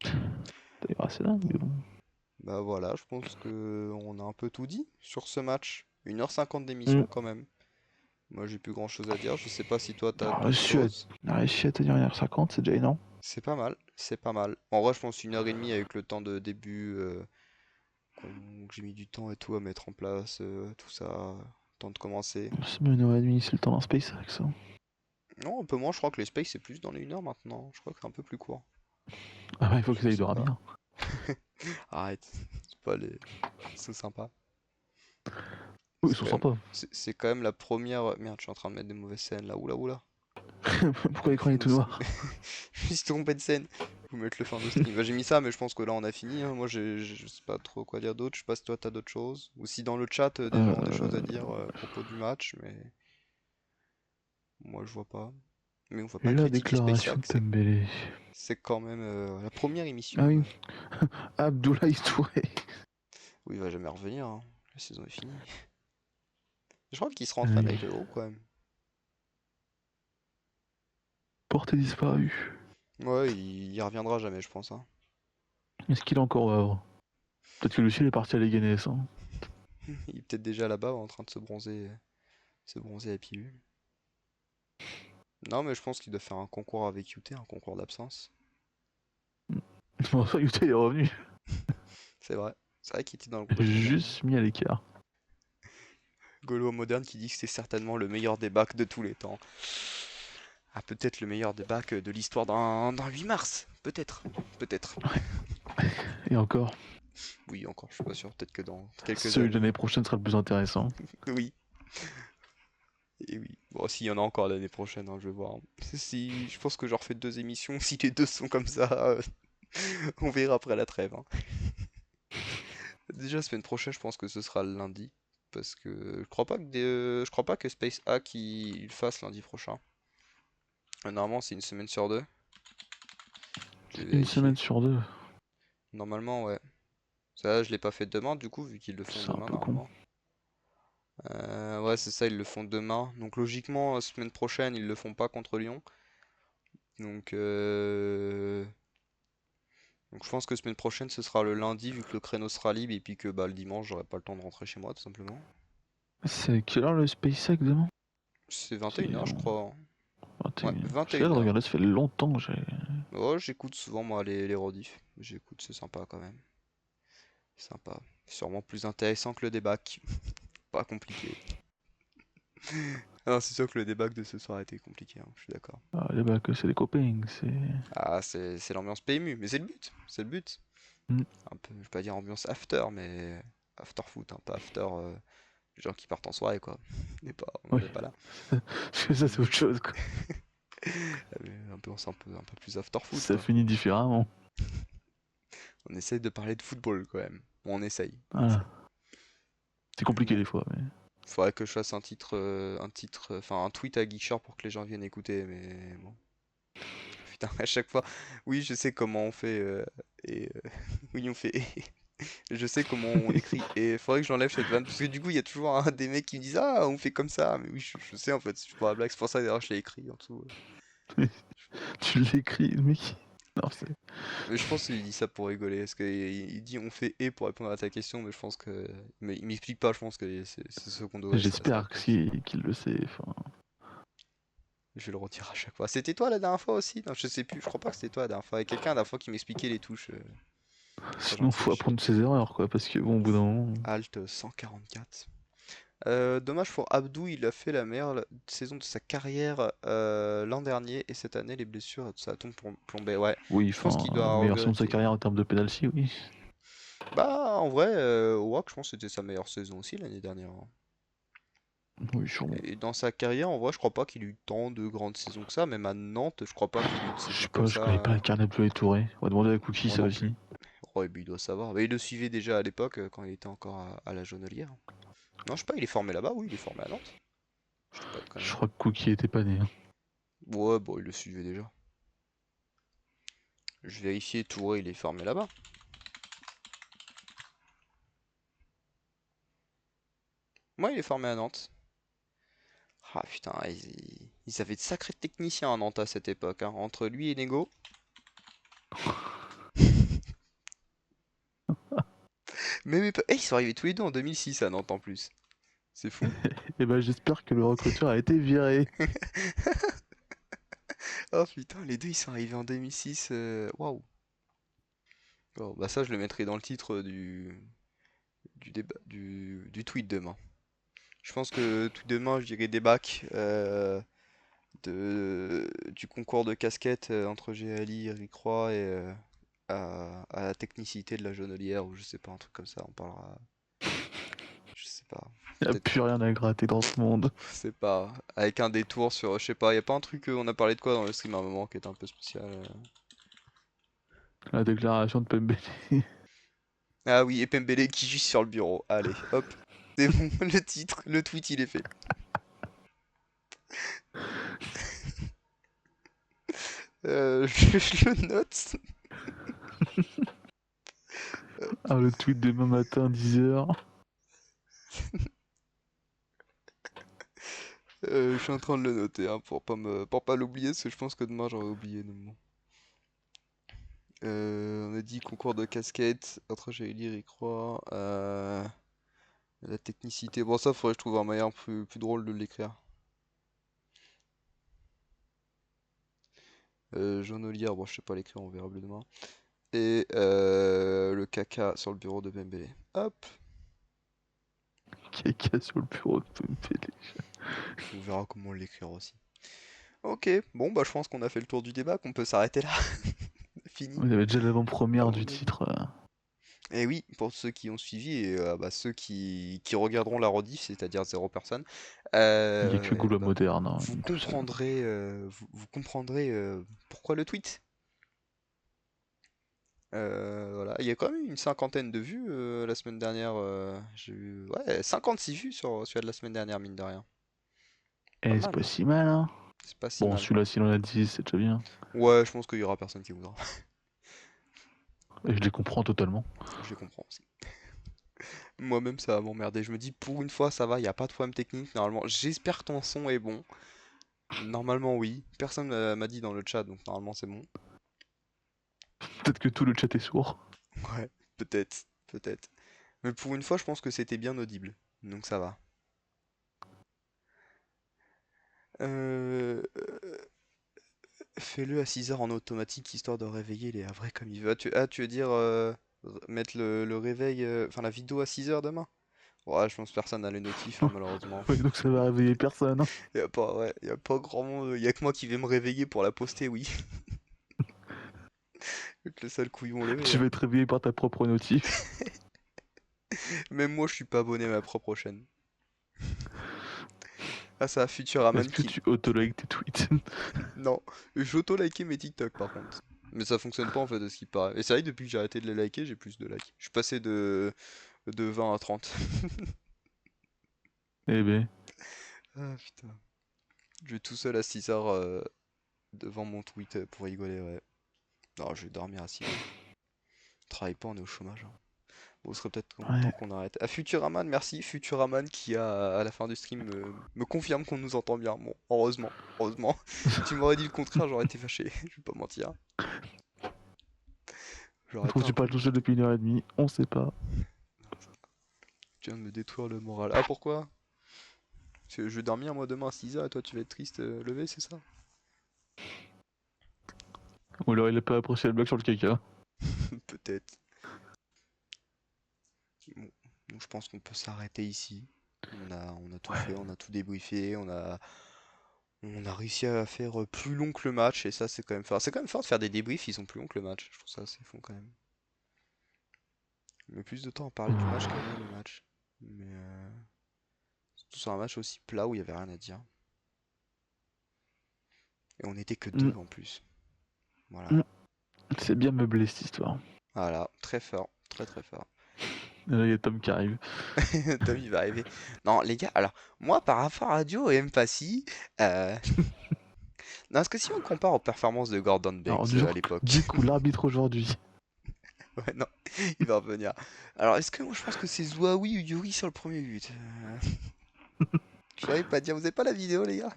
D'ailleurs, assez dingue, mais bon. Bah voilà, je pense que on a un peu tout dit sur ce match. 1h50 Hmm. d'émission quand même. Moi j'ai plus grand chose à dire. Je sais pas si toi t'as Ah, d'autres choses. il a réussi à tenir 1h50, c'est déjà énorme. C'est pas mal, c'est pas mal. En vrai, je pense 1h30 avec le temps de début, que j'ai mis du temps et tout à mettre en place, tout ça, temps de commencer. C'est bien 1h30, c'est le temps d'un SpaceX, ça. Non, un peu moins, je crois que les Space c'est plus dans les 1h maintenant. Je crois que c'est un peu plus court. Ah bah, il faut que Je ça aille sais de pas. bien. Arrête, c'est pas les. C'est sympa. Oui, ils C'est sont quand même. sympas. C'est quand même la première. Merde, je suis en train de mettre des mauvaises scènes là. Oula oula. Pourquoi l'écran est tout noir? Je suis tombé de scène. Vous mettre le fin de stream. Bah, j'ai mis ça, mais je pense que là on a fini, hein. Moi je sais pas trop quoi dire d'autre. Je sais pas si toi t'as d'autres choses. Ou si dans le chat des gens ont des choses à Euh... dire à propos du match, mais moi je vois pas. Mais on va pas La critiquer déclaration SpaceX, de Tembele. c'est quand même la première Ah émission. oui, Abdoulaye Touré. Où il va jamais revenir, hein. La saison est finie. Je crois qu'il se Ah rentraîne oui. avec le groupe quand même. Portée disparue. Ouais, il y reviendra jamais, je pense, hein. Est-ce qu'il est encore au Havre? Peut-être que Lucien est parti à l'Eganès. Hein. Il est peut-être déjà là-bas en train de se bronzer à pilule. Non, mais je pense qu'il doit faire un concours avec UT, un concours d'absence. Bon, ça, Utah, il est revenu. C'est vrai. C'est vrai qu'il était dans le groupe la semaine dernière. Juste mis à l'écart. Gaulois moderne qui dit que c'est certainement le meilleur débat de tous les temps. Ah, peut-être le meilleur débat de l'histoire d'un 8 mars. Peut-être. Peut-être. Et encore, Oui, encore, je suis pas sûr. Peut-être que dans quelques celui de années. l'année prochaine sera le plus intéressant. Oui. Et oui. Bon, s'il y en a encore l'année prochaine, hein, je vais voir. Si, je pense que j'en refais deux émissions. Si les deux sont comme ça, on verra après la trêve, hein. Déjà, la semaine prochaine, je pense que ce sera le lundi. Parce que je crois pas que Space Hack il le fasse lundi prochain. Normalement, c'est une semaine sur deux. Je vais Une semaine vérifier. sur deux, Normalement, ouais. Ça, je l'ai pas fait demain, du coup, vu qu'ils le font c'est un demain, peu con. normalement. Ouais, c'est ça, ils le font demain. Donc, logiquement, la semaine prochaine, ils le font pas contre Lyon. Donc, donc je pense que semaine prochaine, ce sera le lundi, vu que le créneau sera libre, et puis que bah, le dimanche, j'aurai pas le temps de rentrer chez moi, tout simplement. C'est quelle heure le SpaceX demain? C'est C'est 21h, je bon, crois, hein. Ouais, 21. J'ai hâte de 21h. regarder, ça fait longtemps que j'ai. Oh, j'écoute souvent, moi, les rediffs. J'écoute, c'est sympa quand même. Sympa. Sûrement plus intéressant que le débat. Pas compliqué. Non, c'est sûr que le débat de ce soir a été compliqué, hein, je suis d'accord. Ah, les bacs, c'est des copains, c'est. Ah, c'est l'ambiance PMU, mais c'est le but, c'est le but. Hmm. Un peu, je vais pas dire ambiance after, mais after foot, hein, pas after les gens qui partent en soirée, quoi. On Oui, n'en est pas là. ça c'est autre chose quoi. Ambiance un peu plus after foot, Ça quoi. finit différemment. On essaye de parler de football, quand même. Bon, on Voilà. essaye. C'est compliqué Bon, des fois, mais. faudrait que je fasse enfin un tweet à Geekshare pour que les gens viennent écouter, mais bon. Putain, à chaque fois, oui, je sais comment on fait, et oui, on fait, je sais comment on écrit, et faudrait que j'enlève cette vanne, parce que du coup, il y a toujours des mecs qui me disent, ah, on fait comme ça, mais oui, je sais en fait, je pour la blague, c'est pour ça d'ailleurs je l'ai écrit en dessous. Tu l'écris, le mec. Non, c'est. Mais je pense qu'il dit ça pour rigoler, parce qu'il dit on fait et pour répondre à ta question, mais je pense que, mais il m'explique pas, je pense que c'est second degré, ça J'espère passe. qu'il le sait. Enfin, Je vais le redire à chaque fois. C'était toi la dernière fois aussi? Non, je sais plus, je crois pas que c'était toi la dernière fois. Il y a quelqu'un la dernière fois qui m'expliquait les touches. Très sinon, gentil, faut je sais apprendre plus. ses erreurs, quoi. Parce que bon, au bout d'un moment. Alt 144. Dommage pour Abdou, il a fait la meilleure saison de sa carrière l'an dernier et cette année les blessures ça tombe plombé. Ouais, Oui, je pense enfin, qu'il doit meilleure saison de sa regretter. carrière en termes de penalty, oui. Bah en vrai, WAC je pense que c'était sa meilleure saison aussi l'année dernière, hein. Oui, sûrement. Et dans sa carrière en vrai je crois pas qu'il ait eu tant de grandes saisons que ça, même à Nantes je crois pas qu'il ait eu une Je saison sais comme pas, je connais pas ça. la carnet bleu et Touré. On va demander à Cookie Moi ça non plus. aussi. Ouais, mais il doit savoir. Mais il le suivait déjà à l'époque quand il était encore à la Jaunelière. Non je sais pas, il est formé là-bas, oui il est formé à Nantes. Je dis pas de Je conneries. crois que Cookie était pas né. Hein. Ouais bon il le suivait déjà. Je vérifiais, Touré, il est formé là-bas. Moi, il est formé à Nantes. Ah putain, ils avaient de sacrés techniciens à Nantes à cette époque, hein. Entre lui et Nego. Ils sont arrivés tous les deux en 2006 à Nantes en plus. C'est fou. Et ben j'espère que le recruteur a été viré. Oh putain, les deux ils sont arrivés en 2006. Waouh. Bon, bah ça, je le mettrai dans le titre du débat, du tweet demain. Je pense que tout demain, je dirais débac du concours de casquettes entre GLI, Eric Roy et à la technicité de la Jonelière ou je sais pas, un truc comme ça. On parlera, je sais pas, Y a peut-être, plus rien à gratter dans ce monde. je sais pas, avec un détour sur, je sais pas, y a pas un truc, on a parlé de quoi dans le stream à un moment qui était un peu spécial. La déclaration de Pembele. Ah oui, et Pembele qui juste sur le bureau. Allez, hop, c'est bon, le titre, le tweet il est fait. Je le note. Ah, le tweet demain matin, 10h. Je suis en train de le noter hein, pour pas l'oublier parce que je pense que demain j'aurais oublié. Donc bon. On a dit concours de casquettes entre Jaili et Croix. La technicité. Bon ça faudrait que je trouve un moyen plus drôle de l'écrire. Jaunelière, bon je sais pas l'écrire, on verra plus demain. Et le caca sur le bureau de Pembele. Hop, Caca sur le bureau de Pembele. on verra comment l'écrire aussi. Ok, bon bah je pense qu'on a fait le tour du débat, qu'on peut s'arrêter là. Fini, Vous avez déjà à l'avant-première mon du avis. titre. Et oui, pour ceux qui ont suivi et bah, ceux qui regarderont la rediff, c'est-à-dire zéro personne, Il n'y a que Gaulois bah, moderne, hein, vous tout ça. comprendrez, vous comprendrez pourquoi le tweet. Voilà, il y a quand même eu une cinquantaine de vues la semaine dernière. J'ai eu ouais, 56 vues sur celui de la semaine dernière, mine de rien. Pas Eh, c'est mal, pas hein. si mal, hein. C'est pas si Bon, mal. celui-là, si l'on a 10, c'est déjà bien. Ouais, je pense qu'il y aura personne qui voudra. Et je les comprends totalement. Je les comprends aussi. Moi-même, ça va m'emmerder. Je me dis, pour une fois, ça va, il n'y a pas de problème technique, normalement. J'espère que ton son est bon. Normalement, oui. Personne m'a dit dans le chat, donc normalement, c'est bon. Peut-être que tout le chat est sourd. Ouais, peut-être, peut-être. Mais pour une fois, je pense que c'était bien audible. Donc ça va. Euh, Fais-le à 6 heures en automatique, histoire de réveiller les vrais comme il veut. Tu veux dire mettre le réveil, enfin la vidéo à 6 heures demain? Ouais, je pense que personne n'a les notifs, hein, malheureusement. Ouais, donc ça va réveiller personne, hein. Y a pas, ouais, y a pas grand monde. Y a que moi qui vais me réveiller pour la poster, oui. Je vais être le seul couillon levé, Tu hein. vas être réveillé par ta propre notif. Même moi, je suis pas abonné à ma propre chaîne. Ah, ça, Est-ce Futuraman que qui. tu auto-like tes tweets? Non, j'auto-likais mes TikTok par contre. Mais ça fonctionne pas en fait de ce qui paraît. Et c'est vrai que depuis que j'ai arrêté de les liker, j'ai plus de likes. Je suis passé de 20 à 30. Eh ben, Ah putain. Je vais tout seul à 6 heures devant mon tweet pour rigoler, ouais. Non, je vais dormir à 6 heures. On travaille pas, on est au chômage, hein. Bon, ce serait peut-être temps ouais. qu'on arrête. Ah, Futuraman, merci. Futuraman qui à la fin du stream me confirme qu'on nous entend bien. Bon, heureusement, heureusement. Tu m'aurais dit le contraire, j'aurais été fâché. Je vais pas mentir. On J'aurais été trouve que un tu peu parles tout seul depuis 1h30, on sait pas. Tu viens de me détruire le moral. Ah, pourquoi? Parce que je vais dormir moi demain à 6 heures et toi tu vas être triste levé, c'est ça? Ou alors il a pas apprécié la blague sur le caca. Peut-être. Bon, donc je pense qu'on peut s'arrêter ici. On a tout Ouais. fait, on a tout débriefé, on a réussi à faire plus long que le match et ça c'est quand même fort. C'est quand même fort de faire des débriefs, ils sont plus longs que le match. Je trouve ça assez fou quand même. On met plus de temps à parler du match qu'à voir le match. Mais surtout sur un match aussi plat où il y avait rien à dire. Et on n'était que Mm, deux en plus. Voilà. mm. C'est bien meublé cette histoire. Voilà, très fort, très très fort. Et là, il y a Tom qui arrive. Tom, il va arriver. Non, les gars, alors, moi, par rapport à Dio et Mpassi, euh... non, parce que si on compare aux performances de Gordon Alors, Banks du à genre, l'époque, du coup, l'arbitre aujourd'hui. Ouais, non, il va revenir. Alors, est-ce que moi je pense que c'est Zouaoui ou Yuri sur le premier but? Je saurais pas dire, vous avez pas la vidéo, les gars?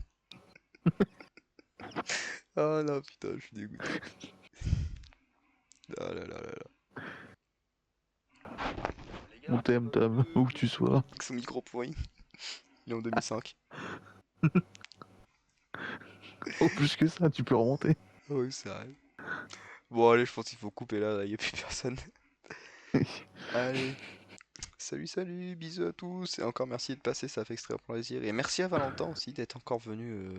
Oh non, putain, je suis dégoûté. Ah là là là là. On t'aime, Tam, où que tu sois. Avec son micro pourri, il est en 2005. Oh, plus que ça, tu peux remonter. Oui, c'est vrai. Bon, allez, je pense qu'il faut couper là, il y a plus personne. Allez, salut, salut, bisous à tous, et encore merci de passer, ça fait extrêmement plaisir. Et merci à Valentin aussi d'être encore venu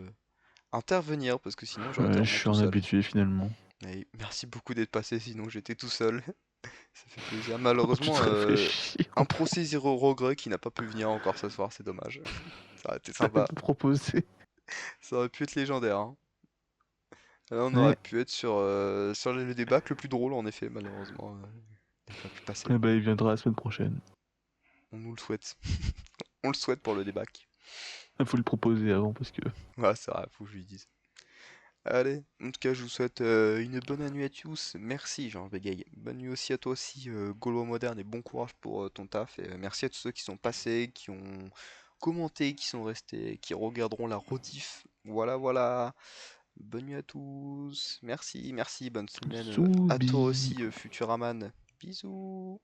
intervenir, parce que sinon j'aurais été Ouais, je vraiment suis tout un seul. habitué finalement. Et merci beaucoup d'être passé, sinon j'étais tout seul. Ça fait plaisir. Oh, tu Malheureusement, te réfléchis. un procès zéro regret qui n'a pas pu venir encore ce soir, c'est dommage. Ça aurait été T'avais sympa, pas proposé. ça aurait pu être légendaire, hein. Là, on aurait Ouais. pu être sur le débat le plus drôle, en effet, malheureusement. Il n'a pas pu passer. Eh ben, il viendra la semaine prochaine. On nous le souhaite. On le souhaite pour le débat. Il faut le proposer avant parce que. Ouais, c'est vrai, faut que je lui dise. Allez, en tout cas, je vous souhaite une bonne nuit à tous. Merci, Jean Bégaye. Bonne nuit aussi à toi aussi, Gaulois Moderne, et bon courage pour ton taf. Et merci à tous ceux qui sont passés, qui ont commenté, qui sont restés, qui regarderont la rediff. Voilà, voilà. Bonne nuit à tous. Merci, merci. Bonne semaine à toi Soubi. aussi, Futuraman. Bisous.